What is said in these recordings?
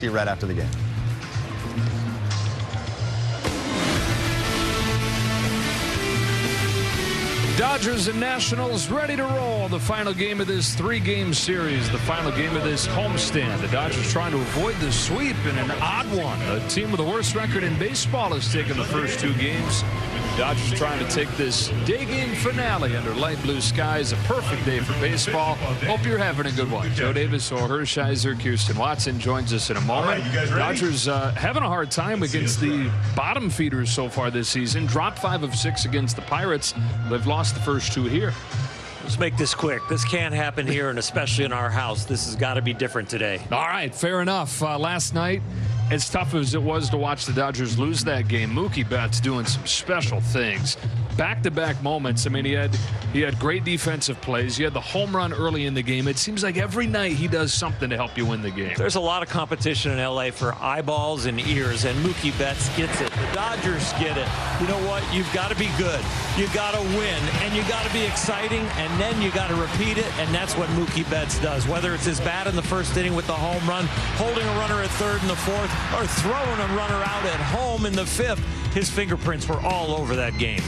See you right after the game. Dodgers and Nationals ready to roll. The final game of this three-game series, the final game of this homestand. The Dodgers trying to avoid the sweep in an odd one. A team with the worst record in baseball has taken the first two games. Dodgers trying to take this day game finale under light blue skies. A perfect day for baseball. Hope you're having a good one. Joe Davis, Orel Hershiser, Kirsten Watson joins us in a moment. Dodgers having a hard time against the bottom feeders so far this season. Dropped 5 of 6 against the Pirates. They've lost the first 2 here. Let's make this quick. This can't happen here, and especially in our house. This has got to be different today. All right, fair enough. Last night, as tough as it was to watch the Dodgers lose that game, Mookie Betts doing some special things. Back-to-back moments. I mean, he had great defensive plays. He had the home run early in the game. It seems like every night he does something to help you win the game. There's a lot of competition in L.A. for eyeballs and ears, and Mookie Betts gets it. The Dodgers get it. You know what? You've got to be good. You've got to win, and you got to be exciting, and then you got to repeat it, and that's what Mookie Betts does. Whether it's his bat in the first inning with the home run, holding a runner at third in the fourth, or throwing a runner out at home in the fifth, his fingerprints were all over that game.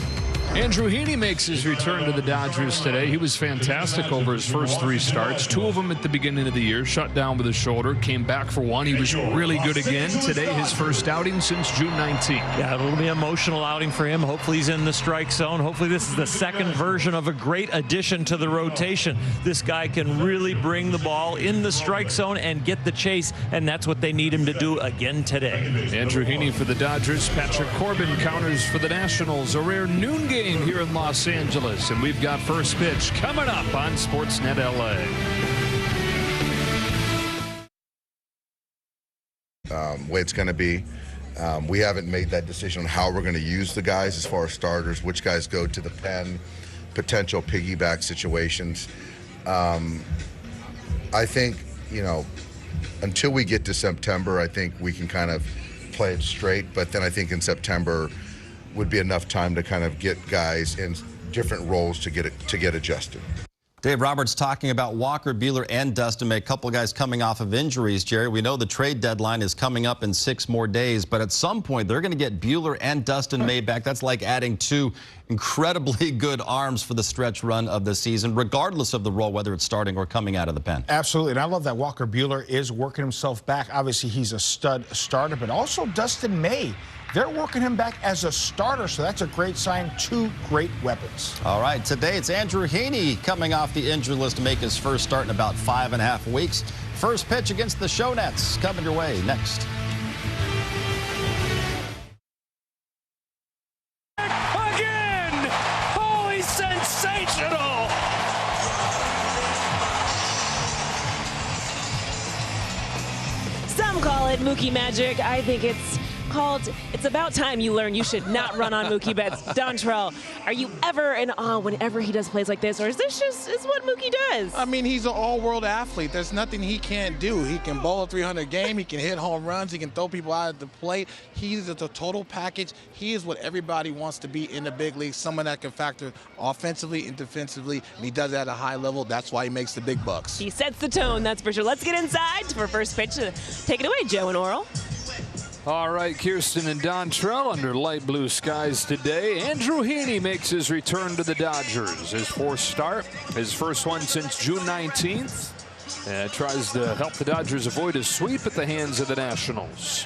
Andrew Heaney makes his return to the Dodgers today. He was fantastic over his first 3 starts. 2 of them at the beginning of the year. Shut down with a shoulder. Came back for 1. He was really good again today. His first outing since June 19th. Yeah, it'll be an emotional outing for him. Hopefully he's in the strike zone. Hopefully this is the second version of a great addition to the rotation. This guy can really bring the ball in the strike zone and get the chase, and that's what they need him to do again today. Andrew Heaney for the Dodgers. Patrick Corbin counters for the Nationals. A rare noon game here in Los Angeles, and we've got first pitch coming up on Sportsnet LA. Way it's going to be. We haven't made that decision on how we're going to use the guys as far as starters, which guys go to the pen, potential piggyback situations. I think, until we get to September, I think we can kind of play it straight, but then I think in September would be enough time to kind of get guys in different roles to get adjusted. Dave Roberts talking about Walker Buehler and Dustin May, a couple of guys coming off of injuries. Jerry, we know the trade deadline is coming up in 6 more days, but at some point they're going to get Buehler and Dustin May back. That's like adding 2 incredibly good arms for the stretch run of the season, regardless of the role, whether it's starting or coming out of the pen. Absolutely, and I love that Walker Buehler is working himself back. Obviously, he's a stud starter, but also Dustin May. They're working him back as a starter, so that's a great sign. 2 great weapons. All right, today it's Andrew Heaney coming off the injury list to make his first start in about 5.5 weeks. First pitch against the Shownets coming your way next. Again! Oh, he's sensational! Some call it Mookie Magic. I think it's about time you learn you should not run on Mookie Betts. Dontrell, are you ever in awe whenever he does plays like this, or is this just what Mookie does? I mean, he's an all-world athlete. There's nothing he can't do. He can bowl a 300 game. He can hit home runs. He can throw people out at the plate. He's a total package. He is what everybody wants to be in the big league, someone that can factor offensively and defensively, and he does that at a high level. That's why he makes the big bucks. He sets the tone, that's for sure. Let's get inside for first pitch. Take it away, Joe and Orel. All right, Kirsten and Dontrell under light blue skies today. Andrew Heaney makes his return to the Dodgers. His 4th start, his first one since June 19th. And tries to help the Dodgers avoid a sweep at the hands of the Nationals.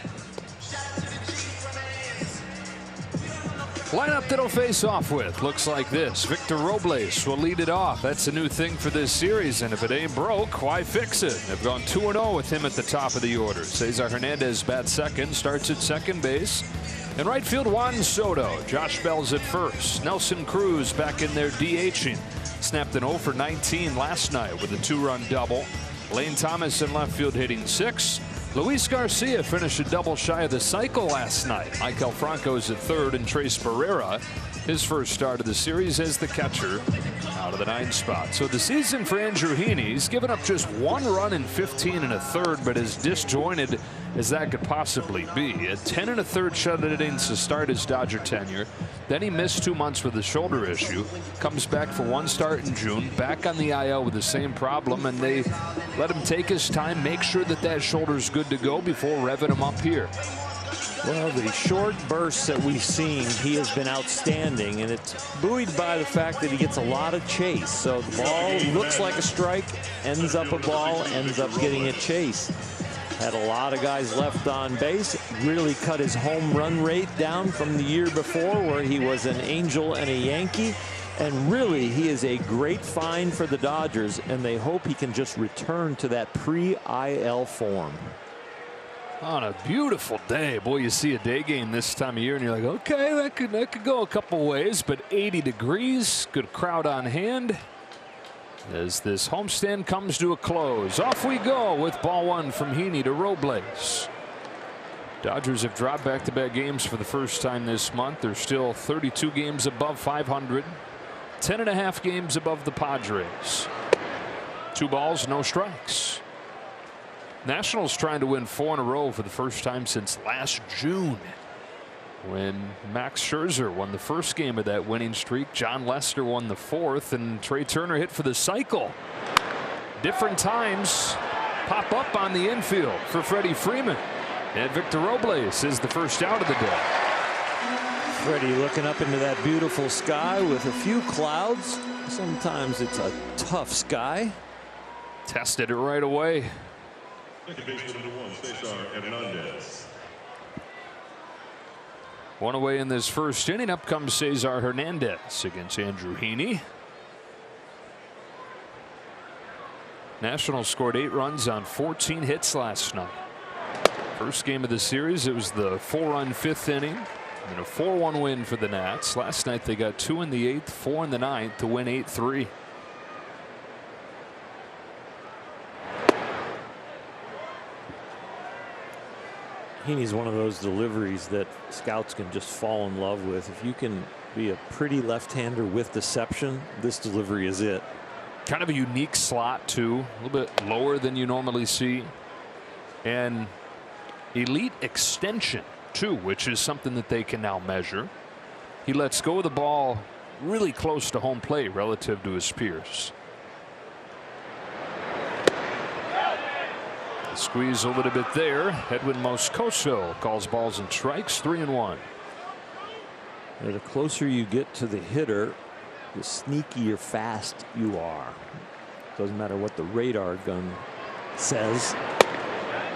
Lineup that'll face off with looks like this. Victor Robles will lead it off. That's a new thing for this series, and if it ain't broke, why fix it? They've gone 2-0 with him at the top of the order. Cesar Hernandez bats second, starts at second base. In right field, Juan Soto. Josh Bell's at first. Nelson Cruz back in there DHing. Snapped an 0 for 19 last night with a 2-run double. Lane Thomas in left field hitting 6. Luis Garcia finished a double shy of the cycle last night. Maikel Franco's at third, and Trace Barrera, his first start of the series as the catcher, now to the 9th spot. So the season for Andrew Heaney, he's given up just 1 run in 15 1/3, but as disjointed as that could possibly be. A 10 1/3 shutout innings to start his Dodger tenure. Then he missed 2 months with a shoulder issue. Comes back for 1 start in June. Back on the IL with the same problem, and they let him take his time, make sure that that shoulder's good to go before revving him up here. Well, the short bursts that we've seen, he has been outstanding, and it's buoyed by the fact that he gets a lot of chase. So the ball looks like a strike, ends up a ball, ends up getting a chase. Had a lot of guys left on base, really cut his home run rate down from the year before where he was an Angel and a Yankee. And really, he is a great find for the Dodgers, and they hope he can just return to that pre-IL form. On a beautiful day, boy, you see a day game this time of year and you're like, okay, that could go a couple ways, but 80 degrees, good crowd on hand as this homestand comes to a close. Off we go with ball 1 from Heaney to Robles. Dodgers have dropped back-to-back games for the first time this month. They're still 32 games above 500, 10.5 games above the Padres. 2 balls, no strikes. Nationals trying to win 4 in a row for the first time since last June, when Max Scherzer won the first game of that winning streak. John Lester won the 4th, and Trey Turner hit for the cycle. Different times pop up on the infield for Freddie Freeman, and Victor Robles is the first out of the day. Freddie looking up into that beautiful sky with a few clouds. Sometimes it's a tough sky. Tested it right away. One away in this first inning. Up comes Cesar Hernandez against Andrew Heaney. Nationals scored 8 runs on 14 hits last night. First game of the series, it was the 4-run 5th inning and a 4-1 win for the Nats. Last night they got 2 in the 8th, 4 in the 9th to win 8-3. Heaney's one of those deliveries that scouts can just fall in love with. If you can be a pretty left-hander with deception, this delivery is it. Kind of a unique slot too, a little bit lower than you normally see, and elite extension too, which is something that they can now measure. He lets go of the ball really close to home plate relative to his peers. Squeeze a little bit there. Edwin Moscoso calls balls and strikes. 3-1. The closer you get to the hitter, the sneakier fast you are. Doesn't matter what the radar gun says.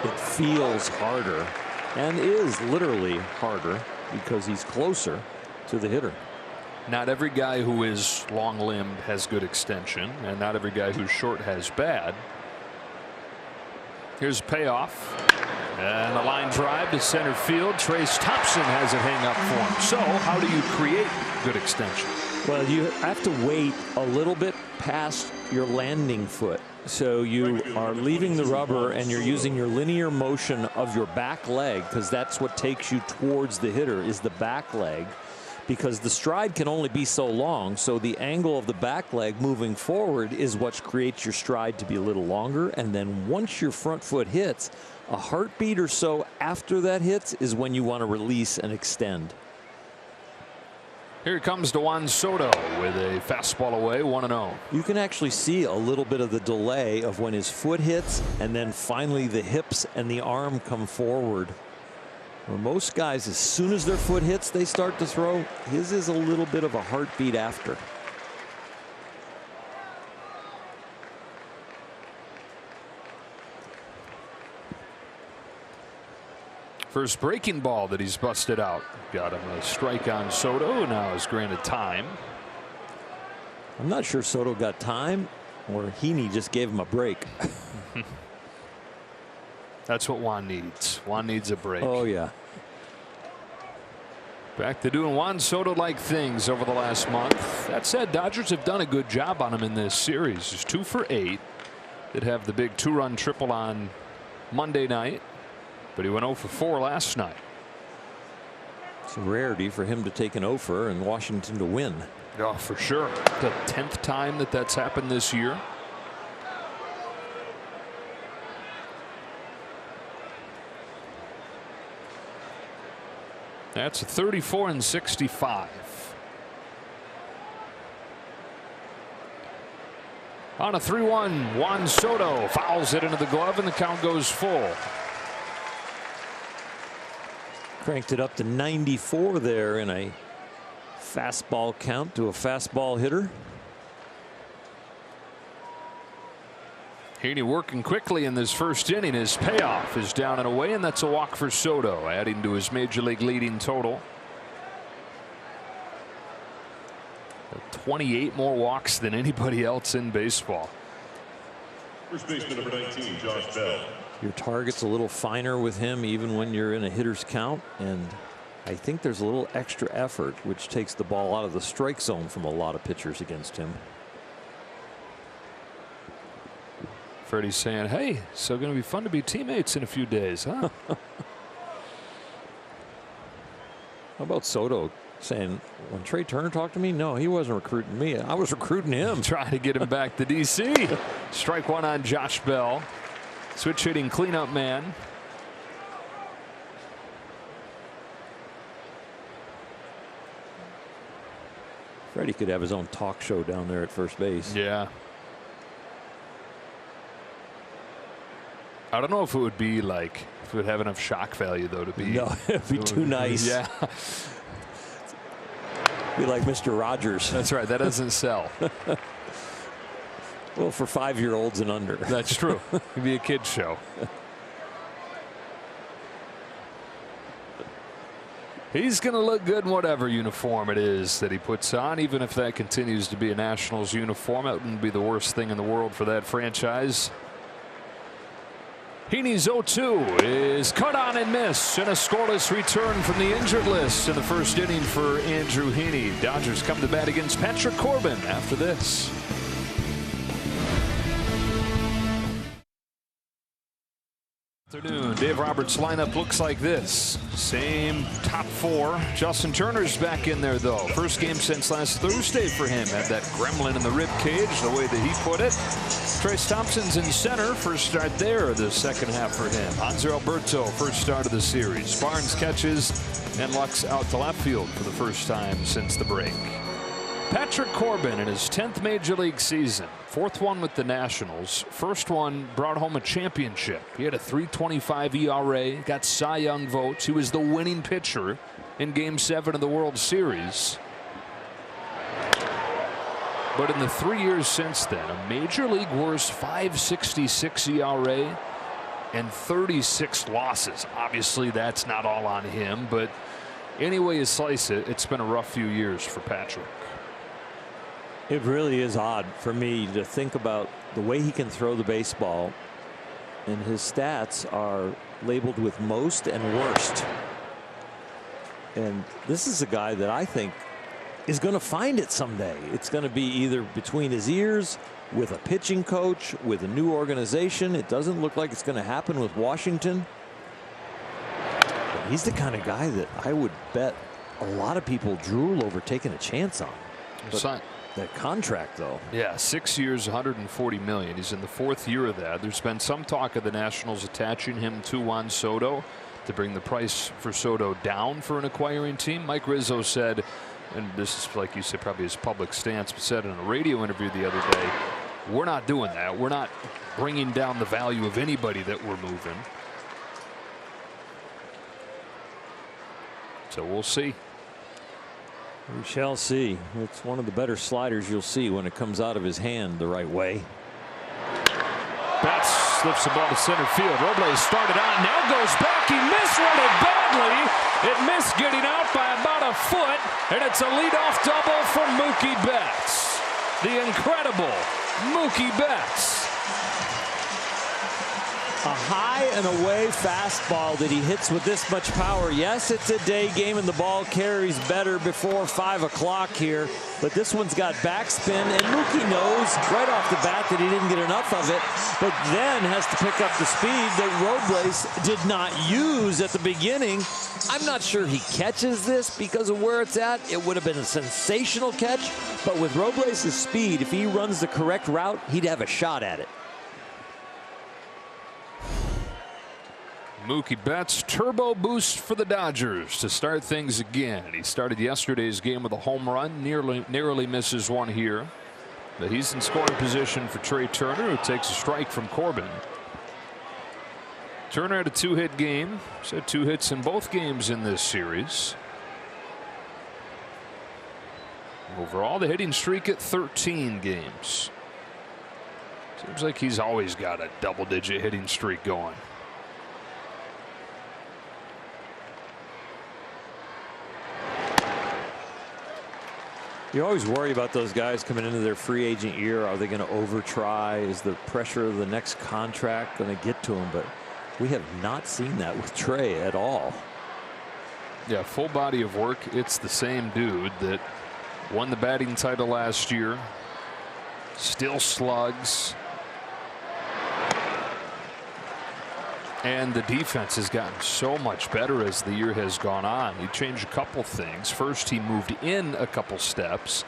It feels harder and is literally harder because he's closer to the hitter. Not every guy who is long-limbed has good extension, and not every guy who's short has bad. Here's a payoff, and a line drive to center field. Trace Thompson has it hang up for him. So how do you create good extension? Well, you have to wait a little bit past your landing foot. So you are leaving the rubber and you're using your linear motion of your back leg, because that's what takes you towards the hitter, is the back leg. Because the stride can only be so long, so the angle of the back leg moving forward is what creates your stride to be a little longer. And then once your front foot hits, a heartbeat or so after that hits is when you want to release and extend. Here comes Juan Soto with a fastball away, 1-0. You can actually see a little bit of the delay of when his foot hits and then finally the hips and the arm come forward. Where most guys, as soon as their foot hits, they start to throw. His is a little bit of a heartbeat after. First breaking ball that he's busted out. Got him a strike on Soto. Now is granted time. I'm not sure Soto got time or Heaney just gave him a break. That's what Juan needs. Juan needs a break. Oh, yeah. Back to doing Juan Soto-like things over the last month. That said, Dodgers have done a good job on him in this series. He's 2 for 8. Did have the big 2-run triple on Monday night, but he went 0 for 4 last night. It's a rarity for him to take an 0 for and Washington to win. Oh, for sure. The 10th time that that's happened this year. That's a 34-65. On a 3-1, Juan Soto fouls it into the glove, and the count goes full. Cranked it up to 94 there in a fastball count to a fastball hitter. Heaney working quickly in this first inning. His payoff is down and away, and that's a walk for Soto, adding to his major league leading total. 28 more walks than anybody else in baseball. First baseman number 19, Josh Bell. Your target's a little finer with him even when you're in a hitter's count, and I think there's a little extra effort which takes the ball out of the strike zone from a lot of pitchers against him. Freddie's saying, hey, so going to be fun to be teammates in a few days, huh? How about Soto saying, when Trey Turner talked to me, no, he wasn't recruiting me. I was recruiting him. Trying to get him back to D.C. Strike one on Josh Bell. Switch hitting cleanup man. Freddie could have his own talk show down there at first base. Yeah. I don't know if it would be like, if it would have enough shock value, though, to be. No, it'd be too nice. Yeah. Be like Mr. Rogers. That's right. That doesn't sell. Well, for 5-year-olds and under. That's true. It'd be a kid's show. He's going to look good in whatever uniform it is that he puts on, even if that continues to be a Nationals uniform. That wouldn't be the worst thing in the world for that franchise. Heaney's 0-2 is cut on and miss, and a scoreless return from the injured list in the first inning for Andrew Heaney. Dodgers come to bat against Patrick Corbin after this. Afternoon. Dave Roberts' lineup looks like this. Same top four. Justin Turner's back in there, though. First game since last Thursday for him. Had that gremlin in the rib cage, the way that he put it. Trace Thompson's in center. First start there the second half for him. Hanser Alberto, first start of the series. Barnes catches, and Lux out to left field for the first time since the break. Patrick Corbin in his 10th major league season, 4th one with the Nationals. First one brought home a championship. He had a .325 ERA, got Cy Young votes. He was the winning pitcher in Game 7 of the World Series. But in the 3 years since then, a major league worst .566 ERA and 36 losses. Obviously, that's not all on him, but any way you slice it, it's been a rough few years for Patrick. It really is odd for me to think about the way he can throw the baseball, and his stats are labeled with most and worst. And this is a guy that I think is going to find it someday. It's going to be either between his ears, with a pitching coach, with a new organization. It doesn't look like it's going to happen with Washington. But he's the kind of guy that I would bet a lot of people drool over taking a chance on. But that contract, though. Yeah, 6 years, $140 million. He's in the 4th year of that. There's been some talk of the Nationals attaching him to Juan Soto to bring the price for Soto down for an acquiring team. Mike Rizzo said, and this is like you said, probably his public stance, but said in a radio interview the other day, we're not doing that. We're not bringing down the value of anybody that we're moving. So we'll see. We shall see. It's one of the better sliders you'll see when it comes out of his hand the right way. Betts slips the ball to center field. Robles started on, now goes back. He misread it badly. It missed getting out by about a foot, and it's a leadoff double from Mookie Betts. The incredible Mookie Betts. A high and away fastball that he hits with this much power. Yes, it's a day game and the ball carries better before 5 o'clock here, but this one's got backspin, and Mookie knows right off the bat that he didn't get enough of it, but then has to pick up the speed that Robles did not use at the beginning. I'm not sure he catches this because of where it's at. It would have been a sensational catch, but with Robles' speed, if he runs the correct route, he'd have a shot at it. Mookie Betts, turbo boost for the Dodgers to start things again. He started yesterday's game with a home run, narrowly misses one here. But he's in scoring position for Trey Turner, who takes a strike from Corbin. Turner had a 2-hit game. He's had 2 hits in both games in this series. Overall, the hitting streak at 13 games. Seems like he's always got a double-digit hitting streak going. You always worry about those guys coming into their free agent year. Are they going to over-try? Is the pressure of the next contract going to get to them? But we have not seen that with Trey at all. Yeah, full body of work. It's the same dude that won the batting title last year. Still slugs. And the defense has gotten so much better as the year has gone on. He changed a couple things. First, he moved in a couple steps,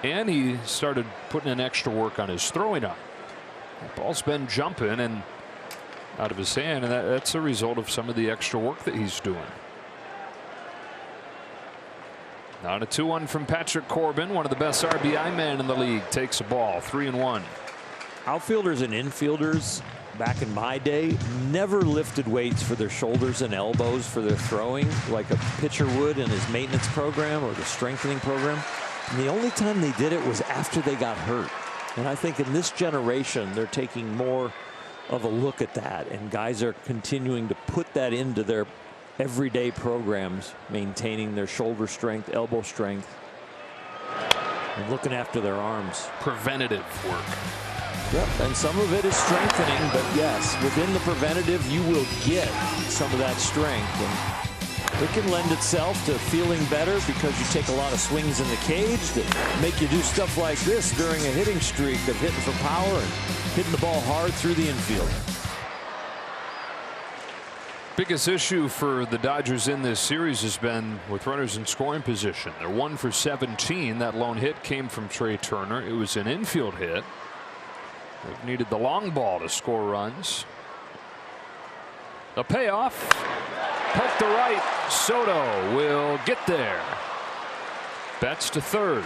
and he started putting in extra work on his throwing arm. The ball's been jumping and out of his hand, and that's a result of some of the extra work that he's doing. Now a 2-1 from Patrick Corbin, one of the best RBI men in the league, takes a ball. 3-1. Outfielders and infielders back in my day never lifted weights for their shoulders and elbows for their throwing like a pitcher would in his maintenance program or the strengthening program. And the only time they did it was after they got hurt. And I think in this generation they're taking more of a look at that, and guys are continuing to put that into their everyday programs, maintaining their shoulder strength, elbow strength, and looking after their arms. Preventative work. Yep, and some of it is strengthening, but yes, within the preventative, you will get some of that strength. And it can lend itself to feeling better because you take a lot of swings in the cage that make you do stuff like this during a hitting streak of hitting for power and hitting the ball hard through the infield. Biggest issue for the Dodgers in this series has been with runners in scoring position. They're 1 for 17. That lone hit came from Trey Turner. It was an infield hit. They've needed the long ball to score runs. The payoff. Poke to right. Soto will get there. Betts to third.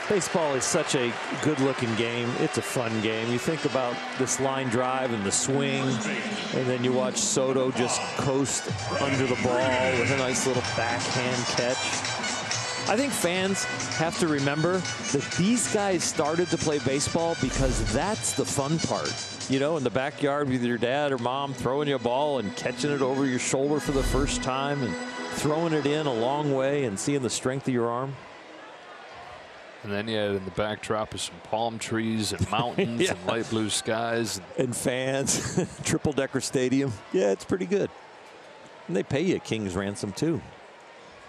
Baseball is such a good-looking game. It's a fun game. You think about this line drive and the swing, and then you watch Soto just coast under the ball with a nice little backhand catch. I think fans have to remember that these guys started to play baseball because that's the fun part. You know, in the backyard with your dad or mom throwing you a ball and catching it over your shoulder for the first time and throwing it in a long way and seeing the strength of your arm. And then you had in the backdrop of some palm trees and mountains yeah. and light blue skies. And fans. Triple-decker stadium. Yeah, it's pretty good. And they pay you a king's ransom, too.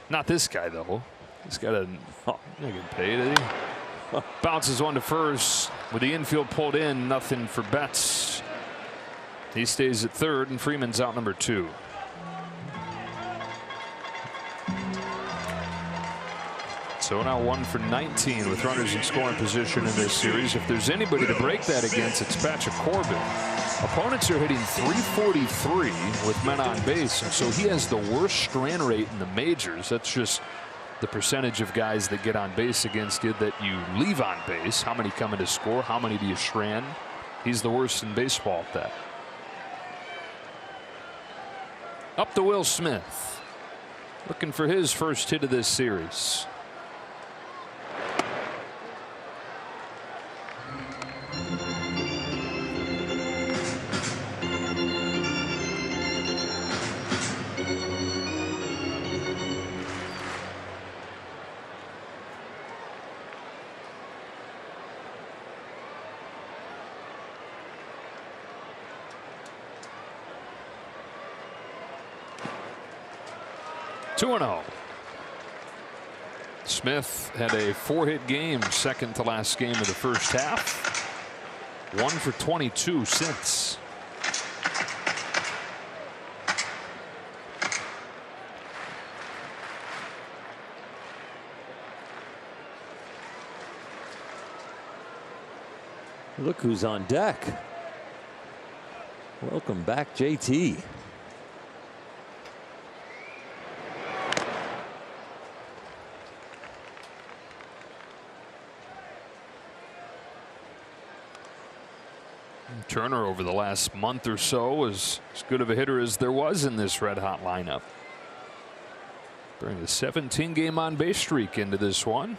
Not this guy, though. He's got a not getting paid, is he? Bounces one to first with the infield pulled in. Nothing for Betts. He stays at third, and Freeman's out number 2. So now 1 for 19 with runners in scoring position in this series. If there's anybody to break that against, it's Patrick Corbin. Opponents are hitting .343 with men on base, and so he has the worst strand rate in the majors. That's just the percentage of guys that get on base against you that you leave on base. How many come in to score? How many do you strand? He's the worst in baseball at that. Up to Will Smith, looking for his first hit of this series. Smith had a 4-hit game, second to last game of the first half. 1 for 22 since. Look who's on deck. Welcome back, JT. Turner over the last month or so was as good of a hitter as there was in this red hot lineup. Bring the 17-game on base streak into this one.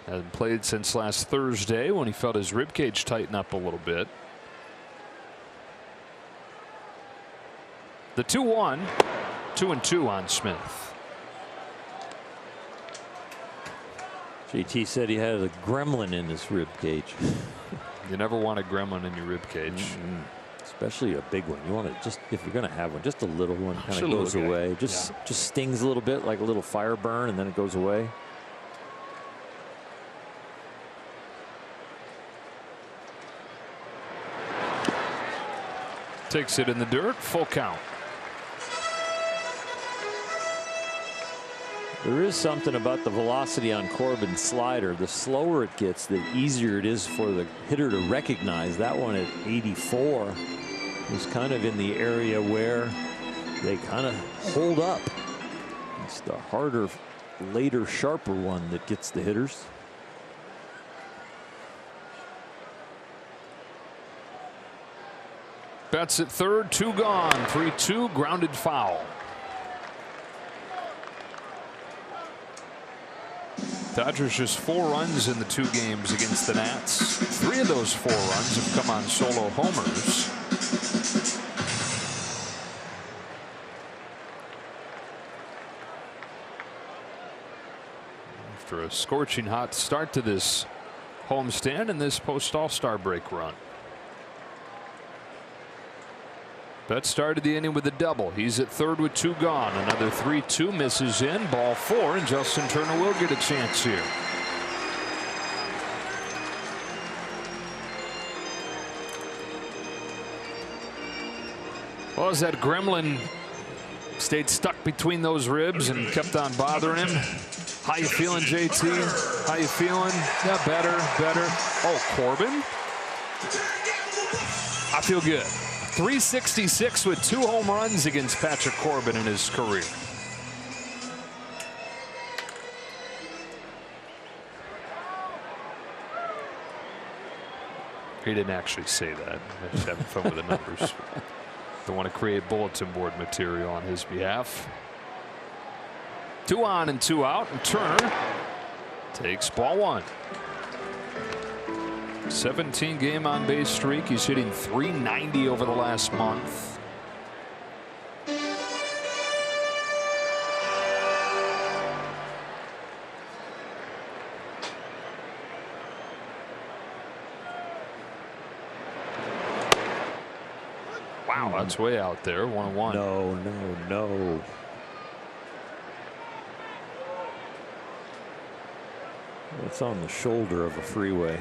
Hasn't played since last Thursday when he felt his ribcage tighten up a little bit. The 2-1, 2-2 on Smith. JT said he had a gremlin in his ribcage. You never want a gremlin in your ribcage. Especially a big one. You want to just, if you're going to have one, just a little one kind of goes guy. away. Just stings a little bit like a little fire burn and then it goes away. Takes it in the dirt, full count. There is something about the velocity on Corbin's slider. The slower it gets, the easier it is for the hitter to recognize. That one at 84 was kind of in the area where they kind of hold up. It's the harder, later, sharper one that gets the hitters. Betts at third, 2 gone, 3-2, grounded foul. Dodgers just 4 runs in the 2 games against the Nats. 3 of those 4 runs have come on solo homers. After a scorching hot start to this homestand and this post All-Star break run. Betts started the inning with a double. He's at third with 2 gone. Another 3-2 misses in. Ball 4, and Justin Turner will get a chance here. Well, as that gremlin stayed stuck between those ribs and kept on bothering him. How you feeling, JT? How you feeling? Yeah, better. Oh, Corbin? I feel good. 366 with 2 home runs against Patrick Corbin in his career. He didn't actually say that. I'm just having fun with the numbers. Don't want to create bulletin board material on his behalf. 2 on and 2 out, and Turner takes ball 1. 17-game on base streak. He's hitting .390 over the last month. Wow, that's way out there. 1-1. No. It's on the shoulder of a freeway.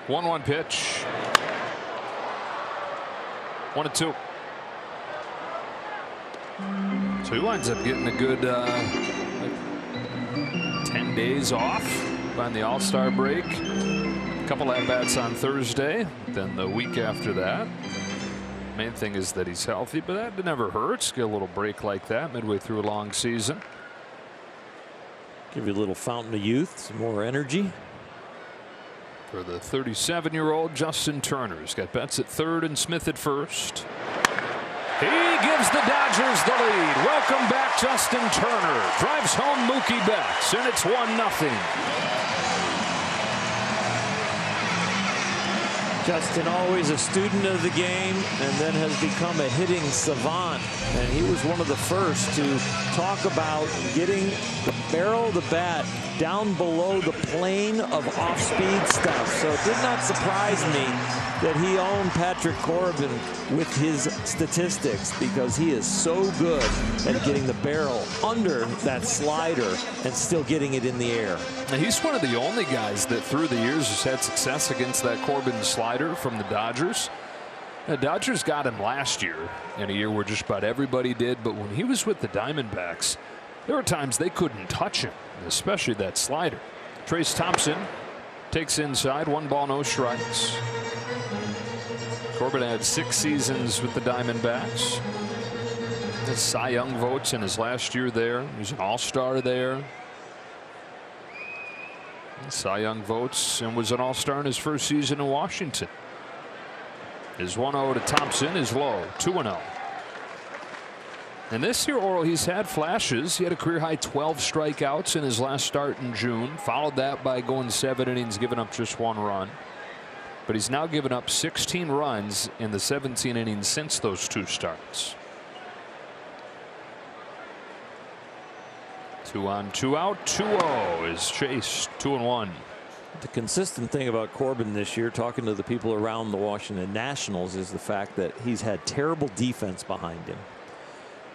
One pitch. 1-2. So he winds up getting a good 10 days off on the All-Star break. A couple at-bats on Thursday, then the week after that. Main thing is that he's healthy, but that never hurts. Get a little break like that midway through a long season. Give you a little fountain of youth, some more energy. For the 37-year-old Justin Turner. He's got Betts at third and Smith at first. He gives the Dodgers the lead. Welcome back, Justin Turner. Drives home Mookie Betts, and it's 1-0. Justin, always a student of the game, and then has become a hitting savant. And he was one of the first to talk about getting the barrel of the bat down below the plane of off-speed stuff. So it did not surprise me that he owned Patrick Corbin with his statistics, because he is so good at getting the barrel under that slider and still getting it in the air. And he's one of the only guys that through the years has had success against that Corbin slider from the Dodgers. The Dodgers got him last year in a year where just about everybody did, but when he was with the Diamondbacks, there were times they couldn't touch him, especially that slider. Trace Thompson takes inside, 1 ball, no strikes. Corbin had 6 seasons with the Diamondbacks. The Cy Young votes in his last year there. He's an all-star there. Cy Young votes and was an all-star in his first season in Washington. His 1-0 to Thompson is low, 2-0. And this year, Orel, he's had flashes. He had a career-high 12 strikeouts in his last start in June. Followed that by going 7 innings, giving up just 1 run. But he's now given up 16 runs in the 17 innings since those 2 starts. 2 on, 2 out, 2-0 is Chase, 2-1. The consistent thing about Corbin this year, talking to the people around the Washington Nationals, is the fact that he's had terrible defense behind him.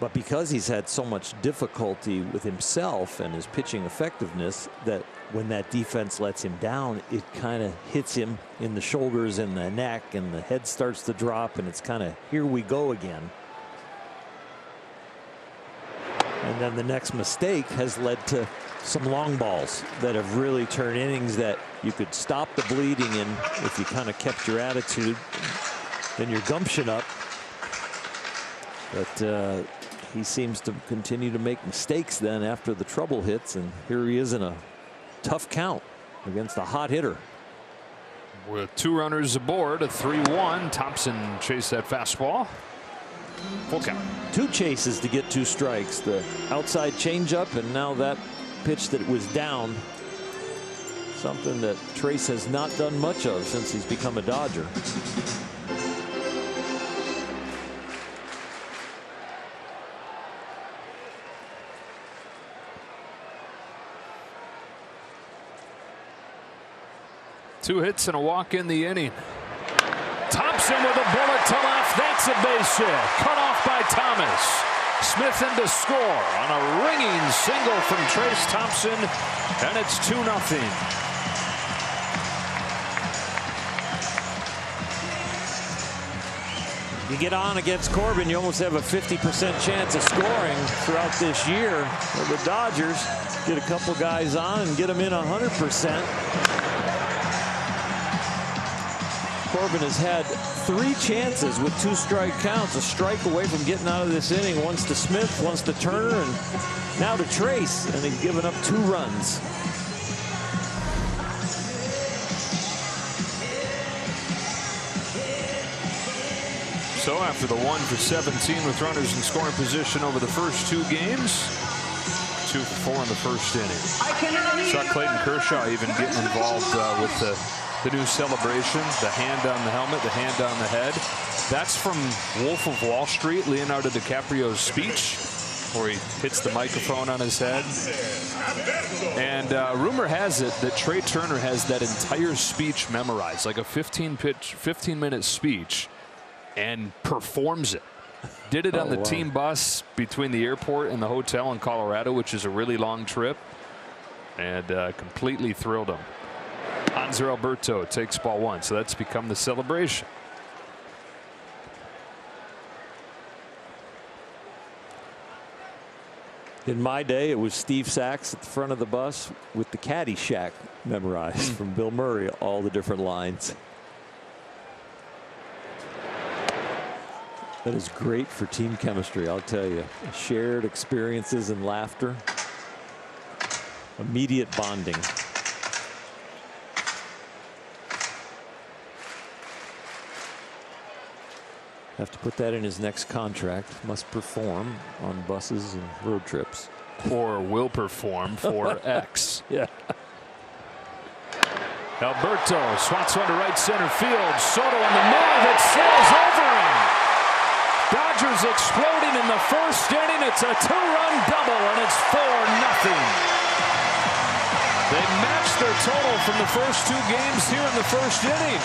But because he's had so much difficulty with himself and his pitching effectiveness, that when that defense lets him down, it kind of hits him in the shoulders and the neck, and the head starts to drop, and it's kind of, here we go again. And then the next mistake has led to some long balls that have really turned innings that you could stop the bleeding in if you kind of kept your attitude and your gumption up. But he seems to continue to make mistakes then after the trouble hits, and here he is in a tough count against a hot hitter. With 2 runners aboard, a 3-1. Thompson chased that fastball. Full count. 2 chases to get 2 strikes. The outside changeup, and now that pitch that was down. Something that Trace has not done much of since he's become a Dodger. Two hits and a walk in the inning. Thompson with a bullet to left. That's a base hit. Cut off by Thomas. Smith in to score on a ringing single from Trace Thompson, and it's 2-0. You get on against Corbin, you almost have a 50% chance of scoring throughout this year. Well, the Dodgers get a couple guys on and get them in 100%. Corbin has had 3 chances with 2 strike counts, a strike away from getting out of this inning. Once to Smith, once to Turner, and now to Trace, and he's given up 2 runs. So after the 1 for 17 with runners in scoring position over the first 2 games, 2 for 4 in the first inning. Saw Clayton Kershaw even getting involved with the new celebration, the hand on the helmet, the hand on the head. That's from Wolf of Wall Street, Leonardo DiCaprio's speech, where he hits the microphone on his head. And rumor has it that Trey Turner has that entire speech memorized, like a 15-minute speech, and performs it. Did it on the team bus between the airport and the hotel in Colorado, which is a really long trip, and completely thrilled him. Hanser Alberto takes ball 1, so that's become the celebration. In my day, it was Steve Sachs at the front of the bus with the Caddyshack memorized from Bill Murray, all the different lines. That is great for team chemistry, I'll tell you. Shared experiences and laughter. Immediate bonding. Have to put that in his next contract. Must perform on buses and road trips. Or will perform for X. Yeah. Alberto swats one to right center field. Soto in the move. It sails over him. Dodgers exploding in the first inning. It's a 2-run double, and it's 4-0. They matched their total from the first 2 games here in the first inning.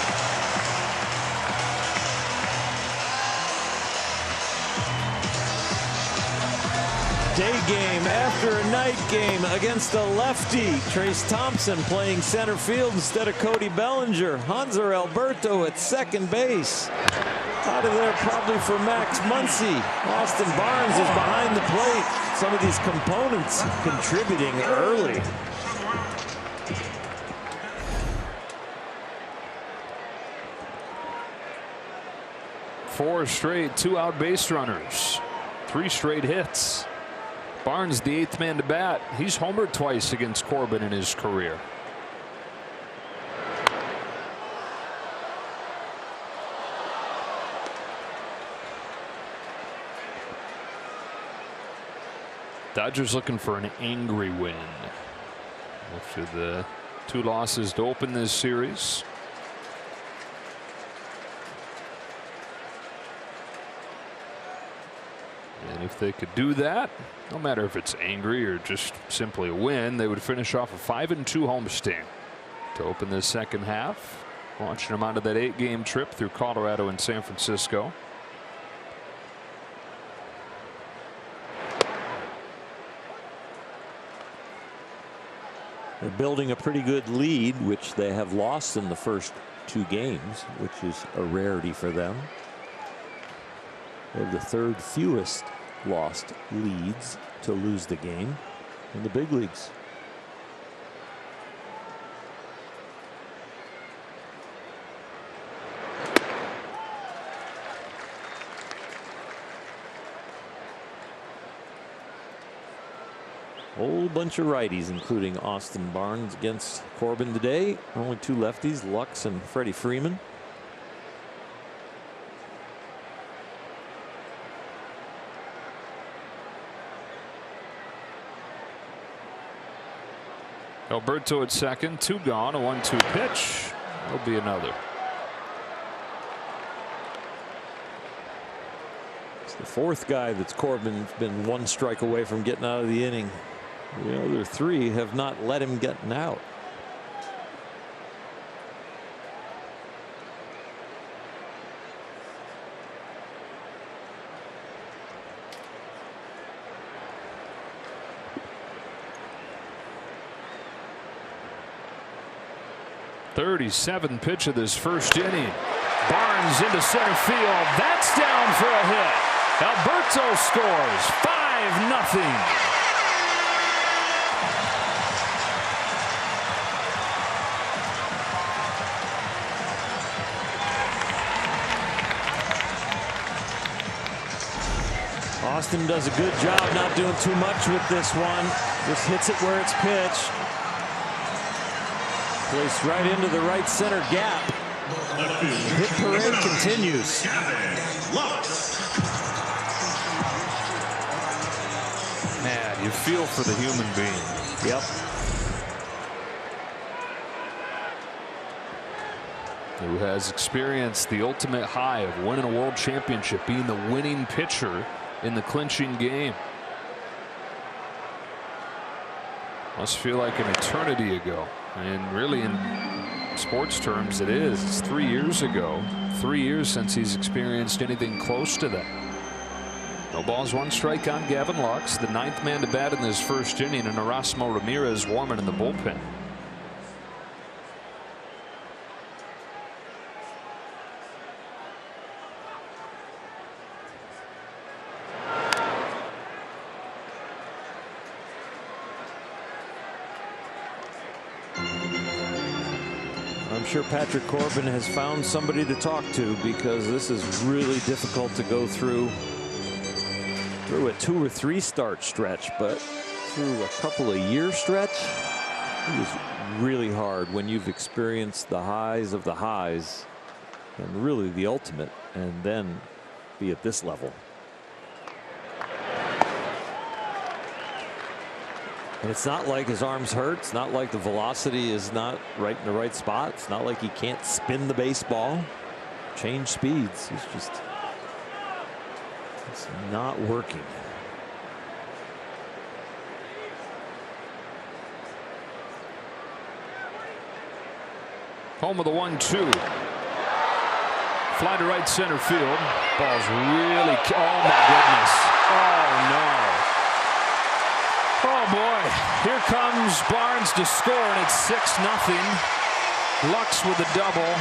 Day game after a night game against a lefty. Trace Thompson playing center field instead of Cody Bellinger. Hanser Alberto at second base. Out of there probably for Max Muncy. Austin Barnes is behind the plate. Some of these components contributing early. Four straight 2-out base runners. 3 straight hits. Barnes, the 8th man to bat. He's homered twice against Corbin in his career. Dodgers looking for an angry win after the 2 losses to open this series. And if they could do that, no matter if it's angry or just simply a win, they would finish off a 5-2 homestand to open this second half, launching them onto that 8-game trip through Colorado and San Francisco. They're building a pretty good lead, which they have lost in the first 2 games, which is a rarity for them. They have the 3rd fewest lost leads to lose the game in the big leagues. Whole bunch of righties, including Austin Barnes against Corbin today. Only 2 lefties, Lux and Freddie Freeman. Alberto at second, 2 gone, a 1-2 pitch. There'll be another. It's the 4th guy that's Corbin's been 1 strike away from getting out of the inning. The other 3 have not let him get out. .37 pitch of this first inning. Barnes into center field. That's down for a hit. Alberto scores 5-0. Austin does a good job not doing too much with this one. Just hits it where it's pitched. Placed right into the right center gap. Hit parade continues. Man, you feel for the human being. Yep. Who has experienced the ultimate high of winning a world championship, being the winning pitcher in the clinching game. Must feel like an eternity ago. And really, in sports terms, it is. It's 3 years ago. 3 years since he's experienced anything close to that. No balls, 1 strike on Gavin Lux, the 9th man to bat in this first inning, and Erasmo Ramirez warming in the bullpen. I'm sure Patrick Corbin has found somebody to talk to, because this is really difficult to go through a 2 or 3 start stretch, but through a couple of year stretch, it is really hard when you've experienced the highs of the highs and really the ultimate, and then be at this level. And it's not like his arms hurt. It's not like the velocity is not right in the right spot. It's not like he can't spin the baseball, change speeds. It's not working. Home of the 1-2. Fly to right center field. Ball's really, oh my goodness. Oh no. Oh boy. Here comes Barnes to score, and it's 6-0. Lux with a double.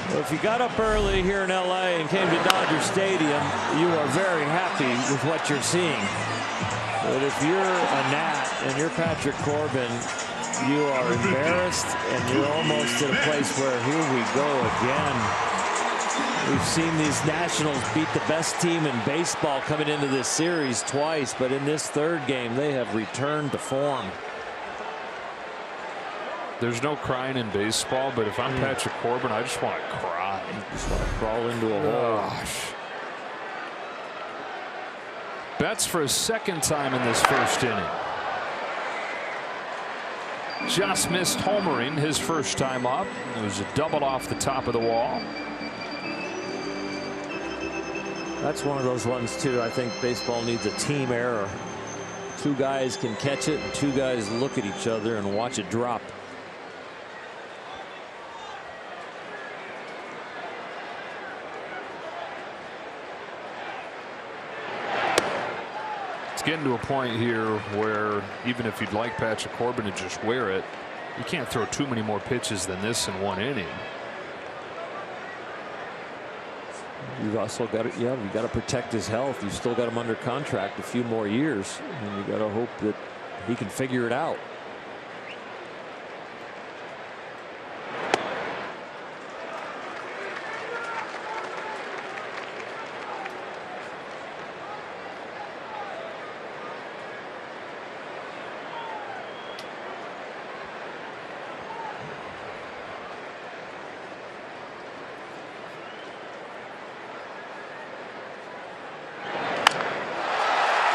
Well, if you got up early here in LA and came to Dodger Stadium, you are very happy with what you're seeing. But if you're a Nat and you're Patrick Corbin, you are embarrassed and you're almost at a place where here we go again. We've seen these Nationals beat the best team in baseball coming into this series twice, but in this third game they have returned to form. There's no crying in baseball, but if I'm Patrick Corbin, I just want to cry. You just want to crawl into a hole. Gosh. Betts for a second time in this first inning. Just missed homering his first time up. It was a double off the top of the wall. That's one of those ones too. I think baseball needs a team error. Two guys can catch it and two guys look at each other and watch it drop. It's getting to a point here where even if you'd like Patrick Corbin to just wear it, you can't throw too many more pitches than this in one inning. You've also got to, you got to protect his health. You've still got him under contract a few more years, and you got to hope that he can figure it out.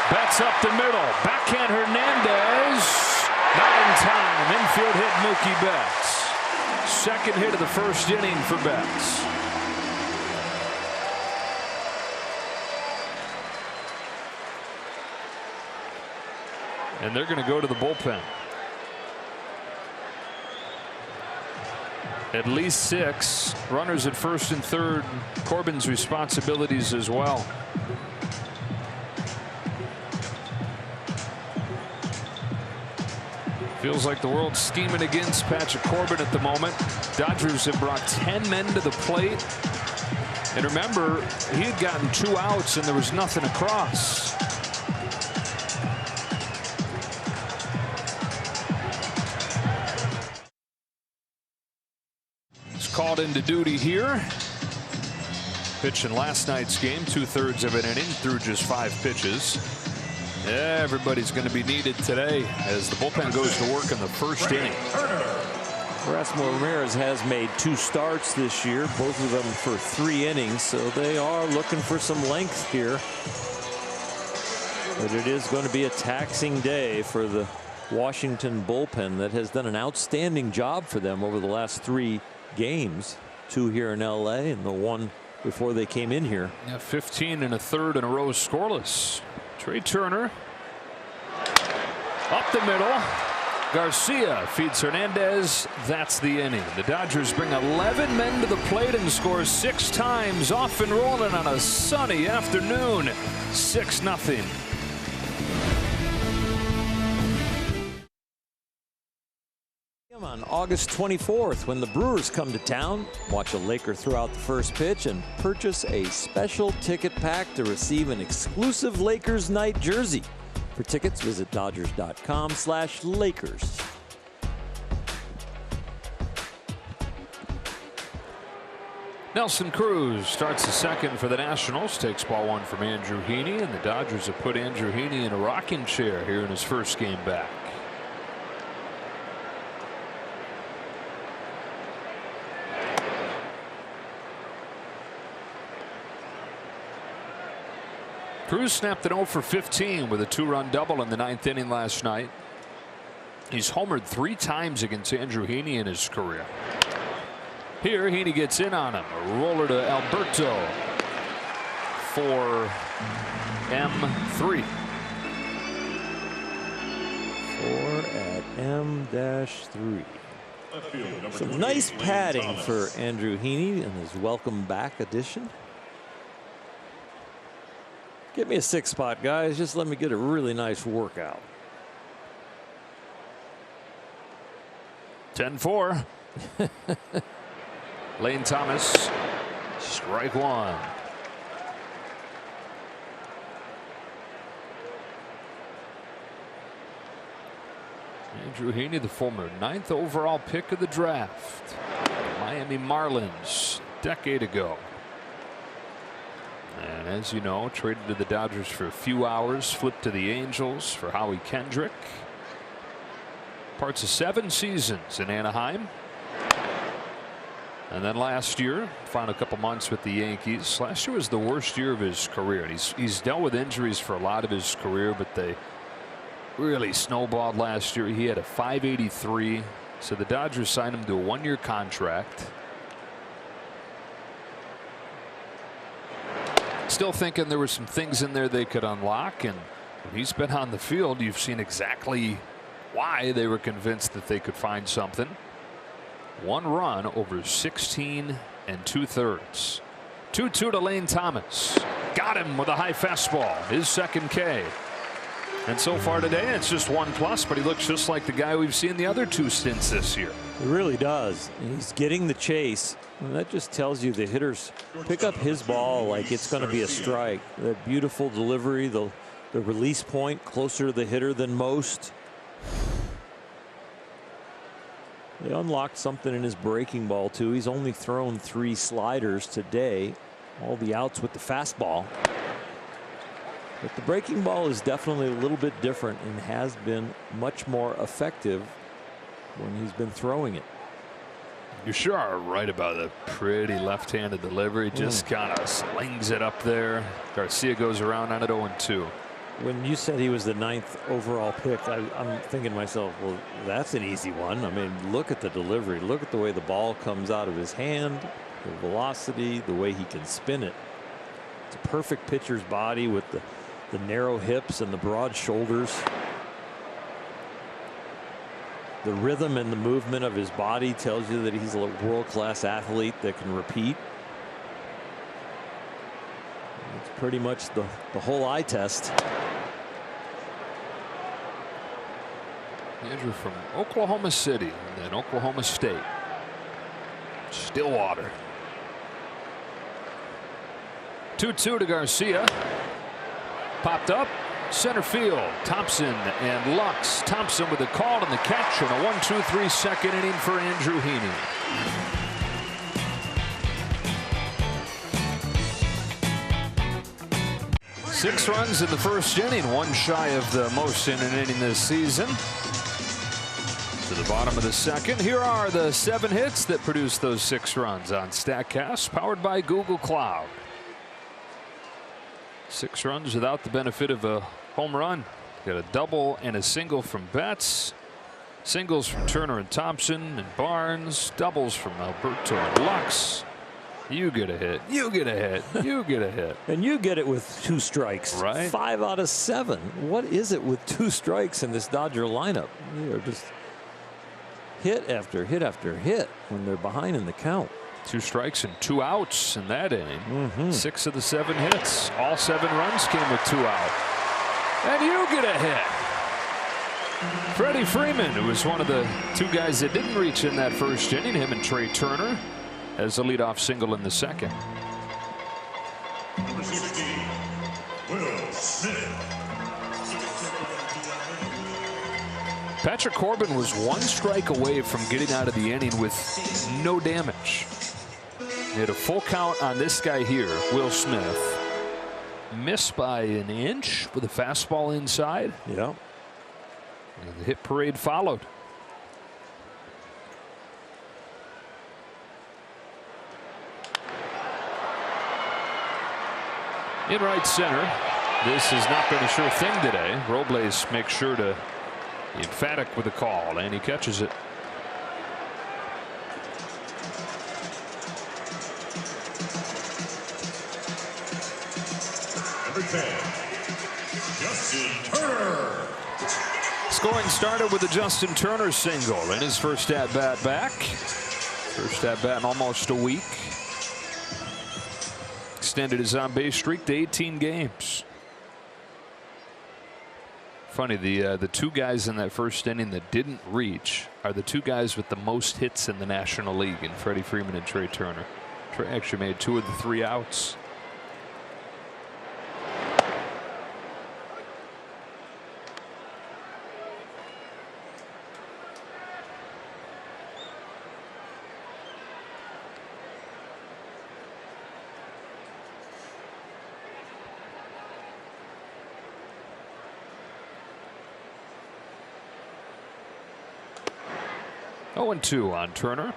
Betts up the middle. Backhand Hernandez. Not in time. Infield hit Mookie Betts. Second hit of the first inning for Betts. And they're going to go to the bullpen. At least 6 runners at first and third. Corbin's responsibilities as well. Feels like the world's scheming against Patrick Corbin at the moment. Dodgers have brought 10 men to the plate. And remember, he had gotten 2 outs and there was nothing across. He's called into duty here. Pitched in last night's game, 2/3 of an inning, threw just 5 pitches. Everybody's going to be needed today as the bullpen goes to work in the first inning. Erasmo Ramirez has made 2 starts this year, both of them for 3 innings, so they are looking for some length here. But it is going to be a taxing day for the Washington bullpen that has done an outstanding job for them over the last 3 games. 2 here in LA and the 1 before they came in here. Yeah, 15 1/3 in a row scoreless. Trey Turner up the middle. Garcia feeds Hernandez. That's the inning. The Dodgers bring 11 men to the plate and score 6 times, off and rolling on a sunny afternoon. 6-0. On August 24th, when the Brewers come to town, watch a Laker throw out the first pitch and purchase a special ticket pack to receive an exclusive Lakers night jersey. For tickets, visit Dodgers.com/Lakers. Nelson Cruz starts the second for the Nationals, takes ball 1 from Andrew Heaney, and the Dodgers have put Andrew Heaney in a rocking chair here in his first game back. Cruz snapped an 0 for 15 with a 2-run double in the 9th inning last night. He's homered 3 times against Andrew Heaney in his career. Here, Heaney gets in on him. A roller to Alberto for M3. 4 at M-3. Some nice padding for Andrew Heaney in his welcome back edition. Get me a 6 spot, guys. Just let me get a really nice workout. 10-4. Lane Thomas, strike one. Andrew Heaney, the former 9th overall pick of the draft. Miami Marlins a decade ago. And as you know, traded to the Dodgers for a few hours, flipped to the Angels for Howie Kendrick. Parts of 7 seasons in Anaheim. And then last year, final couple months with the Yankees. Last year was the worst year of his career. And he's dealt with injuries for a lot of his career, but they really snowballed last year. He had a .583, so the Dodgers signed him to a 1-year contract. Still thinking there were some things in there they could unlock, and when he's been on the field, you've seen exactly why they were convinced that they could find something. 1 run over 16 2/3. 2-2 to Lane Thomas. Got him with a high fastball, his second K. And so far today, it's just 1+, but he looks just like the guy we've seen the other 2 stints this year. He really does. He's getting the chase. And that just tells you the hitters pick up his ball like it's going to be a strike. That beautiful delivery, the release point closer to the hitter than most. They unlocked something in his breaking ball, too. He's only thrown 3 sliders today. All the outs with the fastball. But the breaking ball is definitely a little bit different and has been much more effective when he's been throwing it. You sure are right about a pretty left-handed delivery. Just kind of slings it up there. Garcia goes around on it 0-2. When you said he was the 9th overall pick, I'm thinking to myself, well, that's an easy one. I mean, look at the delivery. Look at the way the ball comes out of his hand, the velocity, the way he can spin it. It's a perfect pitcher's body with the narrow hips and the broad shoulders. The rhythm and the movement of his body tells you that he's a world-class athlete that can repeat. It's pretty much the whole eye test. Andrew from Oklahoma City and then Oklahoma State. Stillwater. 2-2 to Garcia. Popped up. Center field. Thompson and Lux. Thompson with the call and the catch and a 1-2-3 second inning for Andrew Heaney. Six runs in the first inning, 1 shy of the most in an inning this season. To the bottom of the second, here are the 7 hits that produced those 6 runs on StatCast, powered by Google Cloud. 6 runs without the benefit of a home run. Got a double and a single from Betts. Singles from Turner and Thompson and Barnes. Doubles from Alberto and Lux. You get a hit. You get a hit. You get a hit. And you get it with 2 strikes. Right. 5 out of 7. What is it with 2 strikes in this Dodger lineup? They're just hit after hit after hit when they're behind in the count. 2 strikes and 2 outs in that inning. 6 of the 7 hits. All 7 runs came with 2 out. And you get a hit. Freddie Freeman, who was one of the 2 guys that didn't reach in that first inning, him and Trey Turner, as a leadoff single in the second. Number 16, Will Smith. Patrick Corbin was 1 strike away from getting out of the inning with no damage. He had a full count on this guy here, Will Smith. Missed by an inch with a fastball inside. Yeah. And the hit parade followed. In right center. This has not been a sure thing today. Robles makes sure to be emphatic with the call, and he catches it. fan, Justin Turner. Scoring started with a Justin Turner single in his first at-bat back. First at-bat in almost a week. Extended his on-base streak to 18 games. Funny, the two guys in that first inning that didn't reach are the two guys with the most hits in the National League, in Freddie Freeman and Trey Turner. Trey actually made 2 of the 3 outs. Oh, 0-2 on Turner.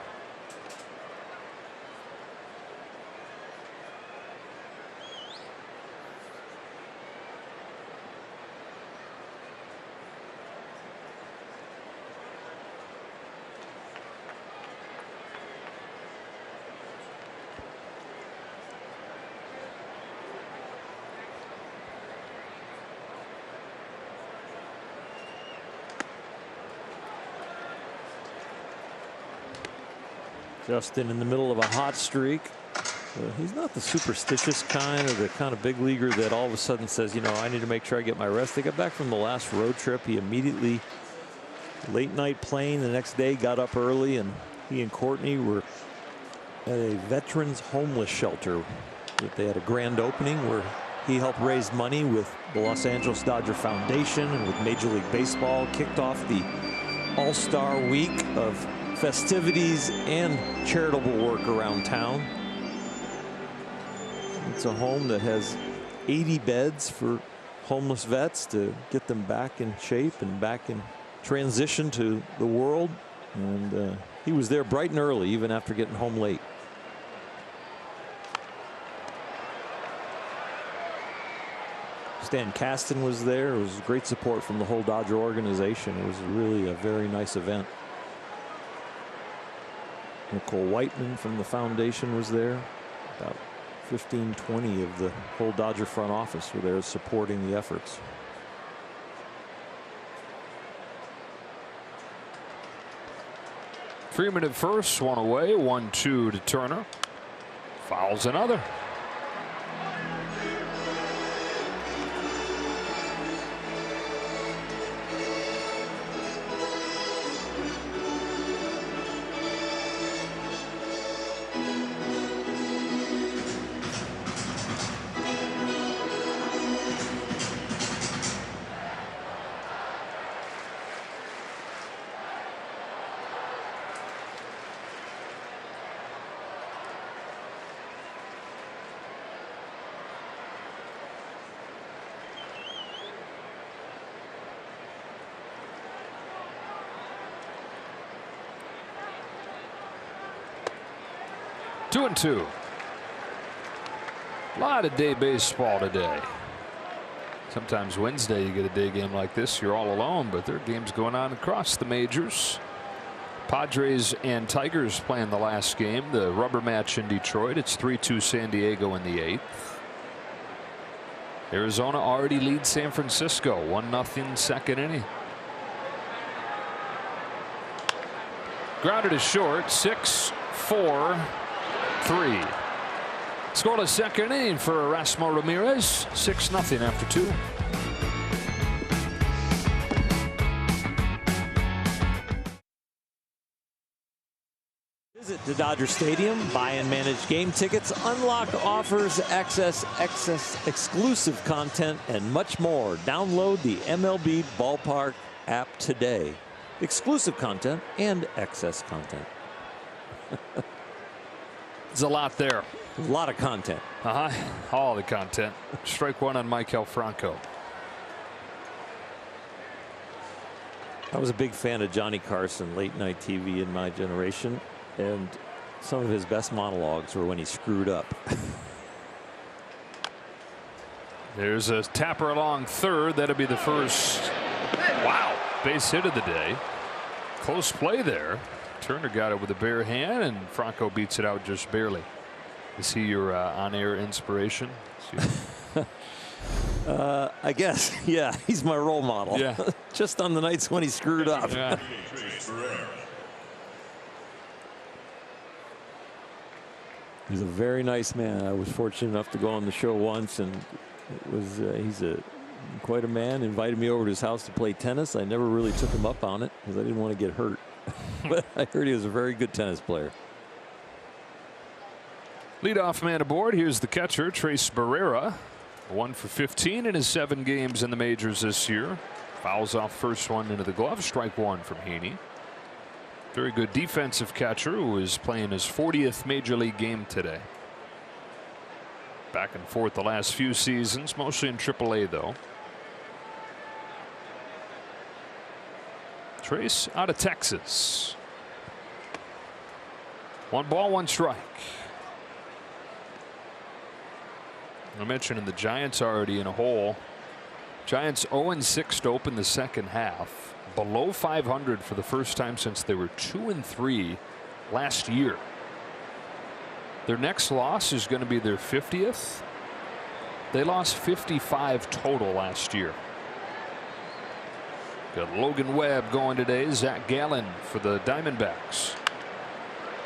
Justin in the middle of a hot streak. He's not the superstitious kind, or the kind of big leaguer that all of a sudden says, you know, I need to make sure I get my rest. They got back from the last road trip. He immediately, late night plane the next day, got up early, and he and Courtney were at a veterans homeless shelter. They had a grand opening where he helped raise money with the Los Angeles Dodger Foundation and with Major League Baseball. Kicked off the All-Star Week of festivities and charitable work around town. It's a home that has 80 beds for homeless vets to get them back in shape and back in transition to the world. And he was there bright and early, even after getting home late. Stan Kasten was there. It was great support from the whole Dodger organization. It was really a very nice event. Nicole Whiteman from the foundation was there. About 15-20 of the whole Dodger front office were there supporting the efforts. Freeman at first, 1 away, 1-2 to Turner. Fouls another. Two and two. A lot of day baseball today. Sometimes Wednesday you get a day game like this, you're all alone, but there are games going on across the majors. Padres and Tigers playing the last game, the rubber match in Detroit. It's 3-2 San Diego in the 8th. Arizona already leads San Francisco 1-0 second inning. Grounded to short, 6-4-3. Scoreless second inning for Erasmo Ramirez, 6-0 after 2. Visit the Dodger Stadium, buy and manage game tickets, unlock offers, access exclusive content, and much more. Download the MLB Ballpark app today. Exclusive content and excess content. There's a lot there. A lot of content. All the content. Strike one on Maikel Franco. I was a big fan of Johnny Carson, late night TV in my generation, and some of his best monologues were when he screwed up. There's a tapper along third. That'll be the first, wow, base hit of the day. Close play there. Turner got it with a bare hand, and Franco beats it out just barely. Is he your on-air inspiration? I guess, yeah, he's my role model. Yeah. Just on the nights when he screwed up. Yeah. He's a very nice man. I was fortunate enough to go on the show once, and it was he's quite a man. Invited me over to his house to play tennis. I never really took him up on it because I didn't want to get hurt. But I heard he was a very good tennis player. Leadoff man aboard. Here's the catcher, Trace Barrera. 1 for 15 in his 7 games in the majors this year. Fouls off first one into the glove. Strike one from Heaney. Very good defensive catcher who is playing his 40th major league game today. Back and forth the last few seasons, mostly in AAA though. Trace out of Texas. 1 ball, 1 strike. I mentioned the Giants already in a hole. Giants 0-6 to open the second half. Below 500 for the first time since they were 2-3 last year. Their next loss is going to be their 50th. They lost 55 total last year. Got Logan Webb going today. Zach Gallen for the Diamondbacks.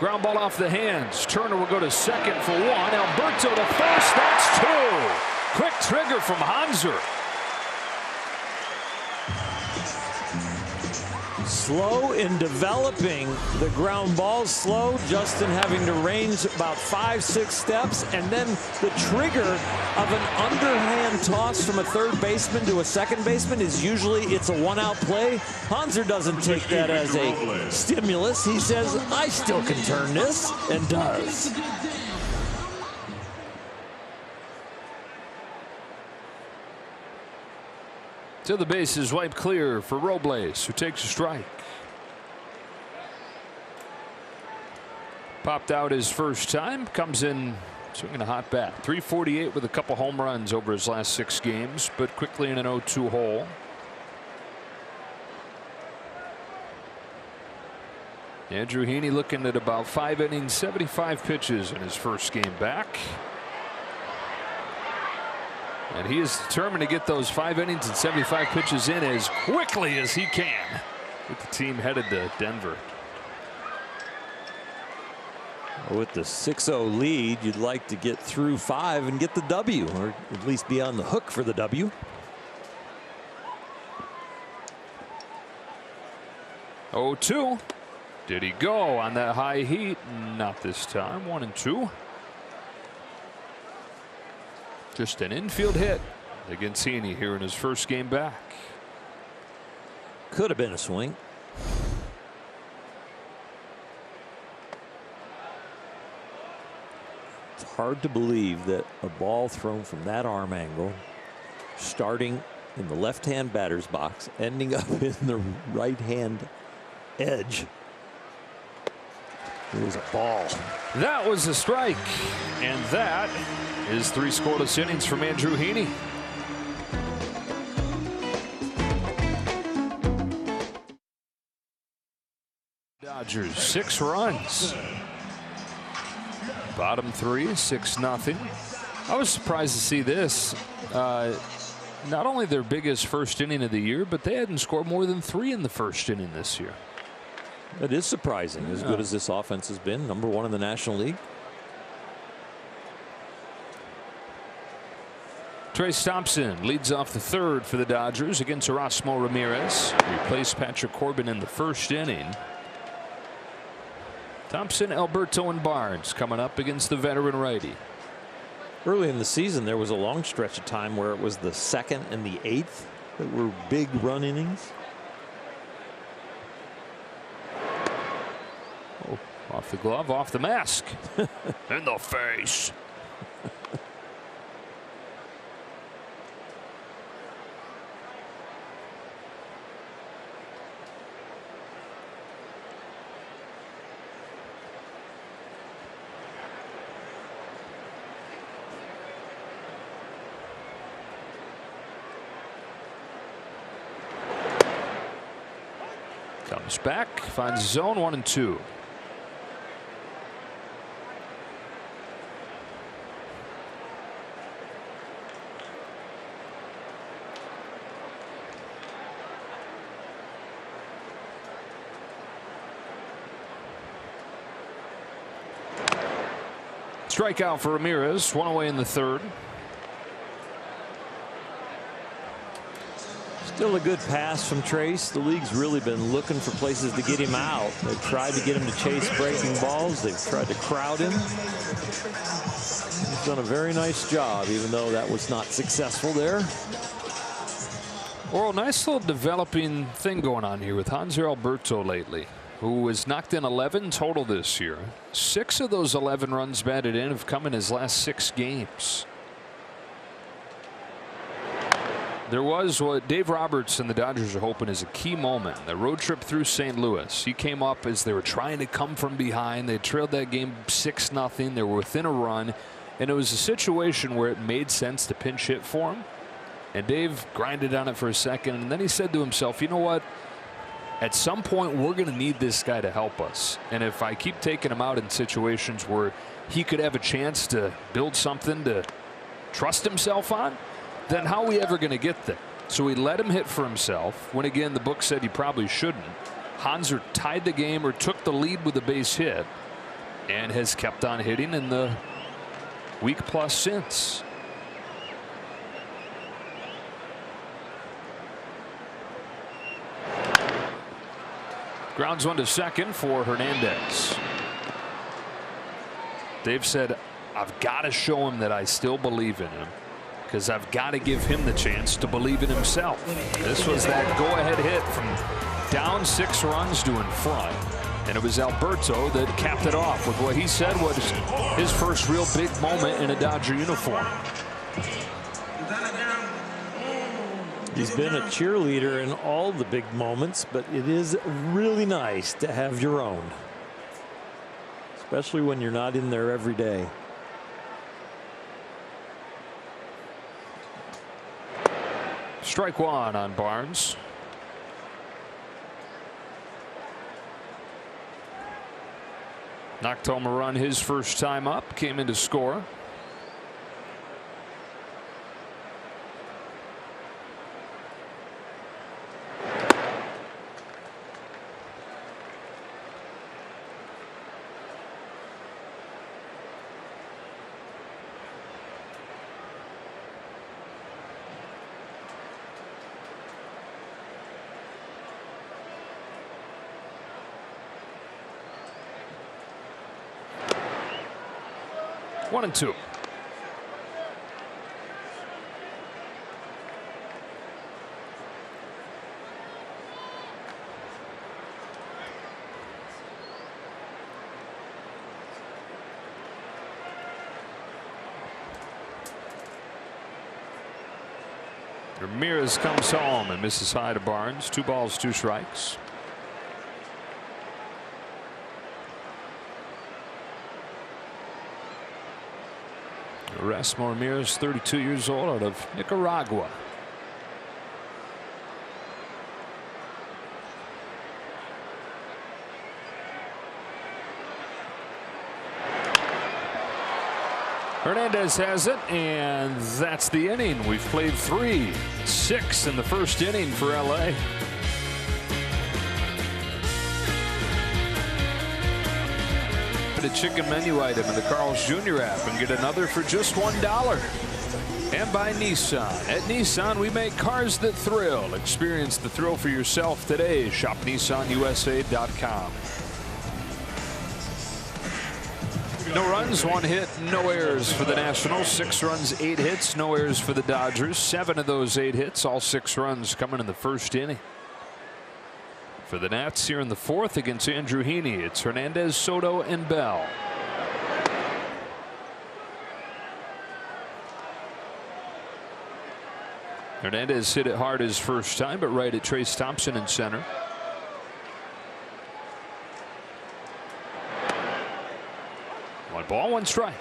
Ground ball off the hands. Turner will go to second for 1. Alberto to first. That's 2. Quick trigger from Hanser. Slow in developing the ground ball. Slow. Justin having to range about 5-6 steps, and then the trigger of an underhand toss from a third baseman to a second baseman is usually it's a 1-out play. Hanser doesn't take that as a stimulus. He says, I still can turn this, and does. To the bases, wiped clear for Robles, who takes a strike. Popped out his first time, comes in swinging a hot bat. 348 with a couple home runs over his last 6 games, but quickly in an 0-2 hole. Andrew Heaney looking at about 5 innings, 75 pitches in his first game back. And he is determined to get those 5 innings and 75 pitches in as quickly as he can. With the team headed to Denver. With the 6-0 lead, you'd like to get through 5 and get the W, or at least be on the hook for the W. Oh, 2. Did he go on that high heat? Not this time. 1-2. Just an infield hit against Heaney here in his first game back. Could have been a swing. It's hard to believe that a ball thrown from that arm angle, starting in the left-hand batter's box, ending up in the right-hand edge. It was a ball. That was a strike, and that is 3 scoreless innings from Andrew Heaney. Dodgers 6 runs. Bottom 3, 6-0. I was surprised to see this. Not only their biggest first inning of the year, but they hadn't scored more than 3 in the first inning this year. It is surprising, as good as this offense has been. Number 1 in the National League. Trace Thompson leads off the 3rd for the Dodgers against Erasmo Ramirez. Replaced Patrick Corbin in the first inning. Thompson, Alberto, and Barnes coming up against the veteran righty. Early in the season, there was a long stretch of time where it was the 2nd and the 8th that were big run innings. Oh, off the glove, off the mask. In the face. Comes back, finds zone, 1-2. Strikeout for Ramirez. One away in the third. Still a good pass from Trace. The league's really been looking for places to get him out. They've tried to get him to chase breaking balls. They've tried to crowd him. He's done a very nice job, even though that was not successful there. Well, nice little developing thing going on here with Hanser Alberto lately, who has knocked in 11 total this year. 6 of those 11 runs batted in have come in his last 6 games. There was what Dave Roberts and the Dodgers are hoping is a key moment. The road trip through St. Louis. He came up as they were trying to come from behind. They trailed that game 6-0. They were within a run. And it was a situation where it made sense to pinch hit for him. And Dave grinded on it for a second. And then he said to himself, you know what? At some point, we're going to need this guy to help us. And if I keep taking him out in situations where he could have a chance to build something to trust himself on, then how are we ever going to get there? So he let him hit for himself when, again, the book said he probably shouldn't. Hanser tied the game or took the lead with a base hit and has kept on hitting in the week plus since. Grounds one to second for Hernandez. Dave said, I've got to show him that I still believe in him, because I've got to give him the chance to believe in himself. This was that go-ahead hit from down 6 runs to in front. And it was Alberto that capped it off with what he said was his first real big moment in a Dodger uniform. He's been a cheerleader in all the big moments, but it is really nice to have your own, especially when you're not in there every day. Strike one on Barnes. Knocked home a run his first time up, came in to score. One and two. Ramirez comes home and misses high to Barnes. 2 balls, 2 strikes. Erasmo Ramirez, 32 years old, out of Nicaragua. Hernandez has it, and that's the inning. We've played 3-6 in the first inning for LA. A chicken menu item in the Carl's Jr. app and get another for just $1. And by Nissan. At Nissan, we make cars that thrill. Experience the thrill for yourself today. Shop NissanUSA.com. No runs, 1 hit, no errors for the Nationals. 6 runs, 8 hits, no errors for the Dodgers. 7 of those 8 hits, all 6 runs coming in the first inning. For the Nats here in the 4th against Andrew Heaney, it's Hernandez, Soto, and Bell. Hernandez hit it hard his first time, but right at Trace Thompson in center. One ball, 1 strike.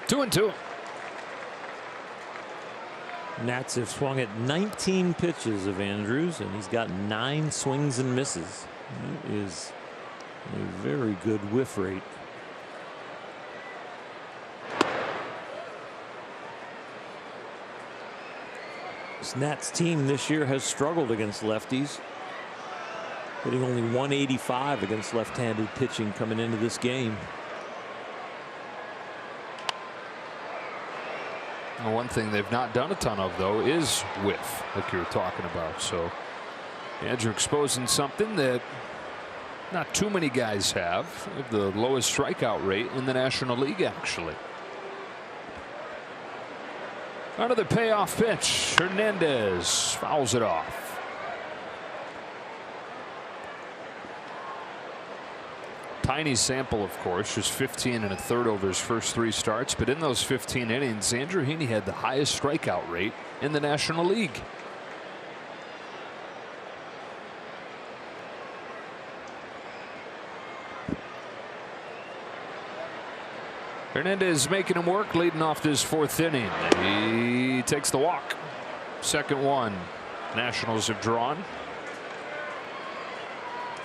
Two and two. Nats have swung at 19 pitches of Andrews, and he's got 9 swings and misses. It is a very good whiff rate. This Nats team this year has struggled against lefties, hitting only 185 against left-handed pitching coming into this game. Well, one thing they've not done a ton of, though, is whiff, like you were talking about. So Andrew exposing something that not too many guys have. The lowest strikeout rate in the National League, actually. Another payoff pitch. Hernandez fouls it off. Tiny sample, of course, just 15 1/3 over his first 3 starts. But in those 15 innings, Andrew Heaney had the highest strikeout rate in the National League. Hernandez making him work, leading off this 4th inning. He takes the walk. Second one. Nationals have drawn.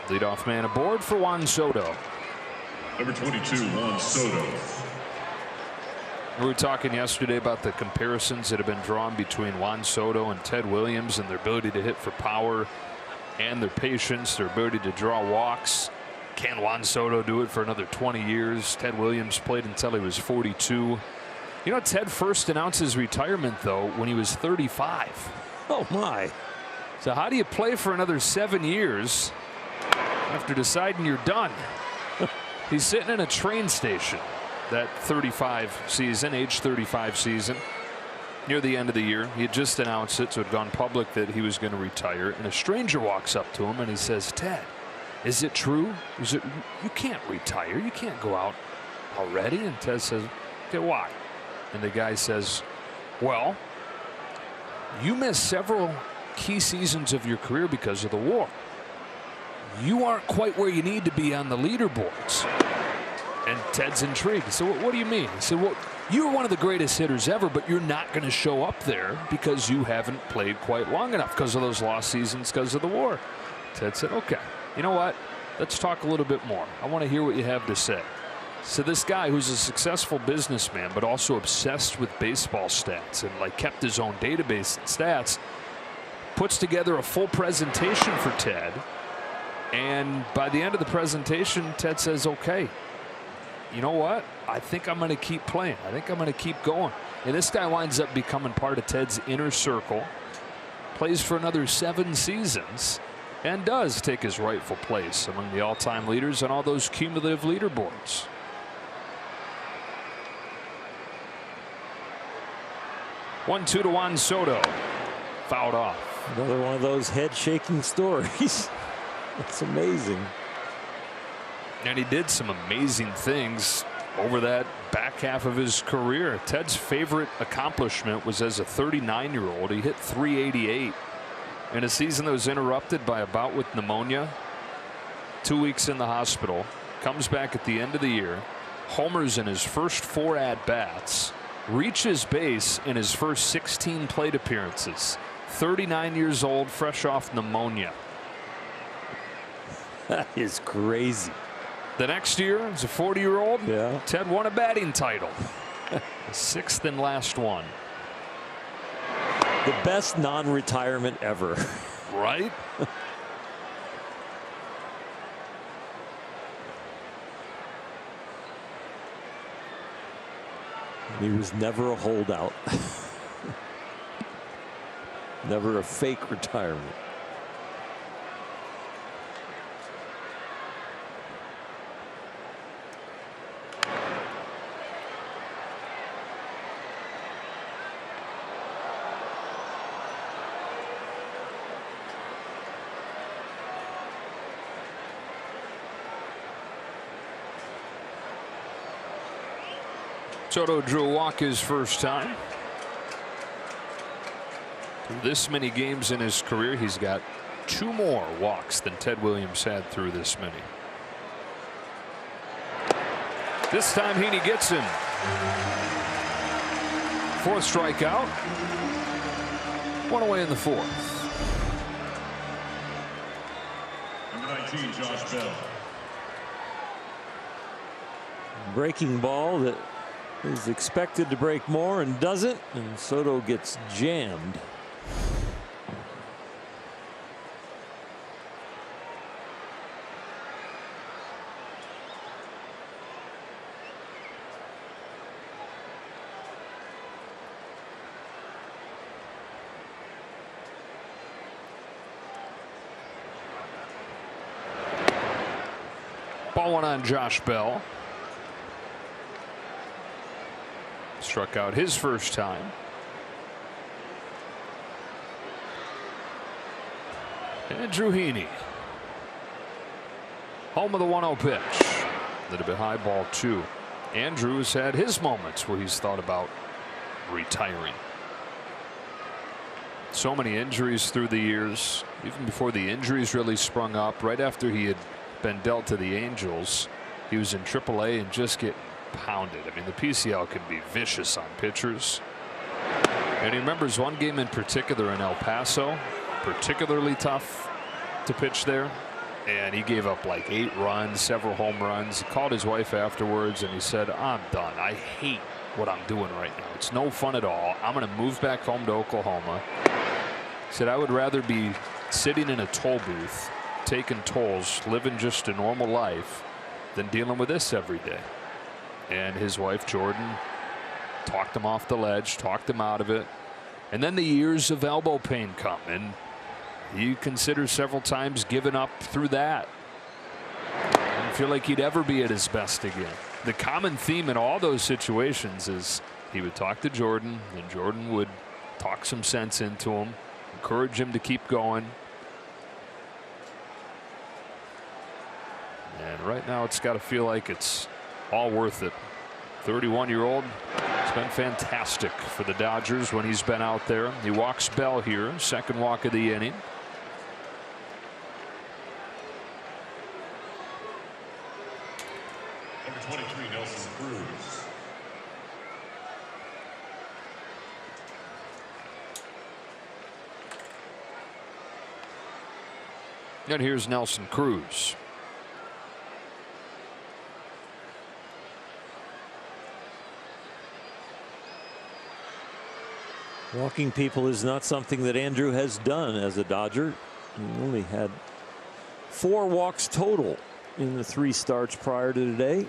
Leadoff man aboard for Juan Soto. Number 22, Juan Soto. We were talking yesterday about the comparisons that have been drawn between Juan Soto and Ted Williams and their ability to hit for power and their patience, their ability to draw walks. Can Juan Soto do it for another 20 years? Ted Williams played until he was 42. You know, Ted first announced his retirement, though, when he was 35. Oh, my. So how do you play for another 7 years after deciding you're done? He's sitting in a train station that 35 season, age 35 season, near the end of the year. He had just announced it, so it had gone public that he was going to retire. And a stranger walks up to him and he says, "Ted, is it true? Is it? You can't retire. You can't go out already." And Ted says, "Okay, why?" And the guy says, "Well, you missed several key seasons of your career because of the war. You aren't quite where you need to be on the leaderboards." And Ted's intrigued. So what do you mean? He said, "Well, you were one of the greatest hitters ever, but you're not going to show up there because you haven't played quite long enough because of those lost seasons because of the war." Ted said, "Okay, you know what? Let's talk a little bit more. I want to hear what you have to say." So this guy, who's a successful businessman but also obsessed with baseball stats and like kept his own database and stats, puts together a full presentation for Ted. And by the end of the presentation, Ted says, "Okay, you know what? I think I'm going to keep playing. I think I'm going to keep going." And this guy winds up becoming part of Ted's inner circle, plays for another 7 seasons, and does take his rightful place among the all-time leaders on all those cumulative leaderboards. One-two to Juan Soto. Fouled off. Another one of those head-shaking stories. That's amazing. And he did some amazing things over that back half of his career. Ted's favorite accomplishment was as a 39-year-old. He hit .388 in a season that was interrupted by a bout with pneumonia. 2 weeks in the hospital. Comes back at the end of the year. Homers in his first 4 at-bats. Reaches base in his first 16 plate appearances. 39 years old, fresh off pneumonia. That is crazy. The next year, as a 40-year-old, yeah, Ted won a batting title. The 6th and last one. The best non-retirement ever. Right? He was never a holdout. Never a fake retirement. Soto drew a walk his first time. This many games in his career, he's got 2 more walks than Ted Williams had through this many. This time Heaney gets him. 4th strikeout. One away in the fourth. Number 19, Josh Bell. Breaking ball that is expected to break more and doesn't, and Soto gets jammed. Ball one on Josh Bell. Struck out his first time. Andrew Heaney. Home of the 1-0 pitch. That'd be high ball 2. Andrew has had his moments where he's thought about retiring. So many injuries through the years, even before the injuries really sprung up. Right after he had been dealt to the Angels, he was in AAA and just getting pounded. I mean, the PCL can be vicious on pitchers. And he remembers one game in particular in El Paso, particularly tough to pitch there. And he gave up like 8 runs, several home runs. He called his wife afterwards and he said, "I'm done. I hate what I'm doing right now. It's no fun at all. I'm going to move back home to Oklahoma." He said, "I would rather be sitting in a toll booth, taking tolls, living just a normal life, than dealing with this every day." And his wife, Jordan, talked him off the ledge, talked him out of it. And then the years of elbow pain come, and he considers several times giving up through that. Didn't feel like he'd ever be at his best again. The common theme in all those situations is he would talk to Jordan, and Jordan would talk some sense into him, encourage him to keep going. And right now it's got to feel like it's all worth it. 31-year-old has been fantastic for the Dodgers when he's been out there. He walks Bell here, second walk of the inning. Number 23, Nelson Cruz. And here's Nelson Cruz. Walking people is not something that Andrew has done as a Dodger. He only had 4 walks total in the 3 starts prior to today.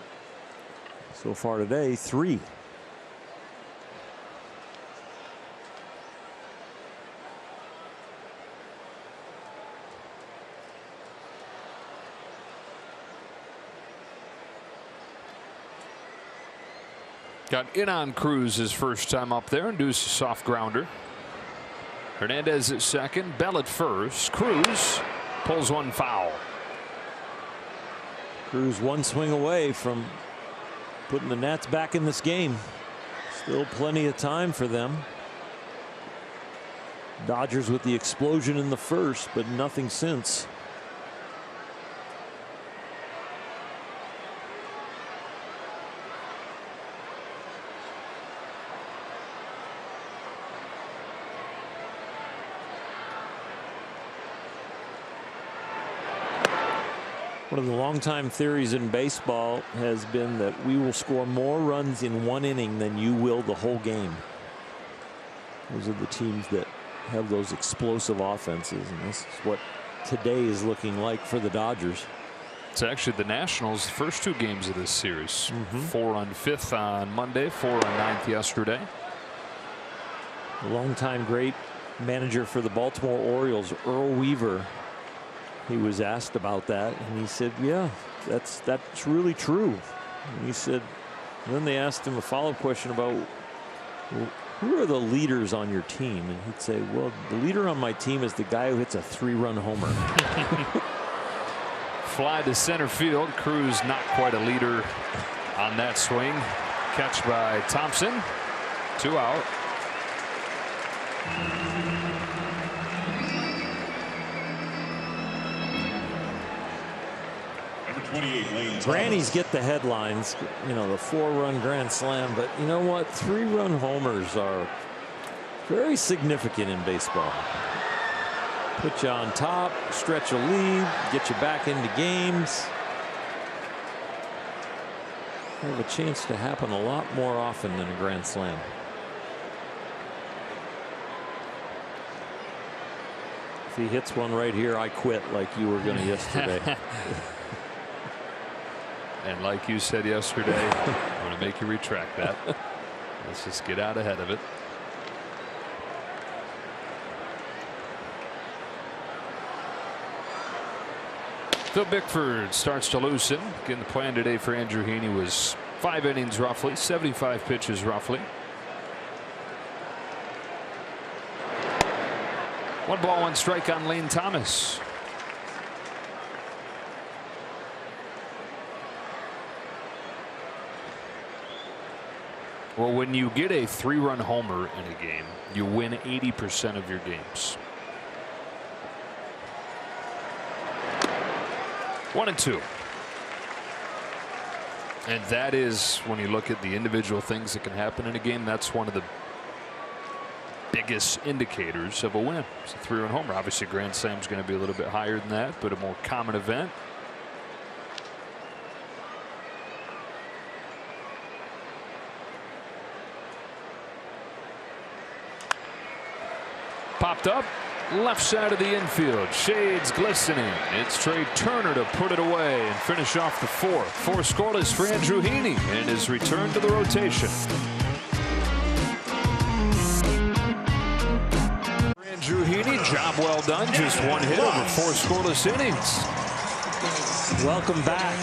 So far today, 3. Got in on Cruz his first time up there, and Deuce a soft grounder. Hernandez at second, Bell at first. Cruz pulls one foul. Cruz one swing away from putting the Nats back in this game. Still plenty of time for them. Dodgers with the explosion in the first, but nothing since. One of the longtime theories in baseball has been that we will score more runs in 1 inning than you will the whole game. Those are the teams that have those explosive offenses, and this is what today is looking like for the Dodgers. It's actually the Nationals' first 2 games of this series. 4 on 5th on Monday, 4 on 9th yesterday. The longtime great manager for the Baltimore Orioles, Earl Weaver, he was asked about that, and he said, "Yeah, that's really true." And he said, and then they asked him a follow-up question about, well, who are the leaders on your team? And he'd say, "Well, the leader on my team is the guy who hits a 3-run homer." Fly to center field. Cruz not quite a leader on that swing. Catch by Thompson. 2 out. Number 28, Lane Grannies get the headlines, you know, the 4-run grand slam, but you know what? 3-run homers are Very significant in baseball. Put you on top, stretch a lead, get you back into games. Have a chance to happen a lot more often than a grand slam. If he hits one right here, I quit like you were going to yesterday. And like you said yesterday, I'm going to make you retract that. Let's just get out ahead of it. Phil Bickford starts to loosen. Again, the plan today for Andrew Heaney was 5 innings roughly, 75 pitches roughly. 1 ball, 1 strike on Lane Thomas. Well, when you get a 3-run homer in a game, you win 80% of your games. 1-2. And that is, when you look at the individual things that can happen in a game, that's one of the biggest indicators of a win. It's a 3-run homer. Obviously, Grand Slam's going to be a little bit higher than that, but a more common event. Popped up. Left side of the infield. Shades glistening. It's Trey Turner to put it away and finish off the 4th. 4 scoreless for Andrew Heaney and his return to the rotation. Andrew Heaney, job well done. Just 1 hit over 4 scoreless innings. Welcome back.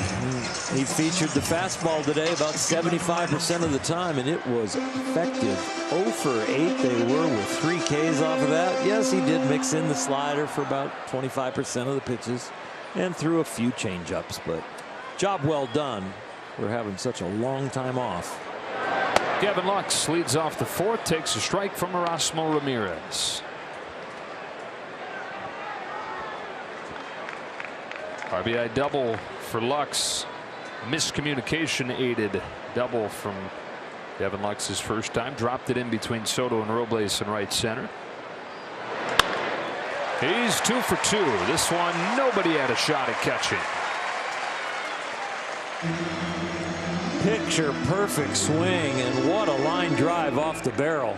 He featured the fastball today about 75% of the time, and it was effective. 0 for 8 they were with 3 Ks off of that. Yes, he did mix in the slider for about 25% of the pitches and threw a few changeups, but job well done. We're having such a long time off. Gavin Lux leads off the 4th, takes a strike from Erasmo Ramirez. RBI double for Lux. Miscommunication aided double from Gavin Lux's first time. Dropped it in between Soto and Robles in right center. He's 2 for 2. This one, nobody had a shot at catching. Picture perfect swing, and what a line drive off the barrel.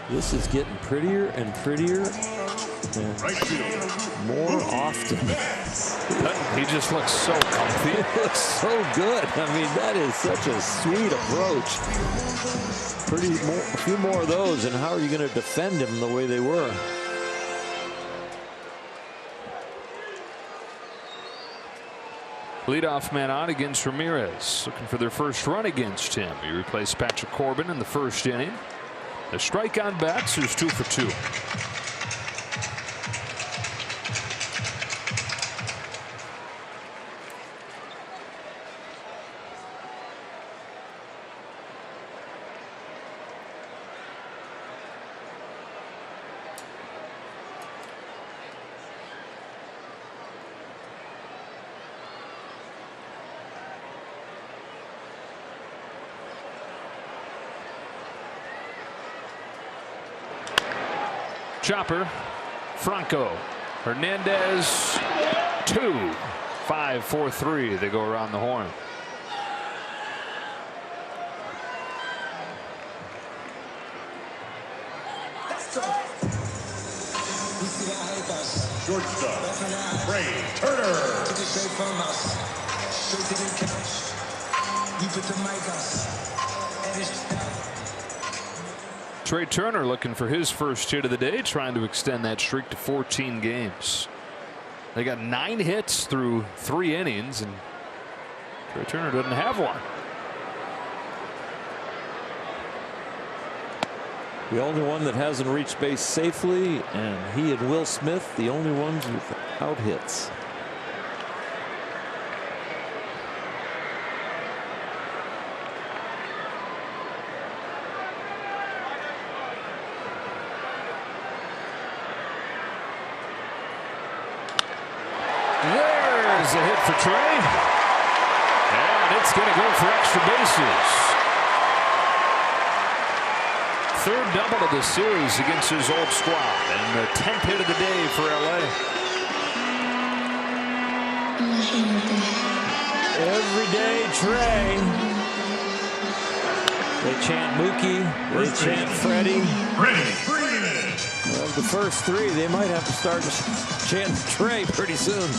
This is getting prettier and prettier and more often. He just looks so comfy. He looks so good. I mean, that is such a sweet approach. A few more of those, and how are you going to defend him the way they were? Leadoff man on against Ramirez, looking for their first run against him. He replaced Patrick Corbin in the 1st inning. A strike on bats, who's 2 for 2. Chopper, Franco, Hernandez, 2, 5, 4, 3. They go around the horn. Shortstop, Trey Turner. Trey Turner looking for his first hit of the day, trying to extend that streak to 14 games. They got 9 hits through 3 innings, and Trey Turner doesn't have one. The only one that hasn't reached base safely, and he and Will Smith, the only ones without hits. There's a hit for Trey, and it's going to go for extra bases. Third double of the series against his old squad, and the 10th hit of the day for LA. Every day, Trey. They chant Mookie, they chant Freddie. Well, the first three, they might have to start chanting Trey pretty soon.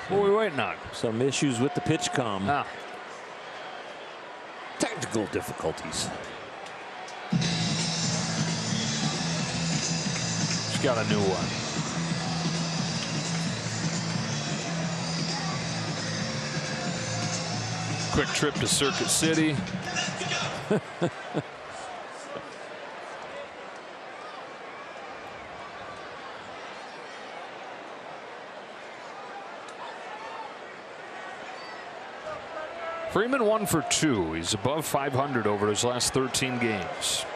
What are we waiting on? Some issues with the pitch comm. Ah. Technical difficulties. She's got a new one. Quick trip to Circuit City. Freeman 1 for 2. He's above 500 over his last 13 games.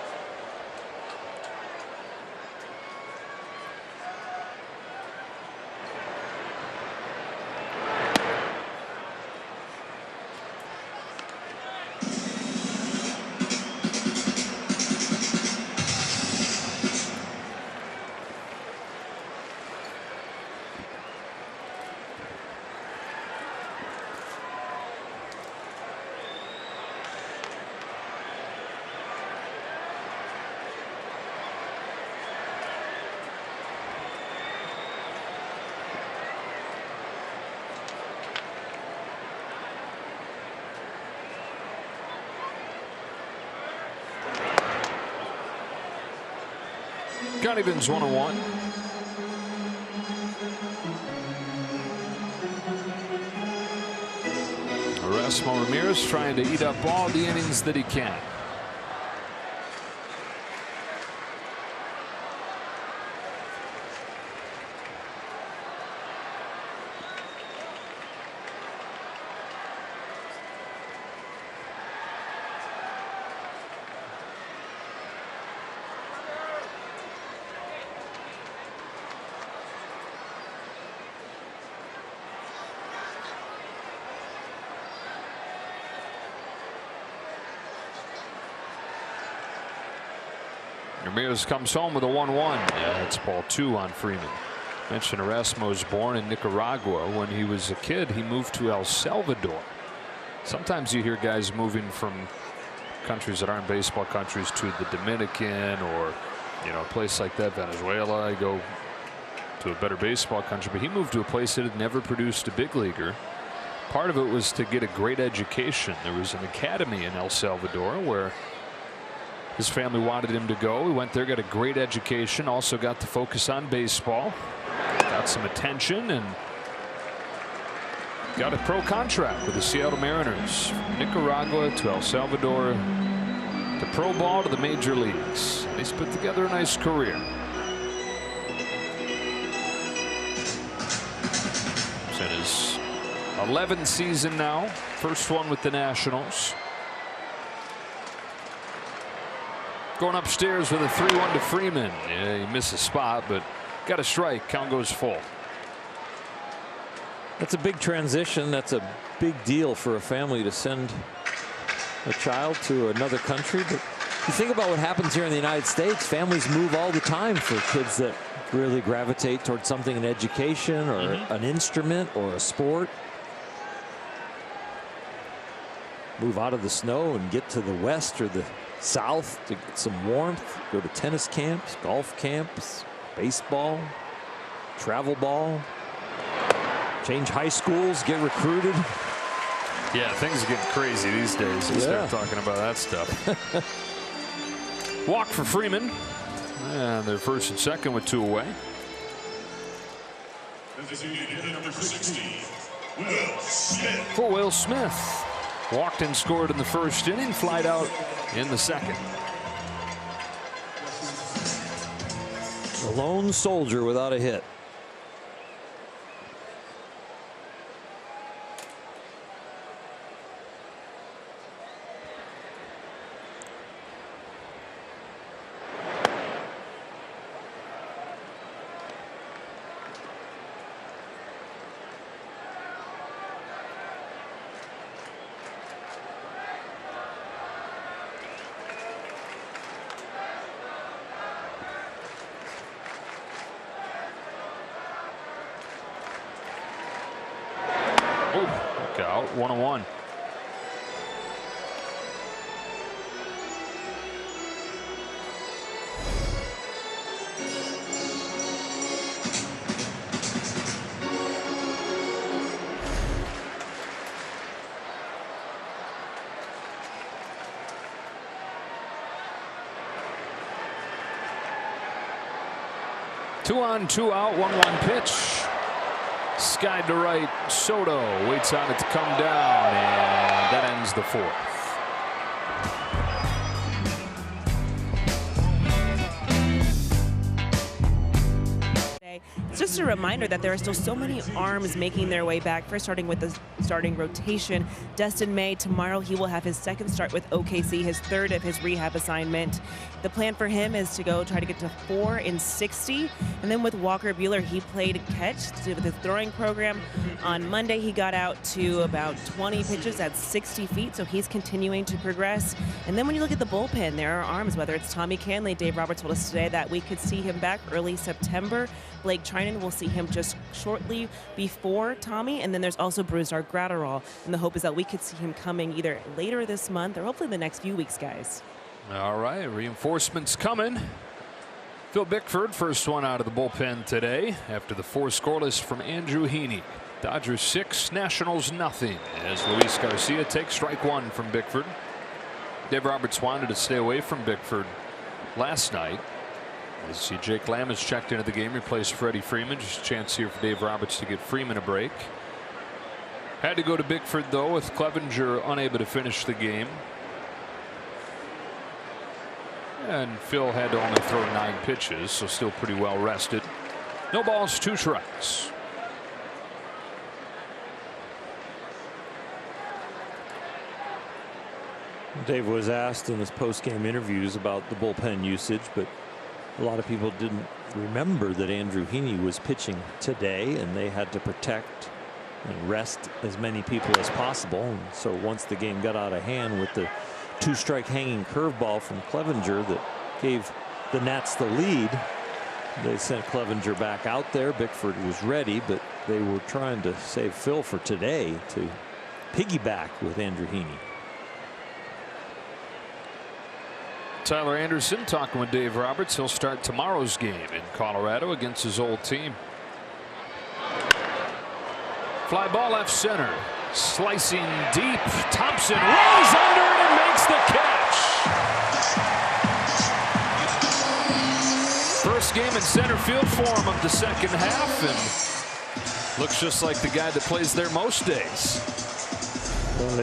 Gunnivan's 1-1. Erasmo Ramirez trying to eat up all the innings that he can. Ramirez comes home with a 1-1. Yeah, it's ball 2 on Freeman. Mentioned Erasmo was born in Nicaragua. When he was a kid, he moved to El Salvador. Sometimes you hear guys moving from countries that aren't baseball countries to the Dominican or, you know, a place like that, Venezuela. You go to a better baseball country, but he moved to a place that had never produced a big leaguer. Part of it was to get a great education. There was an academy in El Salvador where his family wanted him to go. He went there, got a great education, also got to focus on baseball, got some attention, and got a pro contract with the Seattle Mariners. From Nicaragua to El Salvador to pro ball to the major leagues. And he's put together a nice career. He's in his 11th season now, first one with the Nationals. Going upstairs with a 3-1 to Freeman. Yeah, he missed a spot, but got a strike. Count goes full. That's a big transition. That's a big deal for a family to send a child to another country. But you think about what happens here in the United States. Families move all the time for kids that really gravitate towards something in education or an instrument or a sport. Move out of the snow and get to the west or the south to get some warmth. Go to tennis camps, golf camps, baseball, travel ball. Change high schools, get recruited. Yeah, things are getting crazy these days. They start talking about that stuff. Walk for Freeman. And they're first and second with 2 away. For Will Smith. Walked and scored in the first inning, flied out in the second. A lone soldier without a hit. Look out, 1-1. Two on, two out, 1-1 pitch. Skied to right. Soto waits on it to come down, and that ends the fourth. It's just a reminder that there are still so many arms making their way back. First, starting with the starting rotation. Dustin May, tomorrow he will have his second start with OKC, his third of his rehab assignment. The plan for him is to go try to get to 4 in 60. And then with Walker Buehler, he played catch with his throwing program. On Monday, he got out to about 20 pitches at 60 feet, so he's continuing to progress. And then when you look at the bullpen, there are arms, whether it's Tommy Canley. Dave Roberts told us today that we could see him back early September. Blake Trinan will see him just shortly before Tommy. And then there's also Brusdar Graterol. And the hope is that we could see him coming either later this month or hopefully the next few weeks, guys. All right, reinforcements coming. Phil Bickford, first one out of the bullpen today after the 4 scoreless from Andrew Heaney. Dodgers 6, Nationals nothing, as Luis Garcia takes strike 1 from Bickford. Dave Roberts wanted to stay away from Bickford last night. As see Jake Lamb has checked into the game, replaced Freddie Freeman. Just a chance here for Dave Roberts to get Freeman a break. Had to go to Bickford though, with Clevenger unable to finish the game. And Phil had to only throw 9 pitches, so still pretty well rested. No balls, 2 strikes. Dave was asked in his post-game interviews about the bullpen usage, but a lot of people didn't remember that Andrew Heaney was pitching today, and they had to protect and rest as many people as possible. And so once the game got out of hand with the 2-strike hanging curveball from Clevenger that gave the Nats the lead, they sent Clevenger back out there. Bickford was ready, but they were trying to save Phil for today to piggyback with Andrew Heaney. Tyler Anderson talking with Dave Roberts. He'll start tomorrow's game in Colorado against his old team. Fly ball left center. Slicing deep. Thompson rolls under it and makes the catch. First game in center field for him of the second half, and looks just like the guy that plays there most days.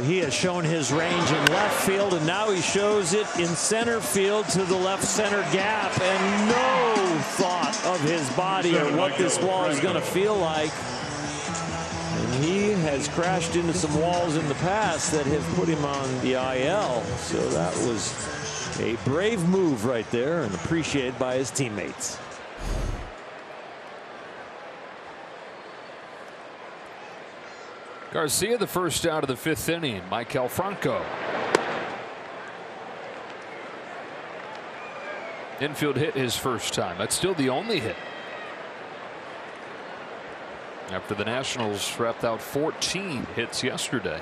He has shown his range in left field, and now he shows it in center field to the left center gap, and no thought of his body or what this wall is going to feel like. And he has crashed into some walls in the past that have put him on the IL. So that was a brave move right there, and appreciated by his teammates. Garcia, the first out of the 5th inning. Maikel Franco. Infield hit his first time. That's still the only hit. After the Nationals wrapped out 14 hits yesterday.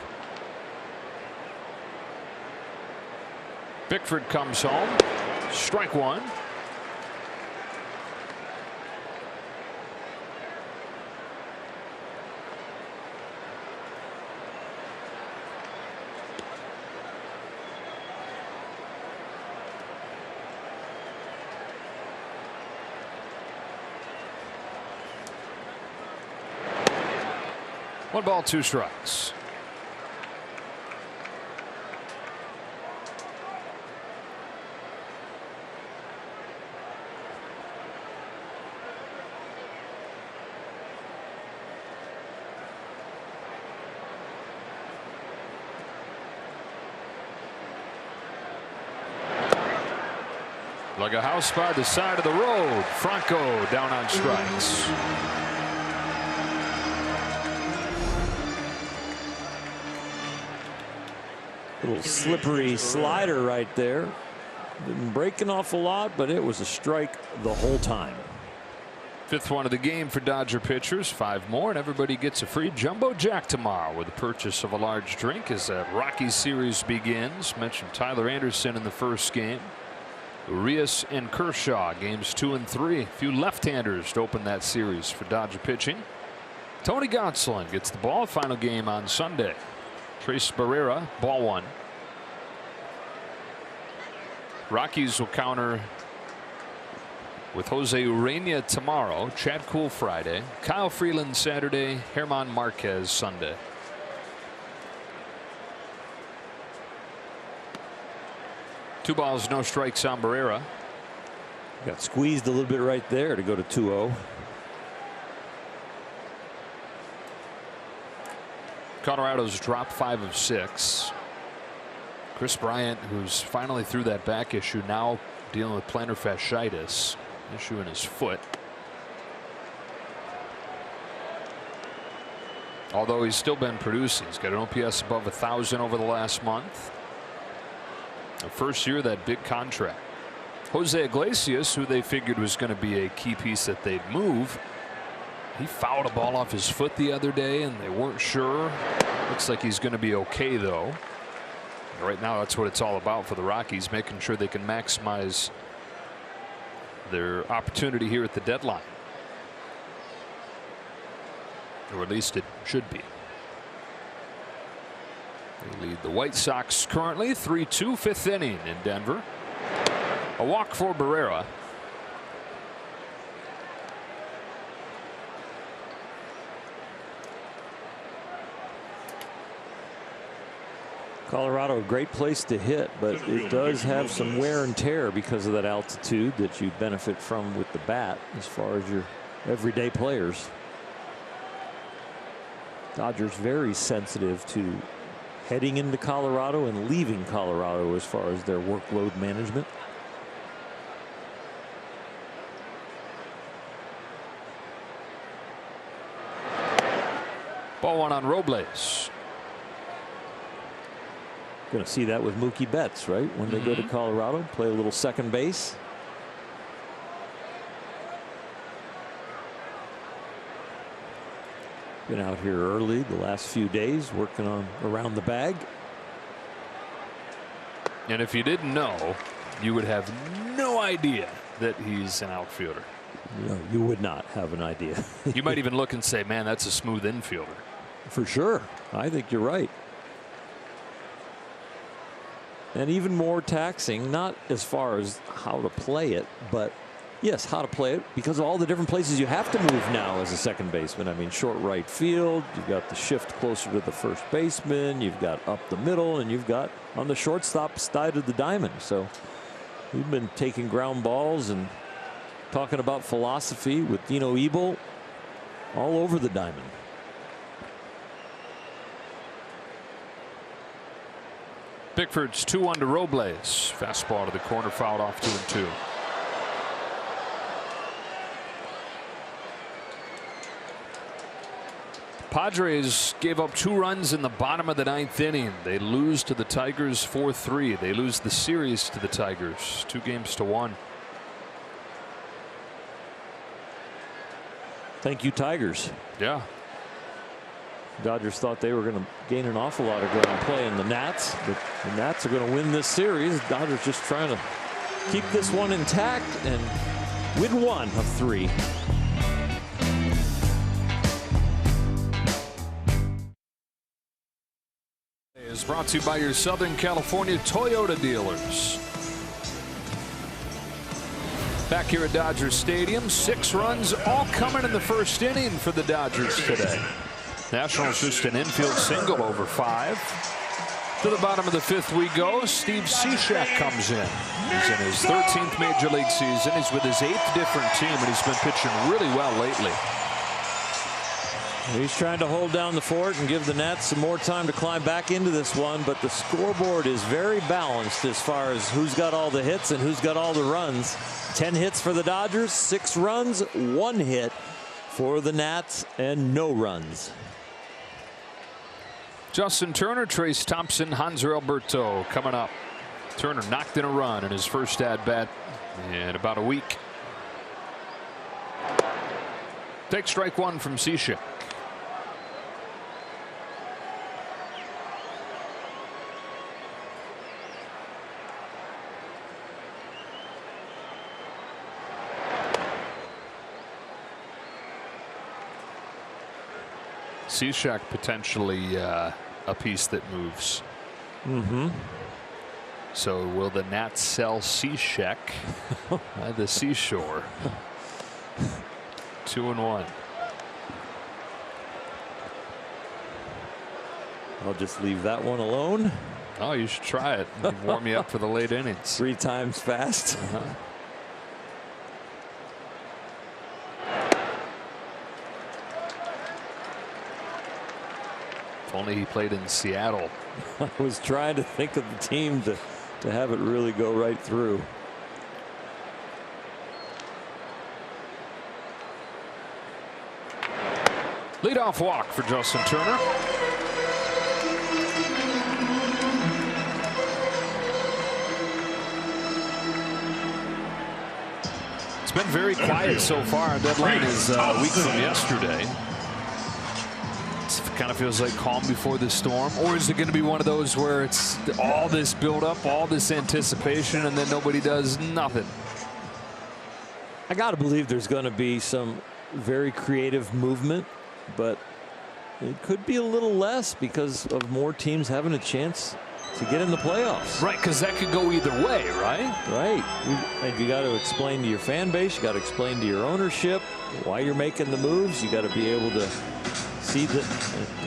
Bickford comes home. Strike 1. One ball, 2 strikes. Like a house by the side of the road. Franco down on strikes. Little slippery slider right there. Didn't break an awful lot, but it was a strike the whole time. 5th one of the game for Dodger pitchers. 5 more, and everybody gets a free Jumbo Jack tomorrow with the purchase of a large drink as that Rockies series begins. Mentioned Tyler Anderson in the first game. Urias and Kershaw, games 2 and 3. A few left-handers to open that series for Dodger pitching. Tony Gonsolin gets the ball. Final game on Sunday. Trace Barrera, ball 1. Rockies will counter with Jose Urena tomorrow, Chad Kuhl Friday, Kyle Freeland Saturday, German Marquez Sunday. Two balls, no strikes on Barrera. Got squeezed a little bit right there to go to 2-0. Colorado's dropped 5 of 6. Chris Bryant, who's finally through that back issue, now dealing with plantar fasciitis, issue in his foot. Although he's still been producing. He's got an OPS above 1,000 over the last month. The first year of that big contract. Jose Iglesias, who they figured was going to be a key piece that they'd move, he fouled a ball off his foot the other day and they weren't sure. Looks like he's going to be okay though. Right now that's what it's all about for the Rockies, making sure they can maximize their opportunity here at the deadline. Or at least it should be. They lead the White Sox currently 3-2, 5th inning in Denver. A walk for Barrera. Colorado, a great place to hit, but it does have some wear and tear because of that altitude that you benefit from with the bat as far as your everyday players. Dodgers very sensitive to heading into Colorado and leaving Colorado as far as their workload management. Ball 1 on Robles. Going to see that with Mookie Betts, right? When they go to Colorado, play a little second base. Been out here early the last few days working on around the bag. And if you didn't know, you would have no idea that he's an outfielder. No, you would not have an idea. You might even look and say, man, that's a smooth infielder. For sure. I think you're right. And even more taxing, not as far as how to play it, but yes, how to play it because of all the different places you have to move now as a second baseman. I mean, short right field, you've got the shift closer to the first baseman, you've got up the middle, and you've got on the shortstop side of the diamond. So we've been taking ground balls and talking about philosophy with Dino Ebel all over the diamond. Pickford's 2-1 to Robles. Fastball to the corner, fouled off 2-2. Padres gave up 2 runs in the bottom of the 9th inning. They lose to the Tigers 4-3. They lose the series to the Tigers 2-1. Thank you, Tigers. Yeah. Dodgers thought they were going to gain an awful lot of ground playing the Nats, but the Nats are going to win this series. Dodgers just trying to keep this one intact and win 1 of 3. Is brought to you by your Southern California Toyota dealers. Back here at Dodger Stadium, 6 runs all coming in the first inning for the Dodgers today. Nationals just an infield single over 5. To the bottom of the 5th we go. Steve Cishek comes in. He's in his 13th major league season. He's with his 8th different team, and he's been pitching really well lately. He's trying to hold down the fort and give the Nats some more time to climb back into this one, but the scoreboard is very balanced as far as who's got all the hits and who's got all the runs. 10 hits for the Dodgers, 6 runs, 1 hit for the Nats, and no runs. Justin Turner, Trace Thompson, Hanser Alberto coming up. Turner knocked in a run in his first at-bat in about a week. Take strike 1 from Cishek. Cishek potentially a piece that moves. So will the Nats sell Cishek by the seashore? 2-1. I'll just leave that one alone. Oh, you should try it. Warm me up for the late innings. 3 times fast. If only he played in Seattle. I was trying to think of the team to have it really go right through. Leadoff walk for Justin Turner. It's been very quiet so far. Deadline is a week from yesterday. It kind of feels like calm before the storm, or is it going to be one of those where it's all this build up, all this anticipation, and then nobody does nothing? I got to believe there's going to be some very creative movement, but it could be a little less because of more teams having a chance to get in the playoffs. Right, because that could go either way, right? Right. You got to explain to your fan base, you got to explain to your ownership why you're making the moves. You got to be able to see that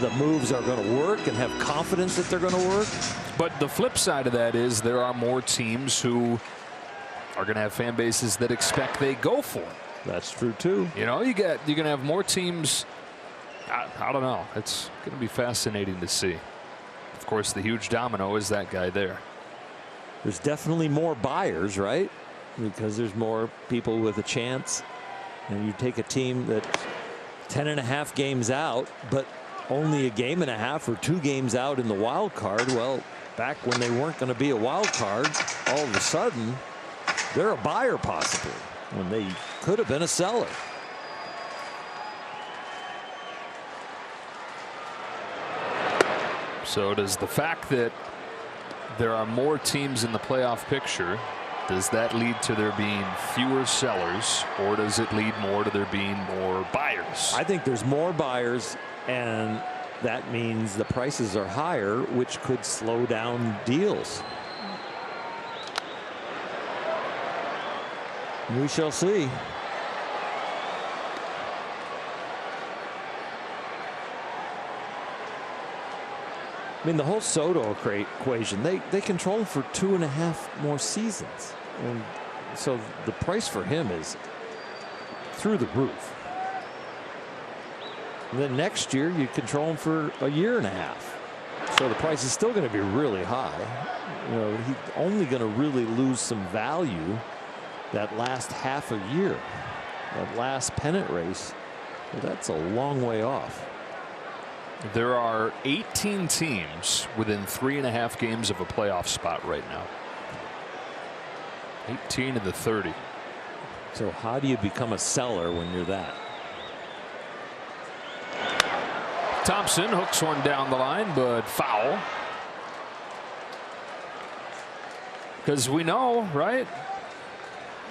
the moves are going to work and have confidence that they're going to work. But the flip side of that is there are more teams who are going to have fan bases that expect they go for it. That's true too. You know, you're going to have more teams. I don't know. It's going to be fascinating to see. Of course, the huge domino is that guy there. There's definitely more buyers, right? Because there's more people with a chance. And you take a team that's 10.5 games out, but only a game and a half or 2 games out in the wild card. Well, back when they weren't going to be a wild card, all of a sudden they're a buyer possibly when they could have been a seller. So does the fact that there are more teams in the playoff picture, does that lead to there being fewer sellers, or does it lead more to there being more buyers? I think there's more buyers, and that means the prices are higher, which could slow down deals. We shall see. I mean, the whole Soto equation, they control him for 2.5 more seasons. And so the price for him is through the roof. And then next year, you control him for 1.5 years. So the price is still going to be really high. You know, he's only going to really lose some value that last half a year, that last pennant race. Well, that's a long way off. There are 18 teams within 3.5 games of a playoff spot right now. 18 of the 30. So how do you become a seller when you're that? Thompson hooks one down the line, but foul. Because we know, right?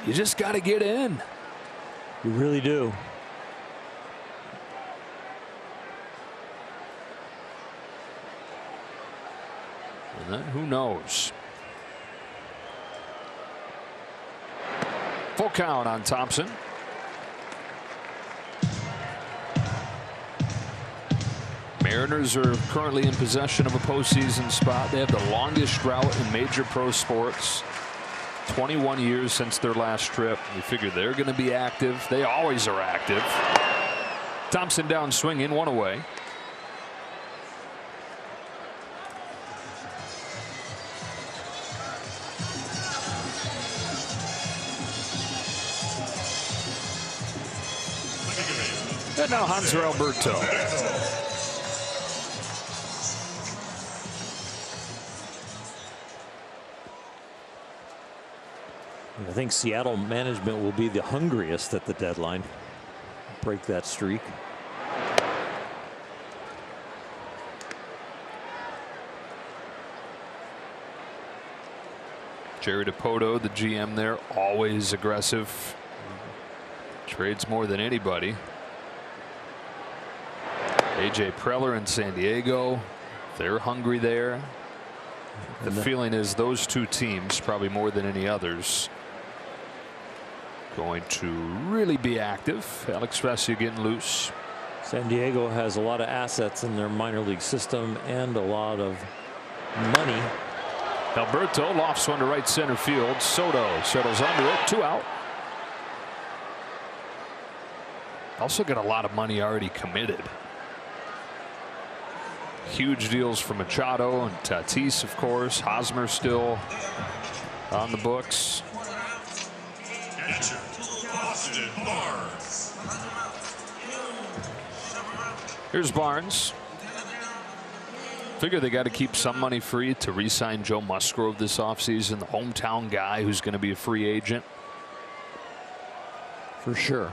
You just got to get in. You really do. And then who knows? Full count on Thompson. Mariners are currently in possession of a postseason spot. They have the longest drought in major pro sports. 21 years since their last trip. We figure they're going to be active. They always are active. Thompson down swinging, 1 away. And now Hanser Alberto. I think Seattle management will be the hungriest at the deadline. Break that streak. Jerry Dipoto, the GM there, always aggressive. Trades more than anybody. AJ Preller in San Diego, they're hungry there. The feeling is those two teams, probably more than any others, going to really be active. Alex Vesia getting loose. San Diego has a lot of assets in their minor league system and a lot of money. Alberto lofts one to right center field. Soto settles under it. 2 out. Also got a lot of money already committed. Huge deals for Machado and Tatis, of course. Hosmer still on the books. Here's Barnes. Figure they got to keep some money free to re-sign Joe Musgrove this offseason, the hometown guy who's going to be a free agent. For sure.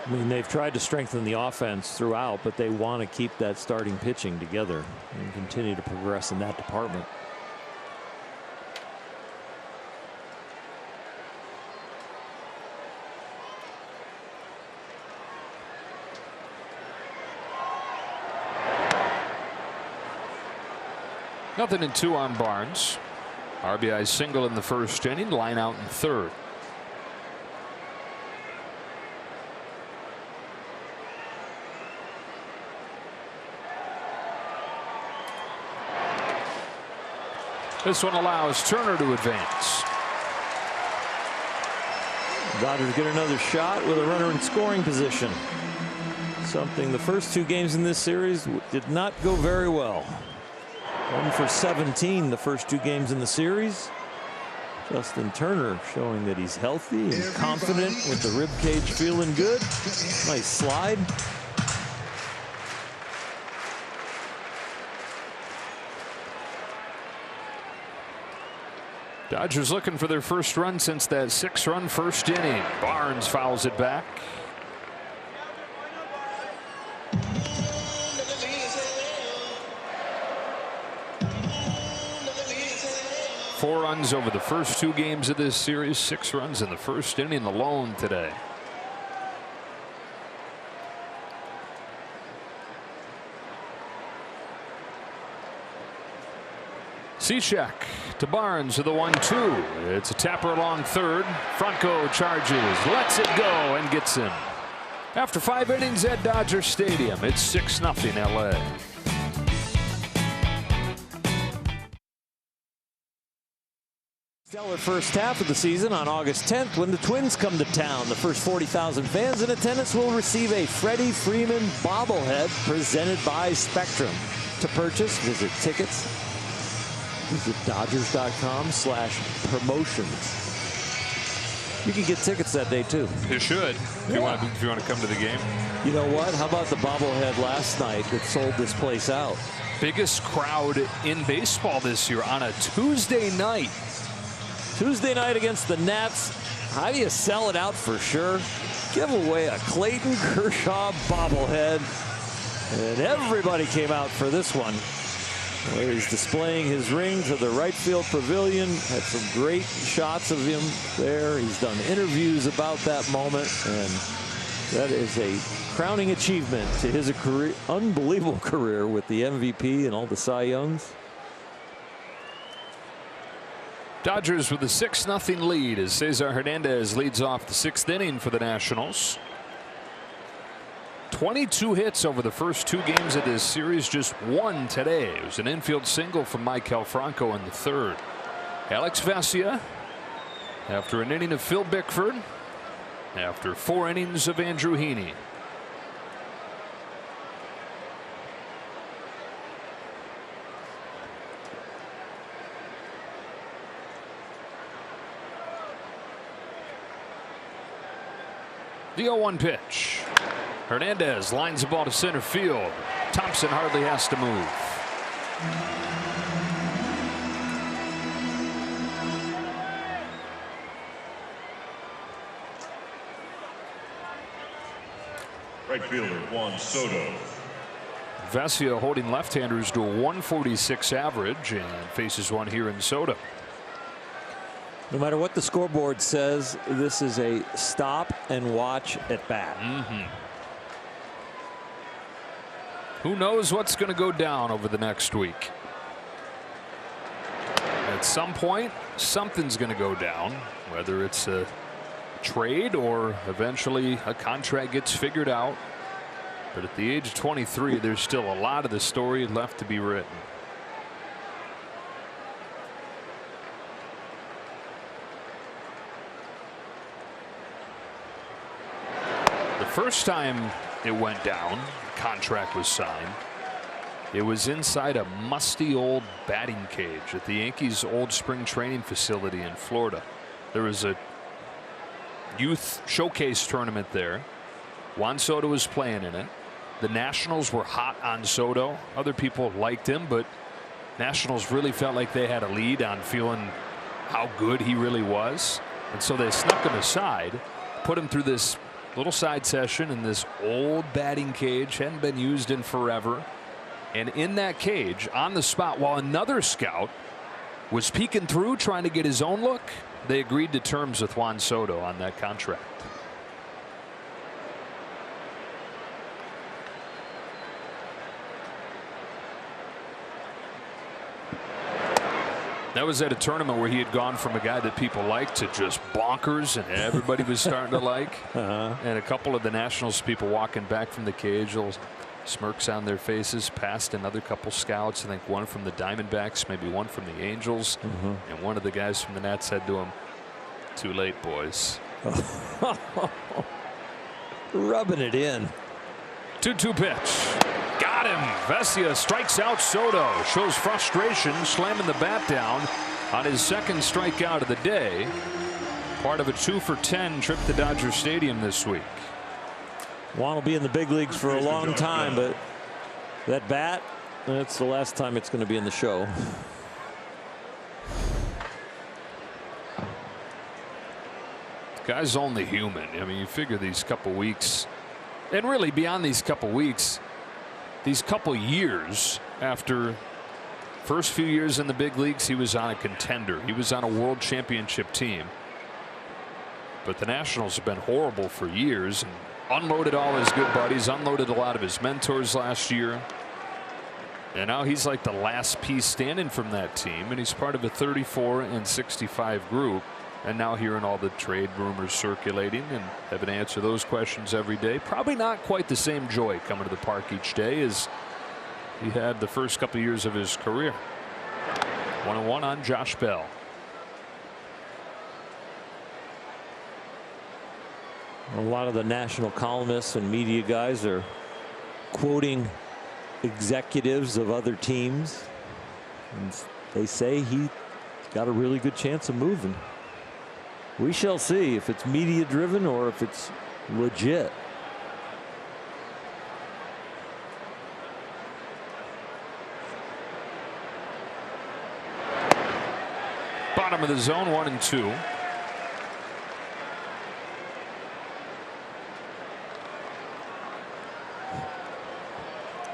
I mean, they've tried to strengthen the offense throughout, but they want to keep that starting pitching together and continue to progress in that department. Nothing in 2 on Barnes. RBI single in the first inning, line out in third. This one allows Turner to advance. Dodgers get another shot with a runner in scoring position. Something the first 2 games in this series did not go very well. 1 for 17 the first 2 games in the series. Justin Turner showing that he's healthy and confident with the rib cage feeling good. Nice slide. Dodgers looking for their first run since that 6-run first inning. Barnes fouls it back. Four runs over the first 2 games of this series. 6 runs in the first inning alone today. Cishek to Barnes with the 1-2. It's a tapper along third. Franco charges, lets it go, and gets him. After 5 innings at Dodger Stadium, it's 6-0 LA. Stellar first half of the season on August 10th when the Twins come to town. The first 40,000 fans in attendance will receive a Freddie Freeman bobblehead presented by Spectrum. To purchase, visit tickets. Visit Dodgers.com/promotions. You can get tickets that day too. You should, if you want to come to the game. You know what? How about the bobblehead last night that sold this place out? Biggest crowd in baseball this year on a Tuesday night. Tuesday night against the Nats. How do you sell it out for sure? Give away a Clayton Kershaw bobblehead. And everybody came out for this one. Where he's displaying his ring to the right field pavilion. Had some great shots of him there. He's done interviews about that moment. And that is a crowning achievement to his career, unbelievable career with the MVP and all the Cy Youngs. Dodgers with a 6-0 lead as Cesar Hernandez leads off the 6th inning for the Nationals. 22 hits over the first 2 games of this series, just 1 today. It was an infield single from Maikel Franco in the 3rd. Alex Vesia, after an inning of Phil Bickford, after 4 innings of Andrew Heaney. The 0-1 pitch. Hernandez lines the ball to center field. Thompson hardly has to move. Right fielder Juan Soto. Vesia holding left-handers to a 146 average and faces one here in Soto. No matter what the scoreboard says, this is a stop and watch at bat. Who knows what's going to go down over the next week? At some point, something's going to go down, whether it's a trade or eventually a contract gets figured out. But at the age of 23, there's still a lot of the story left to be written. First time it went down, contract was signed, it was inside a musty old batting cage at the Yankees' old spring training facility in Florida. There was a youth showcase tournament there. Juan Soto was playing in it. The Nationals were hot on Soto. Other people liked him, but Nationals really felt like they had a lead on feeling how good he really was. And so they snuck him aside, put him through this little side session in this old batting cage, hadn't been used in forever. And in that cage, on the spot, while another scout was peeking through trying to get his own look, they agreed to terms with Juan Soto on that contract. That was at a tournament where he had gone from a guy that people liked to just bonkers and everybody was starting to like. And a couple of the Nationals people walking back from the cage, little smirks on their faces, past another couple scouts. I think one from the Diamondbacks, maybe one from the Angels. And one of the guys from the Nats said to him, "Too late, boys." Rubbing it in. 2-2 pitch. Got him. Vesia strikes out Soto. Shows frustration, slamming the bat down on his second strikeout of the day. Part of a 2-for-10 trip to Dodger Stadium this week. Juan will be in the big leagues for a long time, but that bat, that's the last time it's going to be in the show. Guy's only human. I mean, you figure these couple weeks, and really beyond these couple weeks, these couple years after first few years in the big leagues, he was on a contender. He was on a world championship team. But the Nationals have been horrible for years and unloaded all his good buddies, unloaded a lot of his mentors last year. And now he's like the last piece standing from that team, and he's part of a 34 and 65 group. And now hearing all the trade rumors circulating and having to answer those questions every day. Probably not quite the same joy coming to the park each day as he had the first couple of years of his career. 1-1 on Josh Bell. A lot of the national columnists and media guys are quoting executives of other teams, and they say he's got a really good chance of moving. We shall see if it's media driven or if it's legit. Bottom of the zone, 1-2.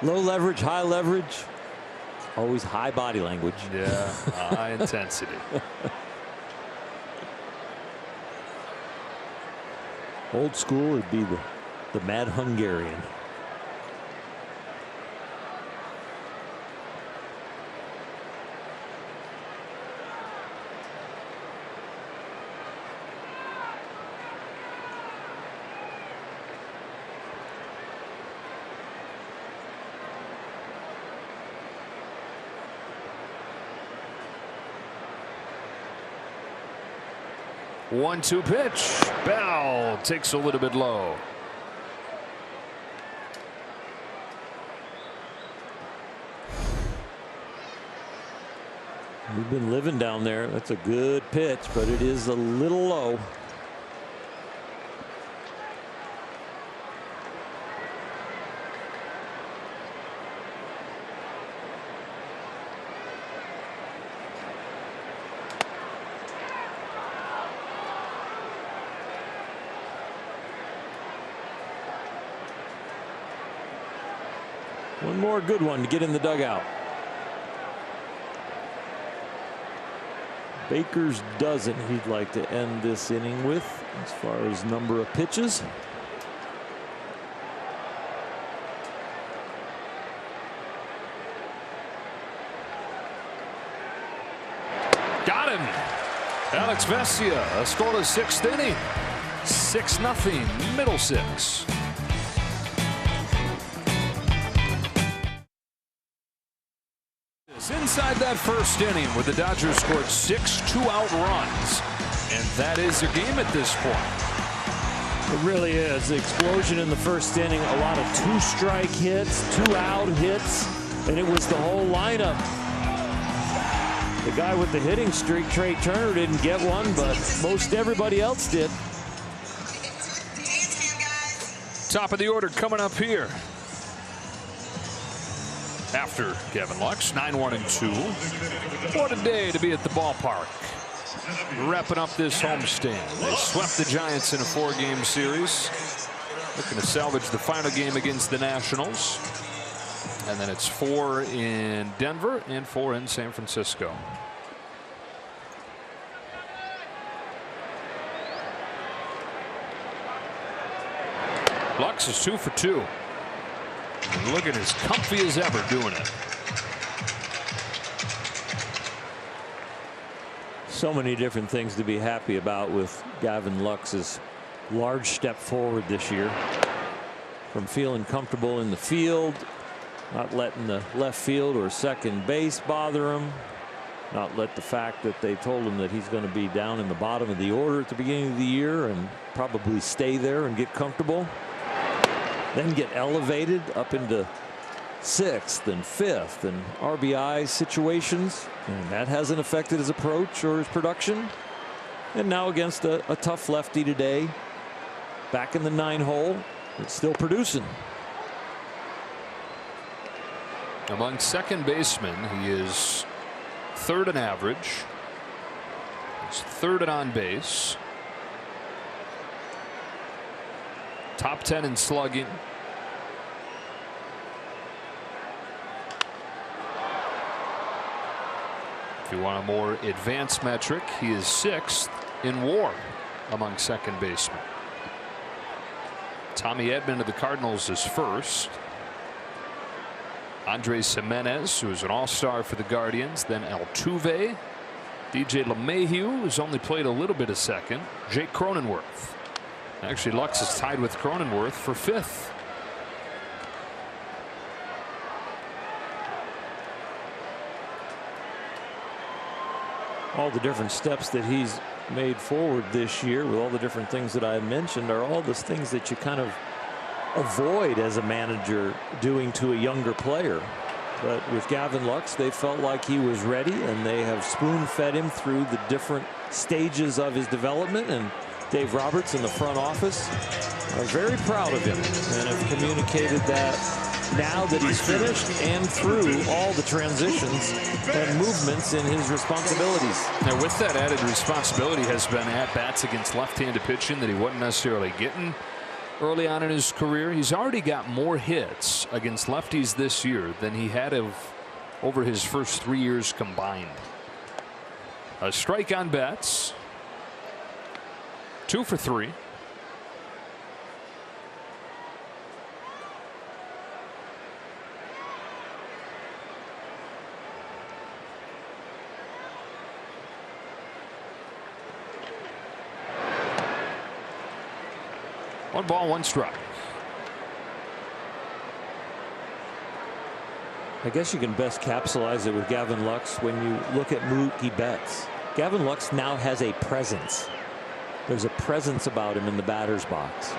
Low leverage, high leverage, always high body language. Yeah, high intensity. Old school would be the Mad Hungarian. 1-2 pitch. Bell takes a little bit low. We've been living down there. That's a good pitch, but it is a little low. One more good one to get in the dugout. Baker's dozen he'd like to end this inning with as far as number of pitches. Got him. Alex Vesia scored a 6th inning. 6-0 Middlesex. Inside that first inning where the Dodgers scored 6 2-out runs, and that is their game at this point. It really is. The explosion in the first inning, a lot of 2-strike hits, 2-out hits, and it was the whole lineup. The guy with the hitting streak, Trey Turner, didn't get one, but most everybody else did. Top of the order coming up here. After Gavin Lux, 9-1-2. What a day to be at the ballpark. Wrapping up this homestand. They swept the Giants in a 4-game series. Looking to salvage the final game against the Nationals. And then it's 4 in Denver and 4 in San Francisco. Lux is 2 for 2. Looking as comfy as ever doing it. So many different things to be happy about with Gavin Lux's large step forward this year. From feeling comfortable in the field, not letting the left field or second base bother him, not let the fact that they told him that he's going to be down in the bottom of the order at the beginning of the year and probably stay there and get comfortable. Then get elevated up into 6th and 5th and RBI situations, and that hasn't affected his approach or his production. And now against a tough lefty today, back in the 9-hole, it's still producing. Among second basemen, he is 3rd in average. He's 3rd in on base. Top 10 in slugging. If you want a more advanced metric, he is 6th in WAR among second basemen. Tommy Edman of the Cardinals is 1st. Andres Jimenez, who is an all-star for the Guardians, then Altuve, DJ LeMahieu, who's only played a little bit of second, Jake Cronenworth. Actually, Lux is tied with Cronenworth for 5th. All the different steps that he's made forward this year with all the different things that I mentioned are all the things that you kind of avoid as a manager doing to a younger player. But with Gavin Lux, they felt like he was ready, and they have spoon-fed him through the different stages of his development. And Dave Roberts in the front office are very proud of him and have communicated that now that he's finished and through all the transitions and movements in his responsibilities. Now, with that added responsibility has been at-bats against left-handed pitching that he wasn't necessarily getting early on in his career. He's already got more hits against lefties this year than he had over his first 3 years combined. A strike on Betts. 2 for 3. One ball, one strike. I guess you can best capsulize it with Gavin Lux when you look at Mookie Betts. Gavin Lux now has a presence. There's a presence about him in the batter's box,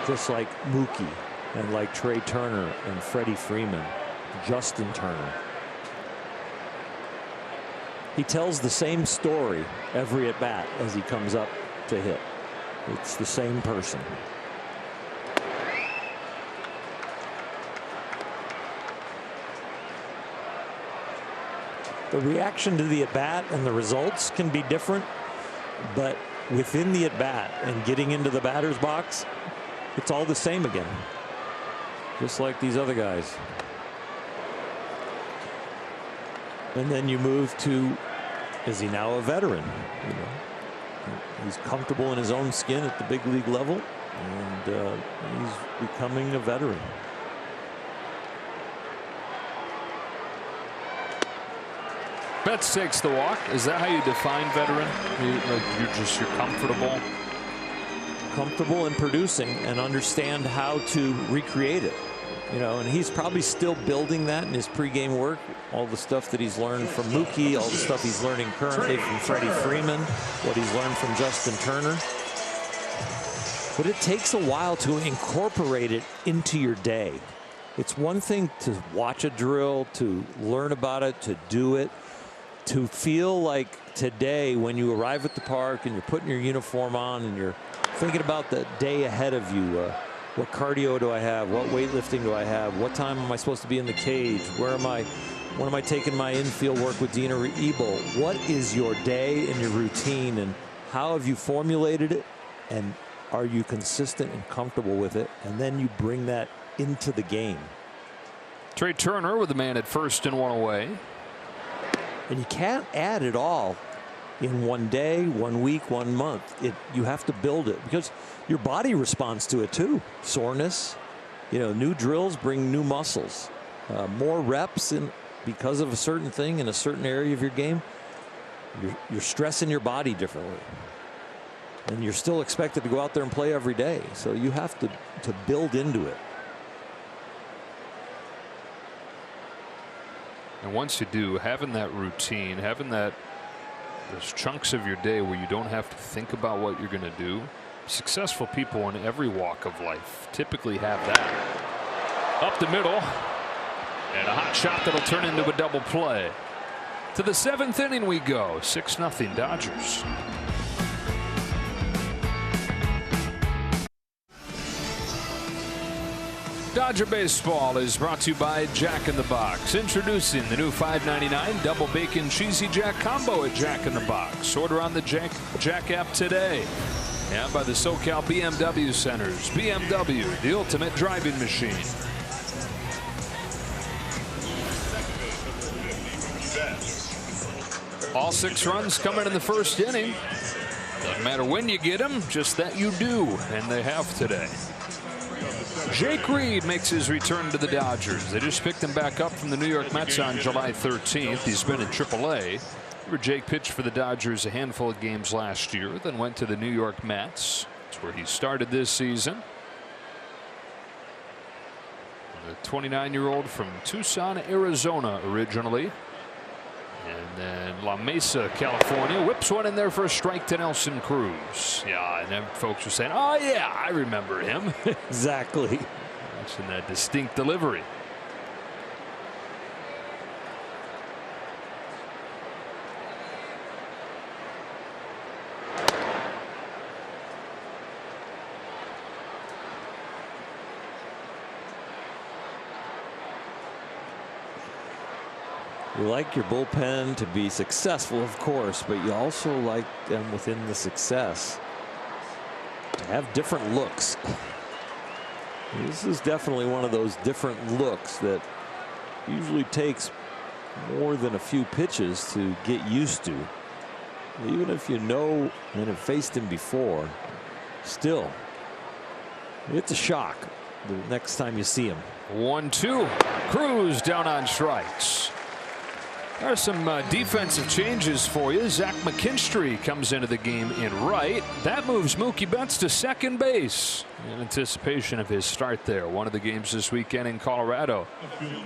just like Mookie and like Trey Turner and Freddie Freeman, Justin Turner. He tells the same story every at bat as he comes up to hit. It's the same person. The reaction to the at bat and the results can be different, but within the at bat and getting into the batter's box, it's all the same again, just like these other guys. And then you move to, is he now a veteran? You know, he's comfortable in his own skin at the big league level, and he's becoming a veteran. Betts takes the walk. Is that how you define veteran? You're comfortable in producing and understand how to recreate it. You know, and he's probably still building that in his pregame work. All the stuff that he's learned from Mookie, all the stuff he's learning currently from Freddie Freeman, what he's learned from Justin Turner. But it takes a while to incorporate it into your day. It's one thing to watch a drill, to learn about it, to do it, to feel like today when you arrive at the park and you're putting your uniform on and you're thinking about the day ahead of you. What cardio do I have? What weightlifting do I have? What time am I supposed to be in the cage? When am I taking my infield work with Dina Ebel? What is your day and your routine, and how have you formulated it? And are you consistent and comfortable with it? And then you bring that into the game. Trey Turner with the man at first and one away. And you can't add it all in one day, 1 week, 1 month. You have to build it because your body responds to it too. Soreness, you know, new drills bring new muscles, more reps because of a certain thing in a certain area of your game. You're stressing your body differently, and you're still expected to go out there and play every day. So you have to build into it. And once you do, having that routine, having those chunks of your day where you don't have to think about what you're going to do. Successful people in every walk of life typically have that. Up the middle, and a hot shot that'll turn into a double play. To the 7th inning we go. 6-0 Dodgers. Dodger Baseball is brought to you by Jack in the Box. Introducing the new $5.99 double bacon cheesy Jack combo at Jack in the Box. Order on the Jack app today. And by the SoCal BMW Centers. BMW, the ultimate driving machine. All 6 runs coming in the first inning. Doesn't matter when you get them, just that you do. And they have today. Jake Reed makes his return to the Dodgers. They just picked him back up from the New York Mets on July 13th. He's been in AAA. Jake pitched for the Dodgers a handful of games last year, then went to the New York Mets. That's where he started this season. The 29-year-old from Tucson, Arizona originally. And then La Mesa, California, whips one in there for a strike to Nelson Cruz. Yeah, and then folks are saying, oh yeah, I remember him. Exactly. That's in that distinct delivery. You like your bullpen to be successful, of course, but you also like them within the success to have different looks. This is definitely one of those different looks that usually takes more than a few pitches to get used to. Even if you know and have faced him before, still, it's a shock the next time you see him. 1-2. Cruz down on strikes. There are some defensive changes for you. Zach McKinstry comes into the game in right. That moves Mookie Betts to second base in anticipation of his start there. One of the games this weekend in Colorado.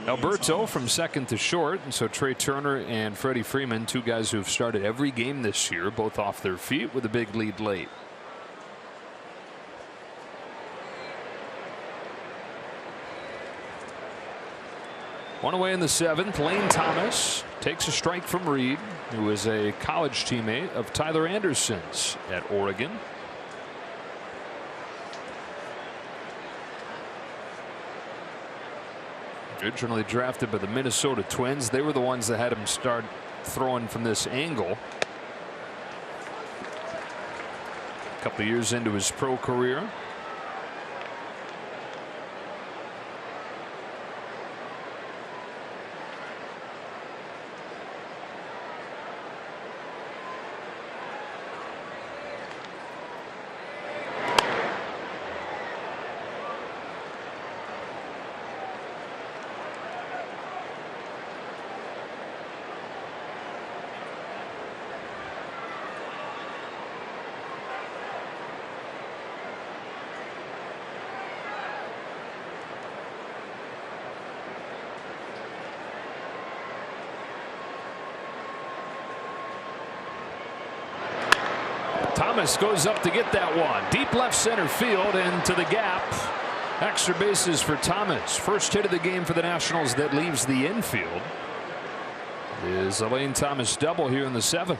Alberto from second to short. And so Trey Turner and Freddie Freeman, 2 guys who have started every game this year, both off their feet with a big lead late. One away in the 7th. Lane Thomas takes a strike from Reed, who is a college teammate of Tyler Anderson's at Oregon. Originally drafted by the Minnesota Twins. They were the ones that had him start throwing from this angle. A couple of years into his pro career. Thomas goes up to get that one. Deep left center field into the gap. Extra bases for Thomas. First hit of the game for the Nationals that leaves the infield. Is a Lane Thomas double here in the 7th.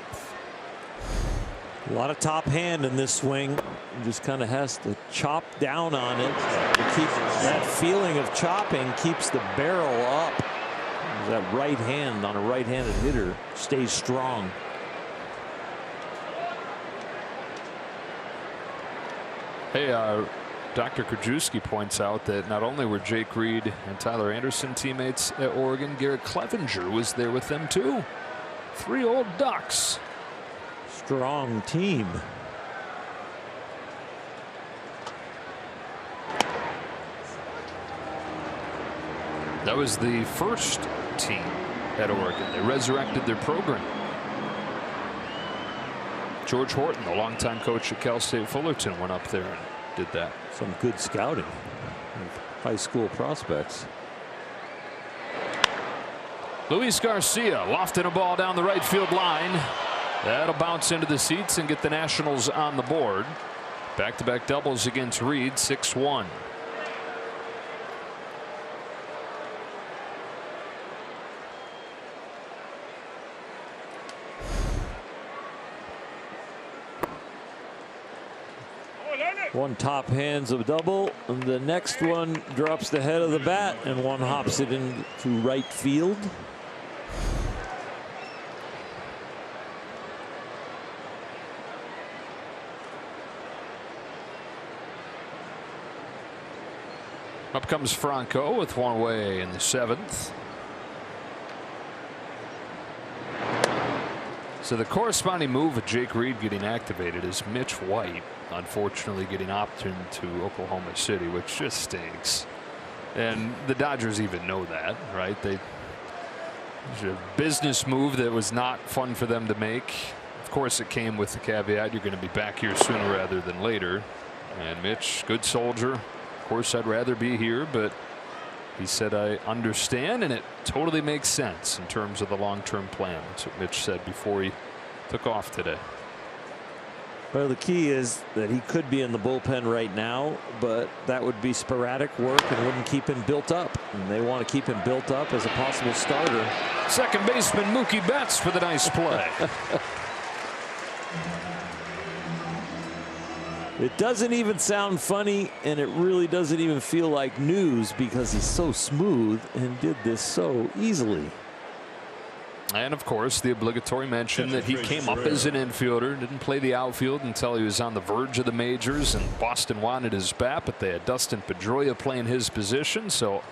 A lot of top hand in this swing. He just kind of has to chop down on it to keep that feeling of chopping, keeps the barrel up. That right hand on a right-handed hitter stays strong. Hey, Dr. Krajewski points out that not only were Jake Reed and Tyler Anderson teammates at Oregon, Garrett Clevenger was there with them too. 3 old Ducks. Strong team. That was the first team at Oregon. They resurrected their program. George Horton, the longtime coach at Cal State Fullerton, went up there and did that. Some good scouting of high school prospects. Luis Garcia lofting a ball down the right field line. That'll bounce into the seats and get the Nationals on the board. Back-to-back doubles against Reed, 6-1. One top hands a double, and the next one drops the head of the bat, and one hops it into right field. Up comes Franco with one away in the 7th. So the corresponding move of Jake Reed getting activated is Mitch White unfortunately getting optioned to Oklahoma City, which just stinks. And the Dodgers even know that, right? It's a business move that was not fun for them to make. Of course, it came with the caveat you're going to be back here sooner rather than later. And Mitch, good soldier. Of course, I'd rather be here, but he said, I understand, and it totally makes sense in terms of the long-term plan. That's what Mitch said before he took off today. Well, the key is that he could be in the bullpen right now, but that would be sporadic work and wouldn't keep him built up. And they want to keep him built up as a possible starter. Second baseman Mookie Betts for the nice play. It doesn't even sound funny, and it really doesn't even feel like news because he's so smooth and did this so easily. And of course, the obligatory mention that he came up as an infielder, didn't play the outfield until he was on the verge of the majors, and Boston wanted his bat, but they had Dustin Pedroia playing his position, so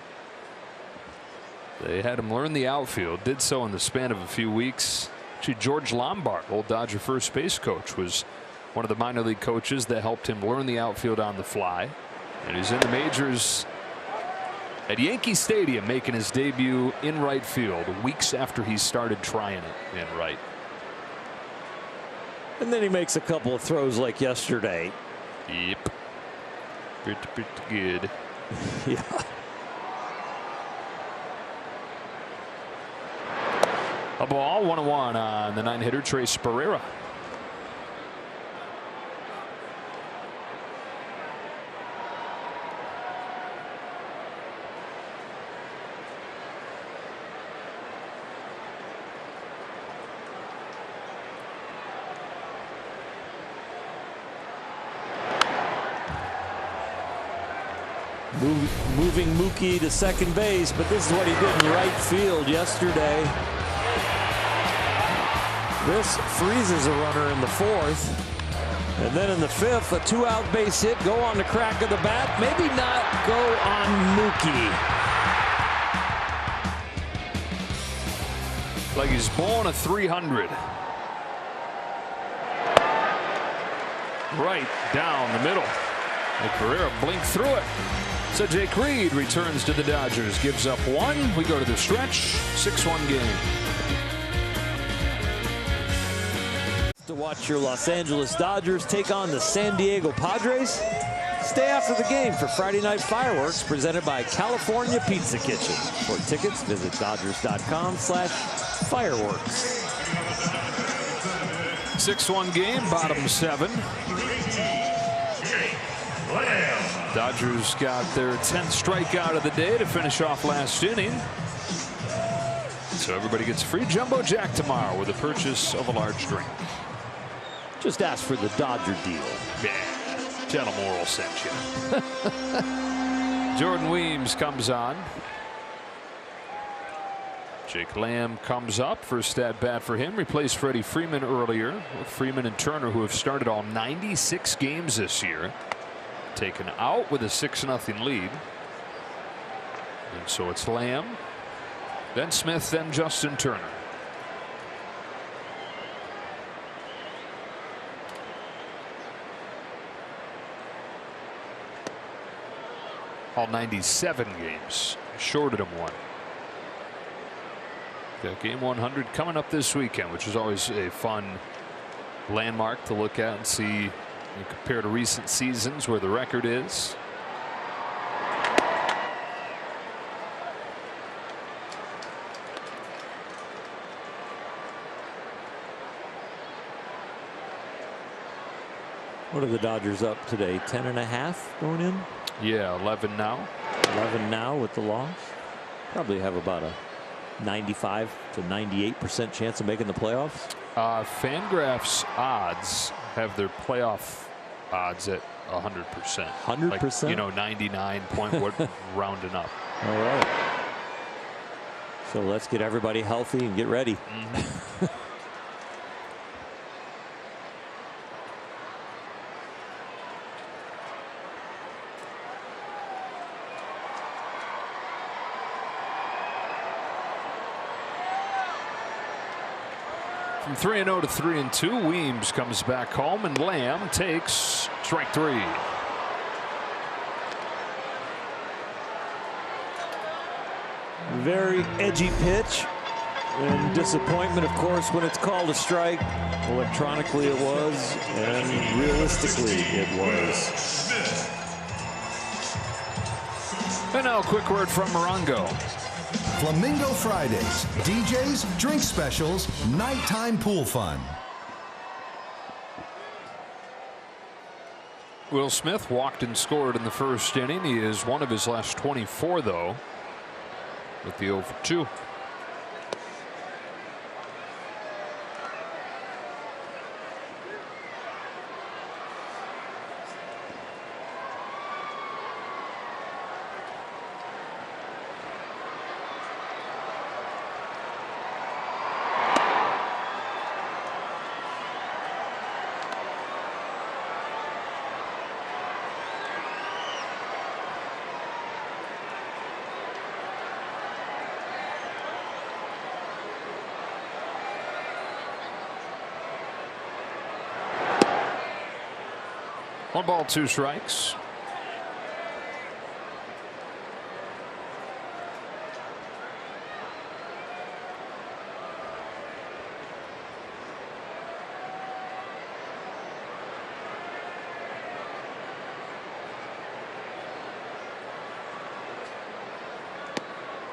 they had him learn the outfield. Did so in the span of a few weeks. Actually, George Lombard, old Dodger first base coach, was one of the minor league coaches that helped him learn the outfield on the fly. And he's in the majors at Yankee Stadium, making his debut in right field weeks after he started trying it in right. And then he makes a couple of throws like yesterday. Yep. Pretty good. Yeah. A ball, 1-1 on the 9-hitter Trace Barrera. moving Mookie to second base, but this is what he did in right field yesterday. This freezes a runner in the fourth. And then in the fifth, a 2-out base hit, go on the crack of the bat, maybe not go on Mookie. Like he's born a 300. Right down the middle. And Carrera blinked through it. So Jake Reed returns to the Dodgers, gives up 1. We go to the stretch, 6-1 game. To watch your Los Angeles Dodgers take on the San Diego Padres. Stay after the game for Friday Night Fireworks presented by California Pizza Kitchen. For tickets, visit Dodgers.com/fireworks. 6-1 game, bottom 7. Dodgers got their 10th strikeout of the day to finish off last inning. So everybody gets a free Jumbo Jack tomorrow with the purchase of a large drink. Just ask for the Dodger deal. Yeah, Gentle Moral sent you. Jordan Weems comes on. Jake Lamb comes up. First at bat for him. Replaced Freddie Freeman earlier. With Freeman and Turner, who have started all 96 games this year, taken out with a 6-0 lead. And so it's Lamb, then Smith, then Justin Turner. All 97 games. Shorted him 1. Got game 100 coming up this weekend, which is always a fun landmark to look at and see. You compare to recent seasons where the record is. What are the Dodgers up today? 10.5 going in? Yeah, 11 now. 11 now with the loss. Probably have about a 95 to 98% chance of making the playoffs. Fangraphs odds have their playoff odds at 100%. 100%? Like, you know, 99 point what rounding up. All right. So let's get everybody healthy and get ready. From 3-0 to 3-2, Weems comes back home, and Lamb takes strike 3. Very edgy pitch, and disappointment, of course, when it's called a strike. Electronically it was, and realistically it was. And now a quick word from Morongo. Flamingo Fridays, DJs, drink specials, nighttime pool fun. Will Smith walked and scored in the first inning. He is one of his last 24, though, with the 0 for 2. One ball, 2 strikes.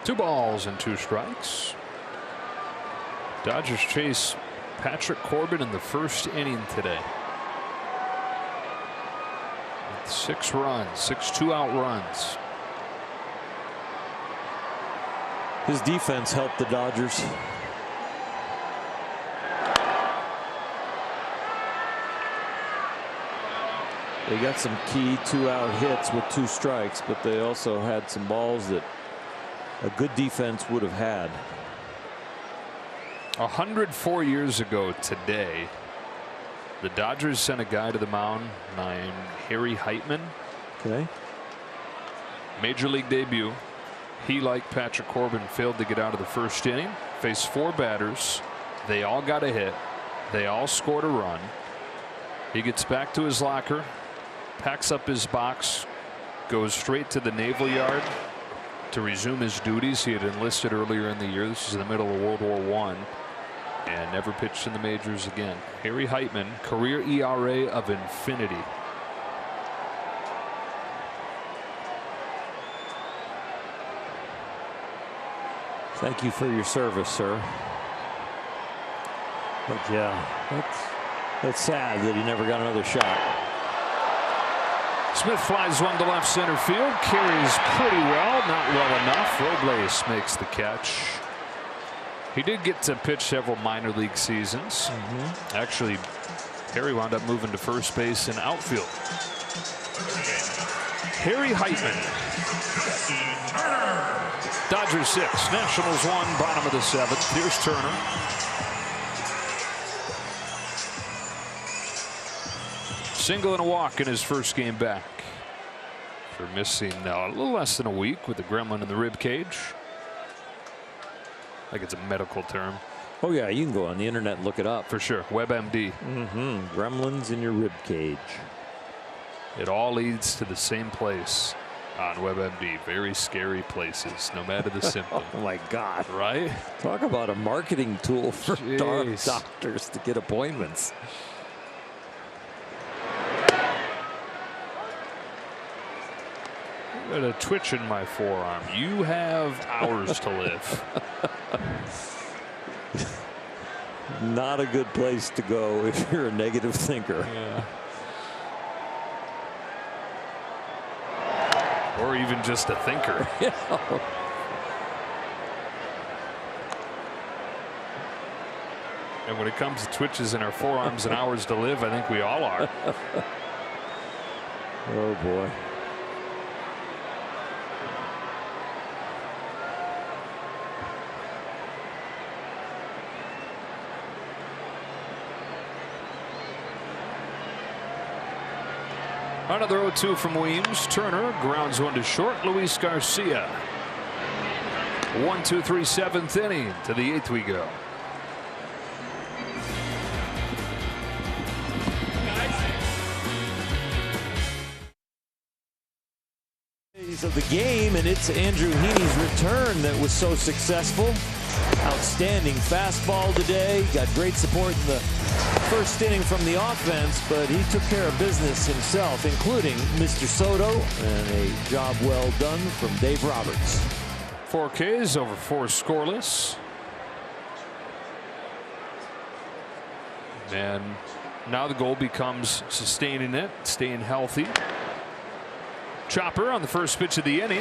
Two balls and 2 strikes. Dodgers chase Patrick Corbin in the first inning today. 6 runs, 6 2-out runs. His defense helped the Dodgers. They got some key 2-out hits with 2 strikes, but they also had some balls that a good defense would have had. 104 years ago today, the Dodgers sent a guy to the mound named Harry Heitman. Okay. Major league debut. He, like Patrick Corbin, failed to get out of the first inning. Faced 4 batters. They all got a hit. They all scored a run. He gets back to his locker, packs up his box, goes straight to the Naval Yard to resume his duties. He had enlisted earlier in the year. This is in the middle of World War I. And never pitched in the majors again. Harry Heitman, career ERA of infinity. Thank you for your service, sir. But yeah, that's sad that he never got another shot. Smith flies one to left center field, carries pretty well, not well enough. Robles makes the catch. He did get to pitch several minor league seasons. Actually, Harry wound up moving to first base and outfield. Harry Heitman. Dodgers 6, Nationals 1, bottom of the 7th. Here's Turner. Single and a walk in his first game back for missing a little less than a week with the gremlin in the rib cage. I think it's a medical term. Oh yeah, you can go on the internet and look it up. For sure. WebMD. Gremlins in your rib cage. It all leads to the same place on WebMD. Very scary places, no matter the symptom. Oh my God. Right? Talk about a marketing tool for doctors to get appointments. Got a twitch in my forearm. You have hours to live. Not a good place to go if you're a negative thinker. Yeah. Or even just a thinker. And when it comes to twitches in our forearms and hours to live, I think we all are. Oh boy. Another 0-2 from Weems. Turner grounds one to short. Luis Garcia. 1-2-3, 7th inning. To the 8th we go. Of the game, and it's Andrew Heaney's return that was so successful. Outstanding fastball today. Got great support in the first inning from the offense, but he took care of business himself, including Mr. Soto, and a job well done from Dave Roberts. 4 Ks over 4 scoreless. And now the goal becomes sustaining it, staying healthy. Chopper on the first pitch of the inning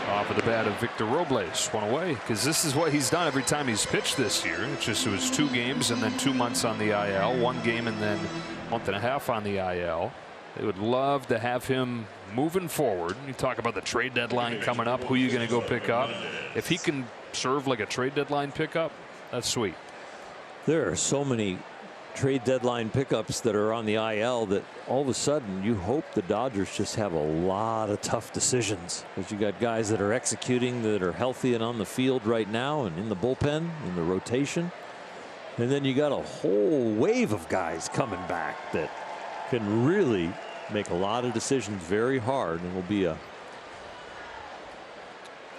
off of the bat of Victor Robles. One away, because this is what he's done every time he's pitched this year. It was 2 games and then 2 months on the IL, 1 game and then a month and a half on the IL. They would love to have him moving forward. You talk about the trade deadline coming up. Who are you going to go pick up? If he can serve like a trade deadline pickup, that's sweet. There are so many trade deadline pickups that are on the IL that all of a sudden you hope the Dodgers just have a lot of tough decisions, because you got guys that are executing, that are healthy and on the field right now and in the bullpen, in the rotation, and then you got a whole wave of guys coming back that can really make a lot of decisions very hard, and will be a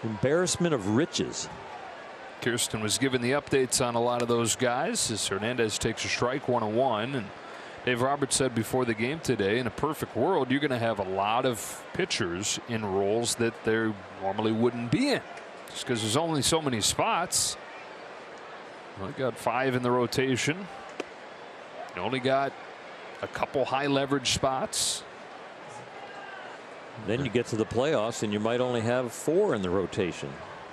embarrassment of riches. Kirsten was given the updates on a lot of those guys as Hernandez takes a strike, 1-1. And Dave Roberts said before the game today, in a perfect world, you're going to have a lot of pitchers in roles that they normally wouldn't be in, just because there's only so many spots. Well, got 5 in the rotation. You only got a couple high leverage spots. Then you get to the playoffs and you might only have 4 in the rotation.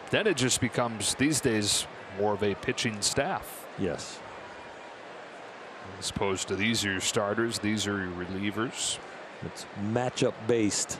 Then it just becomes, these days, more of a pitching staff. Yes. As opposed to these are your starters, these are your relievers. It's matchup based.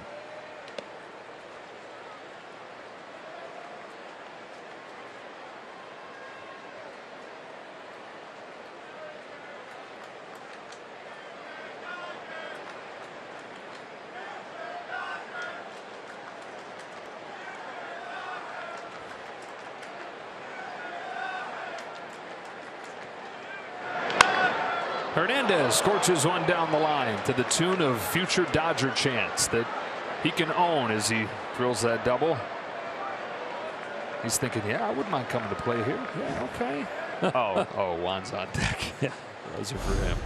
Hernandez scorches one down the line to the tune of future Dodger chants that he can own as he drills that double. He's thinking, yeah, I wouldn't mind coming to play here. Yeah, okay. oh, Juan's on deck. Yeah, those are for him.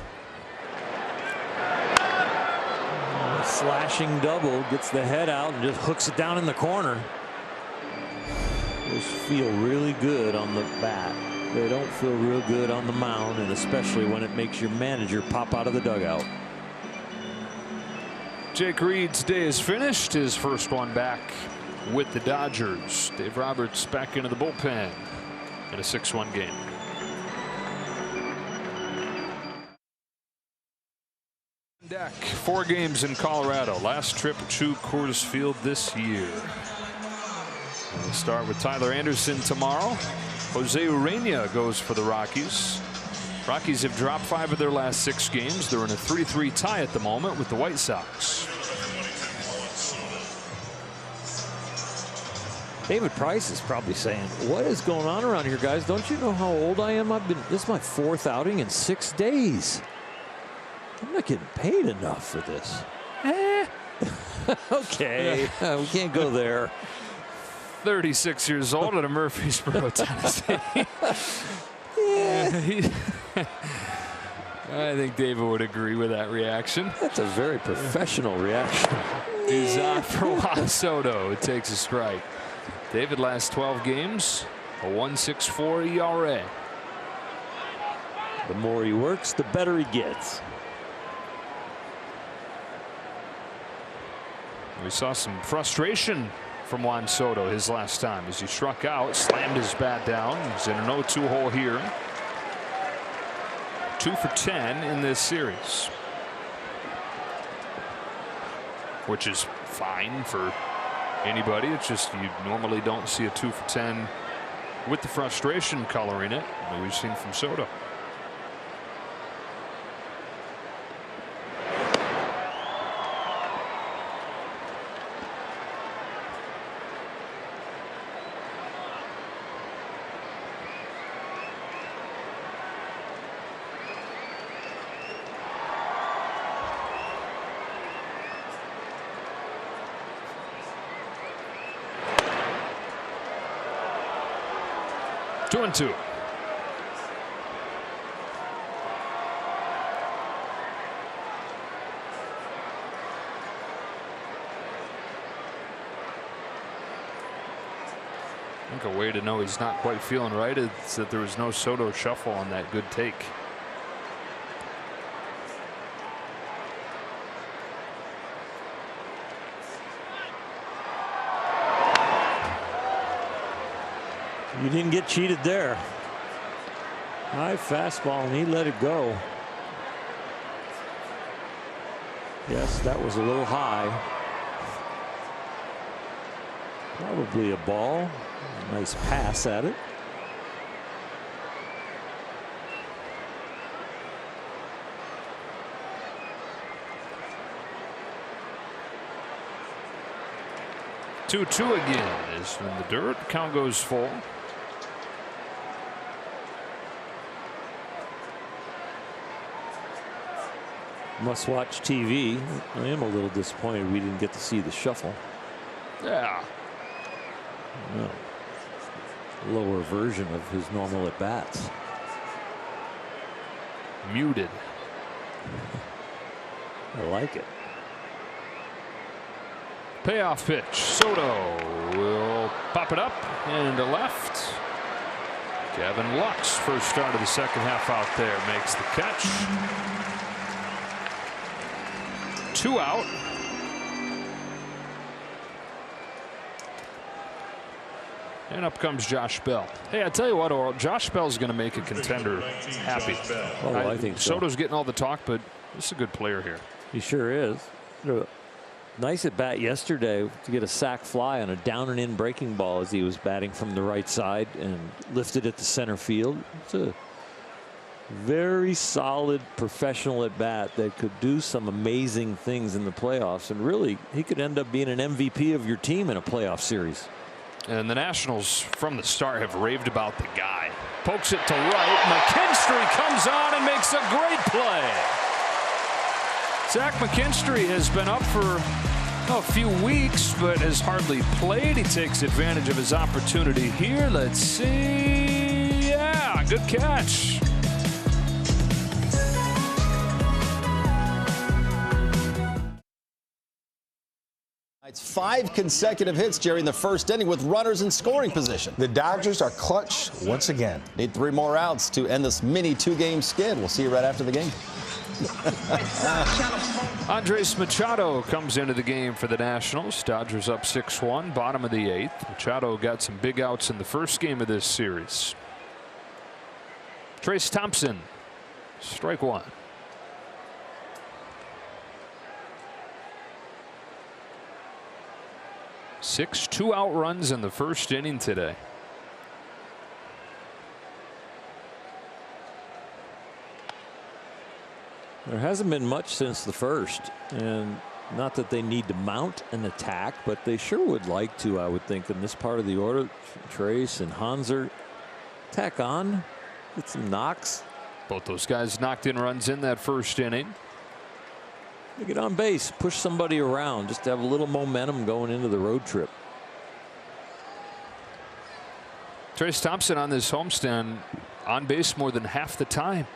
A slashing double, gets the head out and just hooks it down in the corner. Those feel really good on the bat. They don't feel real good on the mound, and especially when it makes your manager pop out of the dugout. Jake Reed's day is finished. His first one back with the Dodgers. Dave Roberts back into the bullpen in a 6-1 game. Deck 4 games in Colorado. Last trip to Coors Field this year. We'll start with Tyler Anderson tomorrow. Jose Urena goes for the Rockies. Rockies have dropped 5 of their last 6 games. They're in a 3-3 tie at the moment with the White Sox. David Price is probably saying, what is going on around here, guys? Don't you know how old I am? This is my 4th outing in 6 days. I'm not getting paid enough for this. Okay, we can't go there. 36 years old out of Murfreesboro, Tennessee. Yeah. I think David would agree with that reaction. That's a very professional reaction. He's on for Juan Soto. It takes a strike. David last 12 games, a 1.64 ERA. The more he works, the better he gets. We saw some frustration from Juan Soto his last time as he struck out, slammed his bat down. He's in an 0-2 hole here. 2 for 10 in this series, which is fine for anybody. It's just you normally don't see a 2 for 10 with the frustration coloring it that we've seen from Soto. Two and two. I think a way to know he's not quite feeling right is that there was no Soto shuffle on that good take. You didn't get cheated there. High fastball and he let it go. Yes, that was a little high. Probably a ball. Nice pass at it. Two again is in the dirt. Count goes full. Must watch TV. I am a little disappointed we didn't get to see the shuffle. Yeah. No. Lower version of his normal at bats. Muted. I like it. Payoff pitch. Soto will pop it up and to left. Gavin Lux, first start of the second half out there, makes the catch. 2 out. And up comes Josh Bell. Hey, I tell you what, Oral, Josh Bell's going to make a contender happy. Oh, I think so. Soto's getting all the talk, but this is a good player here. He sure is. Nice at bat yesterday to get a sac fly on a down and in breaking ball as he was batting from the right side and lifted it to center field. It's a very solid professional at bat that could do some amazing things in the playoffs, and really he could end up being an MVP of your team in a playoff series. And the Nationals from the start have raved about the guy. Pokes it to right. McKinstry comes on and makes a great play. Zach McKinstry has been up for a few weeks, but has hardly played. He takes advantage of his opportunity here. Let's see. Yeah, good catch. It's 5 consecutive hits, Jerry, in the first inning with runners in scoring position. The Dodgers are clutch once again. Need 3 more outs to end this mini 2-game skid. We'll see you right after the game. Andres Machado comes into the game for the Nationals. Dodgers up 6-1, bottom of the 8th. Machado got some big outs in the first game of this series. Trace Thompson, strike 1. 6 2-out runs in the first inning today. There hasn't been much since the first, and not that they need to mount an attack, but they sure would like to, I would think, in this part of the order. Trace and Hanser tack on, get some knocks. Both those guys knocked in runs in that first inning. They get on base, push somebody around, just to have a little momentum going into the road trip. Trace Thompson on this homestand on base more than half the time.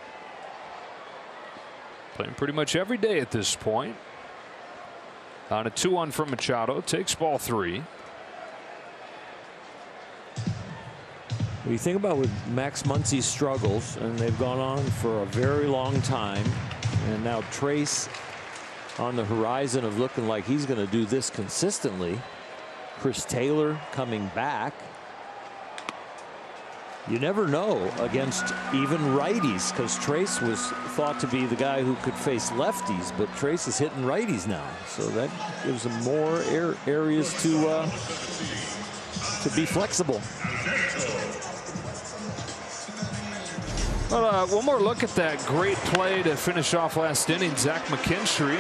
Playing pretty much every day at this point. On a 2-1 from Machado, takes ball 3. When you think about with Max Muncy's struggles, and they've gone on for a very long time, and now Trace on the horizon of looking like he's going to do this consistently. Chris Taylor coming back. You never know against even righties, because Trace was thought to be the guy who could face lefties, but Trace is hitting righties now, so that gives him more areas to be flexible. Well, one more look at that great play to finish off last inning. Zach McKinstry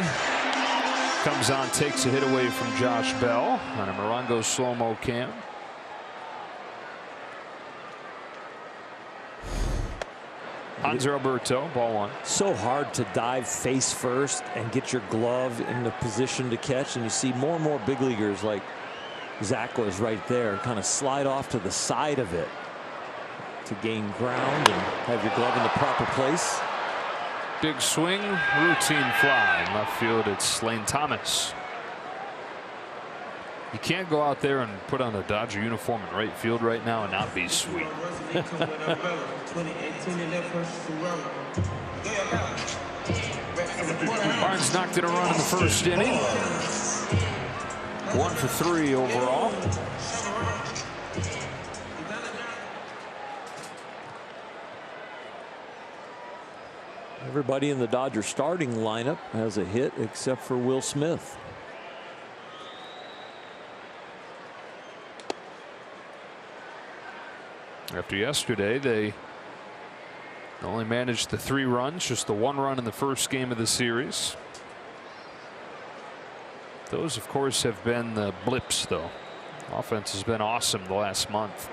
comes on, takes a hit away from Josh Bell on a Morongo slow-mo cam. Hanser Alberto, ball 1. So hard to dive face first and get your glove in the position to catch, and you see more and more big leaguers like Zach was right there kind of slide off to the side of it to gain ground and have your glove in the proper place. Big swing, routine fly in left field. It's Lane Thomas. You can't go out there and put on a Dodger uniform in right field right now and not be sweet. Barnes knocked in a run in the first inning. 1 for 3 overall. Everybody in the Dodger starting lineup has a hit except for Will Smith. After yesterday, they only managed the 3 runs, just the 1 run in the first game of the series. Those, of course, have been the blips, though. Offense has been awesome the last month.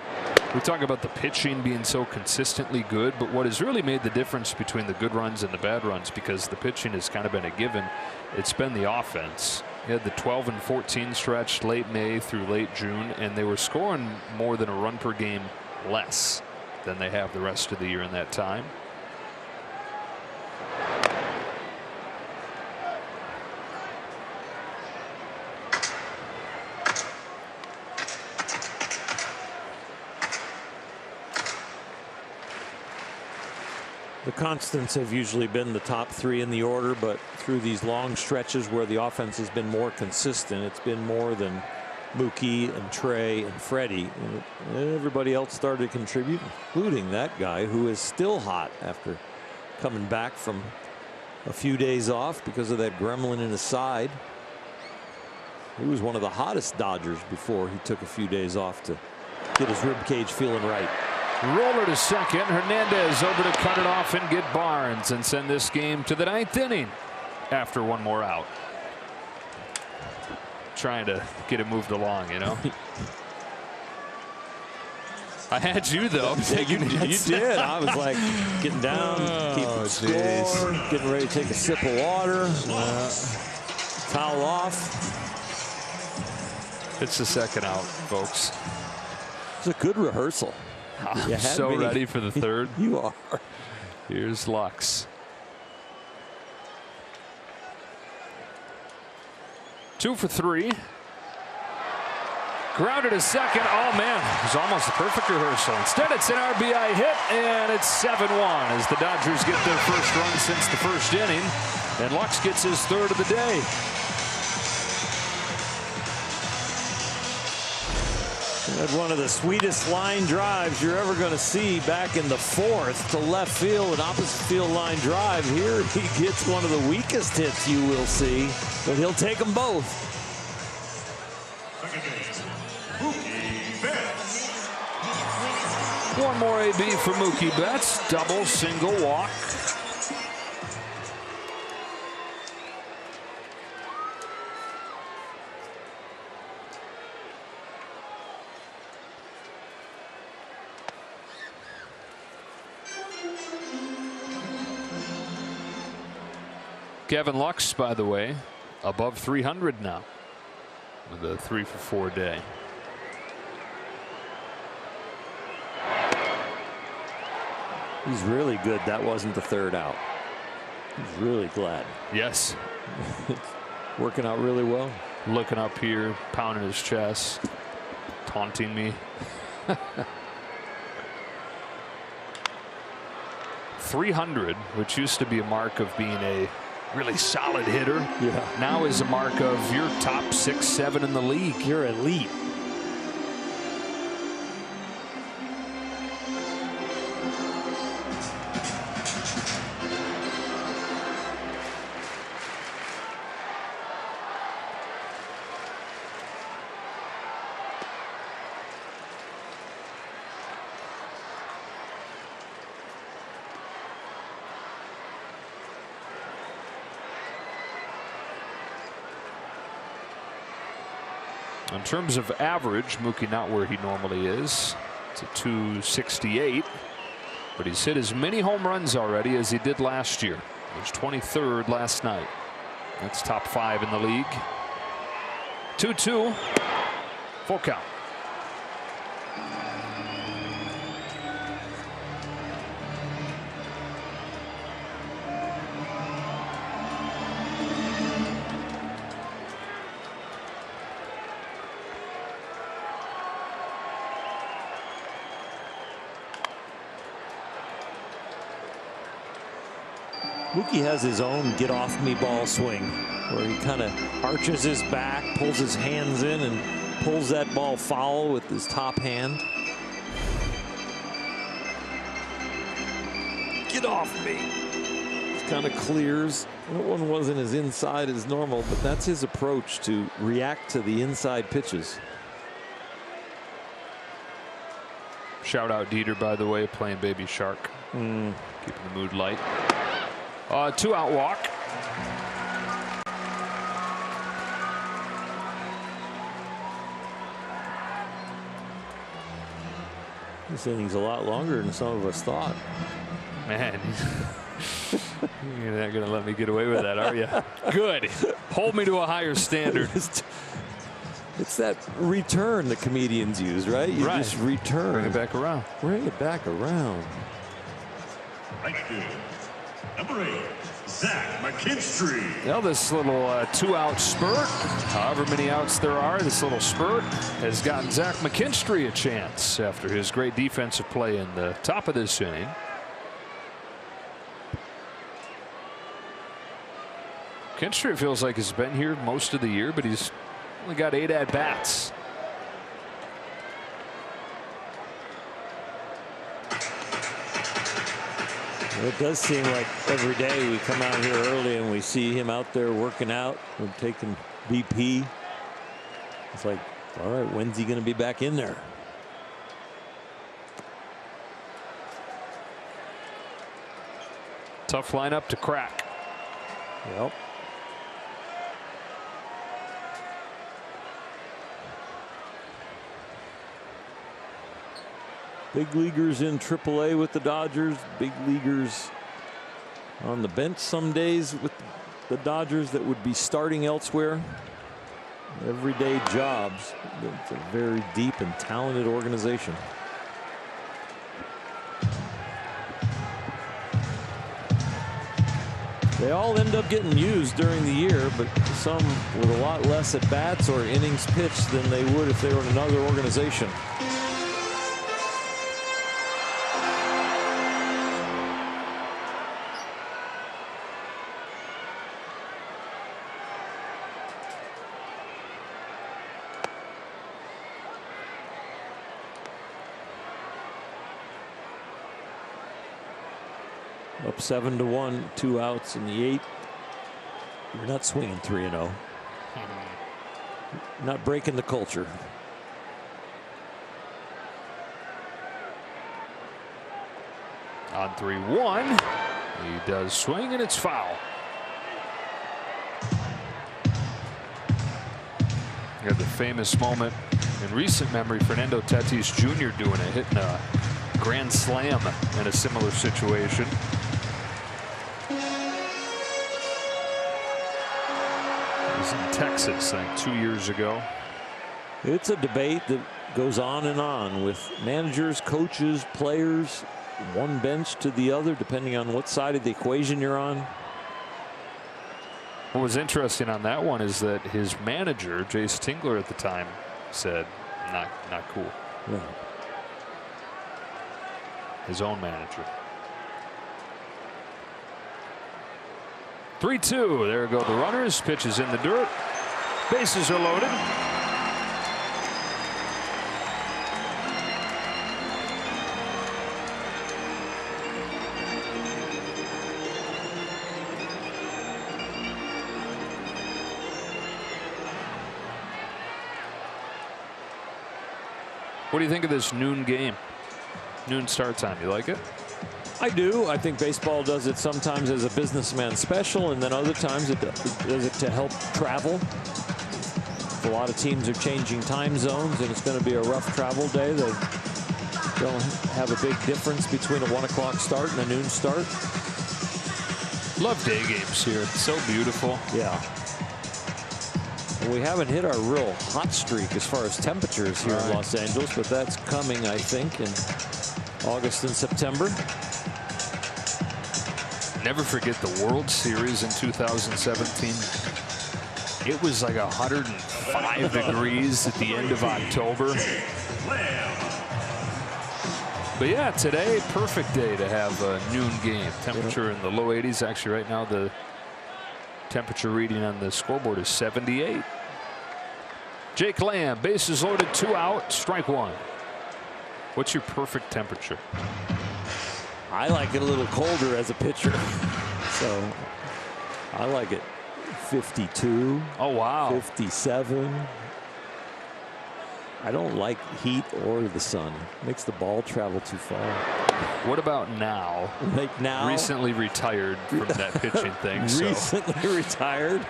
We talk about the pitching being so consistently good, but what has really made the difference between the good runs and the bad runs, because the pitching has kind of been a given, it's been the offense. You had the 12 and 14 stretch late May through late June, and they were scoring more than a run per game less than they have the rest of the year in that time. The constants have usually been the top 3 in the order, but through these long stretches where the offense has been more consistent, it's been more than Mookie and Trey and Freddie. And everybody else started to contribute, including that guy who is still hot after coming back from a few days off because of that gremlin in his side. He was one of the hottest Dodgers before he took a few days off to get his rib cage feeling right. Roller to second. Hernandez over to cut it off and get Barnes and send this game to the 9th inning after one more out. Trying to get it moved along, you know. I had you though. Yeah, you did. I was like getting down, keeping score, getting ready to take a sip of water, towel off. It's the second out, folks. It's a good rehearsal. I'm so ready for the third. You are. Here's Lux. 2 for 3. Grounded to second. Oh man, it was almost a perfect rehearsal. Instead, it's an RBI hit, and it's 7-1 as the Dodgers get their first run since the first inning, and Lux gets his third of the day. Had one of the sweetest line drives you're ever going to see back in the 4th to left field, an opposite field line drive. Here he gets one of the weakest hits you will see, but he'll take them both. One more AB for Mookie Betts. Double, single, walk. Gavin Lux, by the way, above 300 now with a 3 for 4 day. He's really good. That wasn't the third out. He's really glad. Yes. Working out really well. Looking up here, pounding his chest, taunting me. 300, which used to be a mark of being a really solid hitter, now is a mark of you're top 6, 7 in the league. You're elite. In terms of average, Mookie not where he normally is. It's a 268, but he's hit as many home runs already as he did last year. He was 23rd last night. That's top 5 in the league. 2-2, full count. Mookie has his own get off me ball swing where he kind of arches his back, pulls his hands in, and pulls that ball foul with his top hand. Get off me. It kind of clears. That one wasn't as inside as normal, but that's his approach to react to the inside pitches. Shout out Dieter, by the way, playing Baby Shark. Keeping the mood light. 2-out walk. This inning's a lot longer than some of us thought. Man, you're not going to let me get away with that, are you? Good. Hold me to a higher standard. It's that return the comedians use, right? You just return. Bring it back around. Bring it back around. Right field. Number 8, Zach McKinstry. Now this little 2-out spurt, however many outs there are, this little spurt has gotten Zach McKinstry a chance after his great defensive play in the top of this inning. McKinstry feels like he's been here most of the year, but he's only got 8 at-bats. It does seem like every day we come out here early and we see him out there working out. We're taking BP. It's like, all right, when's he going to be back in there? Tough lineup to crack. Yep. Big leaguers in AAA with the Dodgers. Big leaguers on the bench some days with the Dodgers that would be starting elsewhere. Everyday jobs. It's a very deep and talented organization. They all end up getting used during the year, but some with a lot less at bats or innings pitched than they would if they were in another organization. Up 7-1, 2 outs in the 8th. You're not swinging 3-0. Not breaking the culture. On 3-1, he does swing and it's foul. You have the famous moment in recent memory, Fernando Tatis Jr. doing it, hitting a grand slam in a similar situation. In Texas, I think 2 years ago. It's a debate that goes on and on with managers, coaches, players, one bench to the other, depending on what side of the equation you're on. What was interesting on that one is that his manager, Jace Tingler, at the time said, not cool. Yeah. His own manager. 3-2. There go the runners. Pitch is in the dirt. Bases are loaded. What do you think of this noon game? Noon start time. You like it? I do. I think baseball does it sometimes as a businessman special, and then other times it does it to help travel. A lot of teams are changing time zones, and it's going to be a rough travel day. They don't have a big difference between a 1 o'clock start and a noon start. Love day games here. It's so beautiful. Yeah. We haven't hit our real hot streak as far as temperatures here in Los Angeles, but that's coming, I think, in August and September. Never forget the World Series in 2017. It was like 105 degrees at the end of October. But yeah, today, perfect day to have a noon game. Temperature in the low 80s. Actually, right now, the temperature reading on the scoreboard is 78. Jake Lamb, bases loaded, 2 out, strike 1. What's your perfect temperature? I like it a little colder as a pitcher. So I like it 52. Oh, wow. 57. I don't like heat or the sun. Makes the ball travel too far. What about now? Like now? Recently retired from that pitching thing. Recently retired?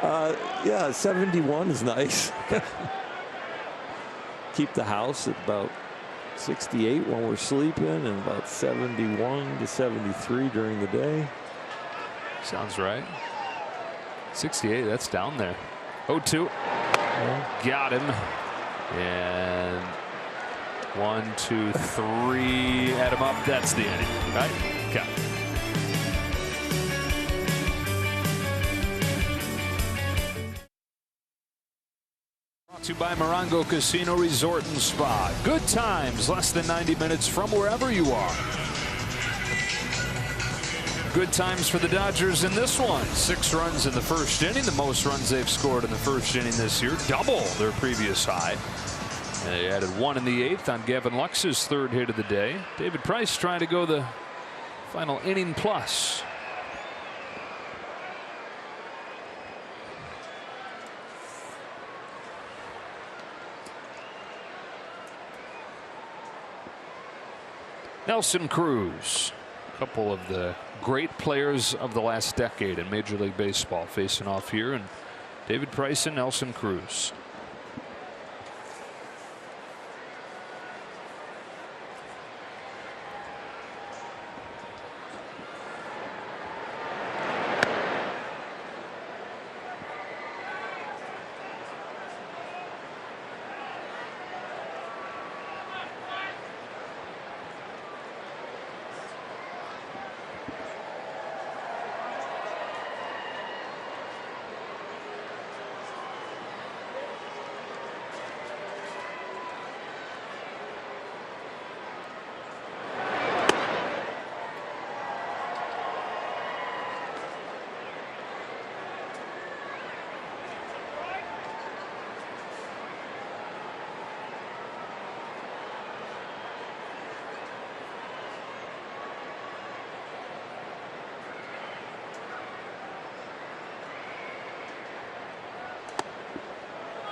Yeah, 71 is nice. Keep the house at about 68 when we're sleeping, and about 71 to 73 during the day. Sounds right. 68, that's down there. 0-2. Yeah. Got him. And 1, 2, 3. Add him up. That's the inning, right? Okay. Brought to you by Morongo Casino Resort and Spa. Good times, less than 90 minutes from wherever you are. Good times for the Dodgers in this one. 6 runs in the first inning, the most runs they've scored in the first inning this year, double their previous high. And they added 1 in the 8th on Gavin Lux's 3rd hit of the day. David Price trying to go the final inning plus. Nelson Cruz, a couple of the great players of the last decade in Major League Baseball facing off here, and David Price and Nelson Cruz.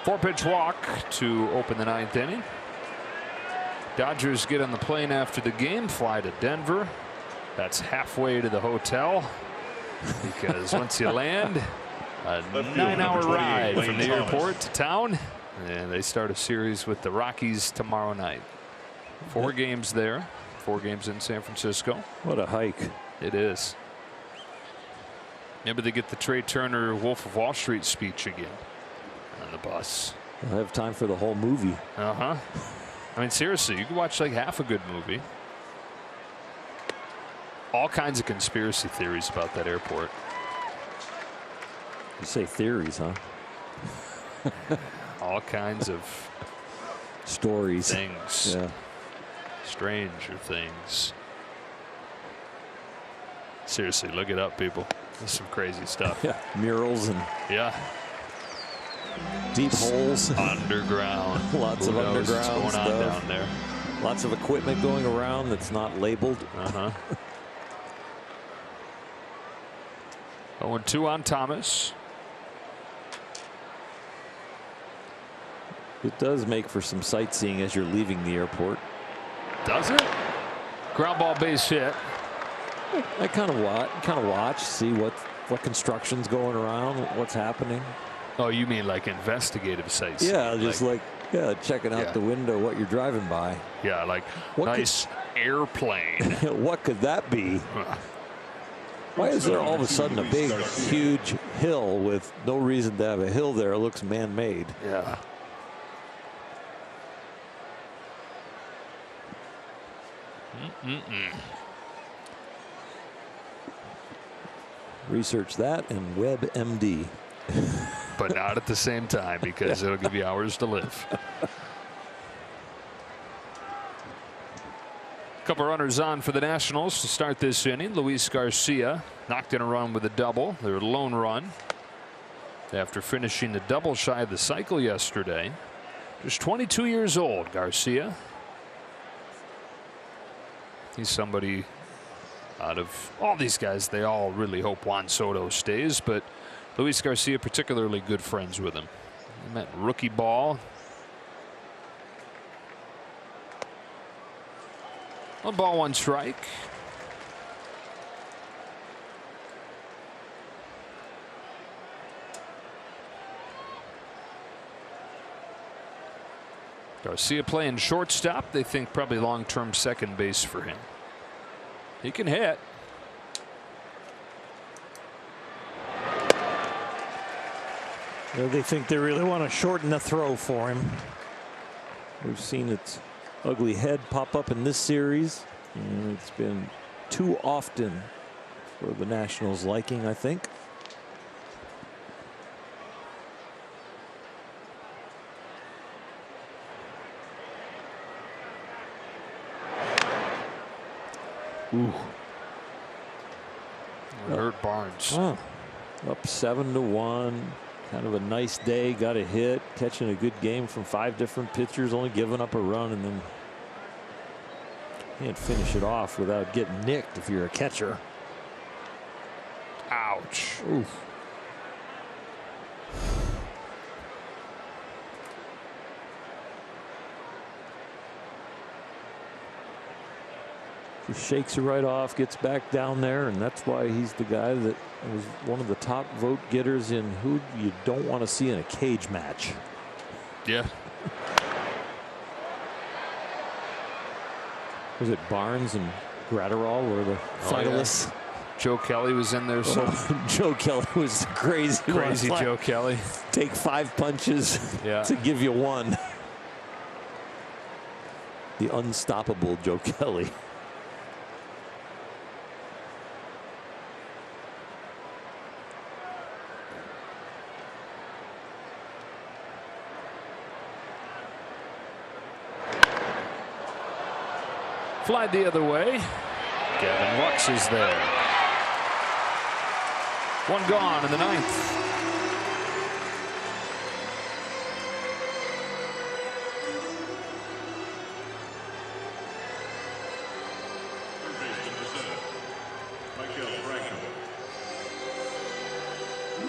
Four-pitch walk to open the 9th inning. Dodgers get on the plane after the game, fly to Denver. That's halfway to the hotel, because once you land, a 9-hour ride from the airport to town, and they start a series with the Rockies tomorrow night. 4 games there, 4 games in San Francisco. What a hike. It is. Maybe they get the Trey Turner Wolf of Wall Street speech again on the bus. I'll have time for the whole movie. I mean, seriously, you can watch like half a good movie. All kinds of conspiracy theories about that airport. You say theories, huh? All kinds of stories, things, yeah. Stranger things. Seriously, look it up, people. There's some crazy stuff. Yeah, murals and deep holes underground. Lots of underground going stuff on down there. Lots of equipment going around that's not labeled. 0-2 on Thomas. It does make for some sightseeing as you're leaving the airport. Does it? Ground ball base hit. I kind of watch, see what construction's going around, what's happening. Oh, you mean like investigative sites? Yeah, just like checking out the window what you're driving by. Yeah, like nice airplane. What could that be? Why is there all of a sudden a big, huge hill with no reason to have a hill there? It looks man-made. Yeah. Research that and WebMD. But not at the same time, because it'll give you hours to live. Couple runners on for the Nationals to start this inning. Luis Garcia knocked in a run with a double, their lone run, after finishing the double shy of the cycle yesterday. Just 22 years old, Garcia. He's somebody, out of all these guys, they all really hope Juan Soto stays, but Luis Garcia particularly good friends with him. He met rookie ball. 1 ball, 1 strike. Garcia playing shortstop. They think probably long-term second base for him. He can hit. They think they really want to shorten the throw for him. We've seen its ugly head pop up in this series, and it's been too often for the Nationals' liking, I think. Ooh. Hurt Barnes. Oh, up 7-1. Kind of a nice day. Got a hit, catching a good game from 5 different pitchers, only giving up a run, and then can't finish it off without getting nicked if you're a catcher. Ouch. Oof. Just shakes it right off, gets back down there, and that's why he's the guy that was one of the top vote getters in who you don't want to see in a cage match. Yeah. Was it Barnes and Gratterall were the finalists? Yeah. Joe Kelly was in there. So Joe Kelly was crazy. Crazy Joe Kelly. Take 5 punches to give you 1. The unstoppable Joe Kelly. Flied the other way. Gavin Lux is there. 1 gone in the 9th.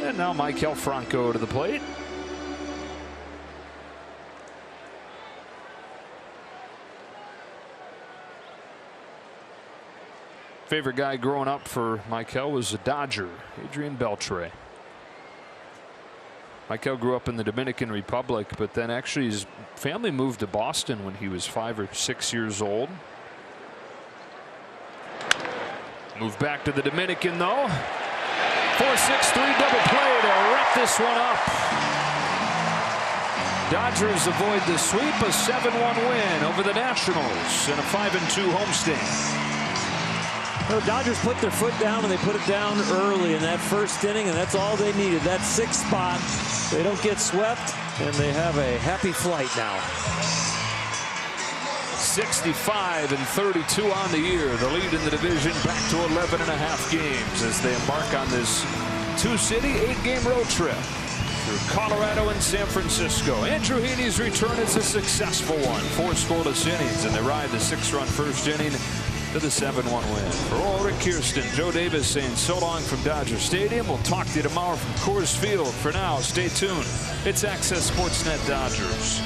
And now Maikel Franco to the plate. Favorite guy growing up for Maikel was a Dodger, Adrian Beltre. Maikel grew up in the Dominican Republic, but then actually his family moved to Boston when he was 5 or 6 years old. Moved back to the Dominican though. 4-6-3 double play to wrap this one up. Dodgers avoid the sweep, a 7-1 win over the Nationals in a 5-2 homestand. The Dodgers put their foot down, and they put it down early in that first inning, and that's all they needed. That 6th spot. They don't get swept, and they have a happy flight now. 65-32 on the year. The lead in the division back to 11.5 games as they embark on this 2-city, 8-game road trip through Colorado and San Francisco. Andrew Heaney's return is a successful one. 4 scoreless innings, and they ride the 6-run first inning to the 7-1 win. For Ulrich Kirsten, Joe Davis saying so long from Dodger Stadium. We'll talk to you tomorrow from Coors Field. For now, stay tuned. It's Access Sportsnet Dodgers.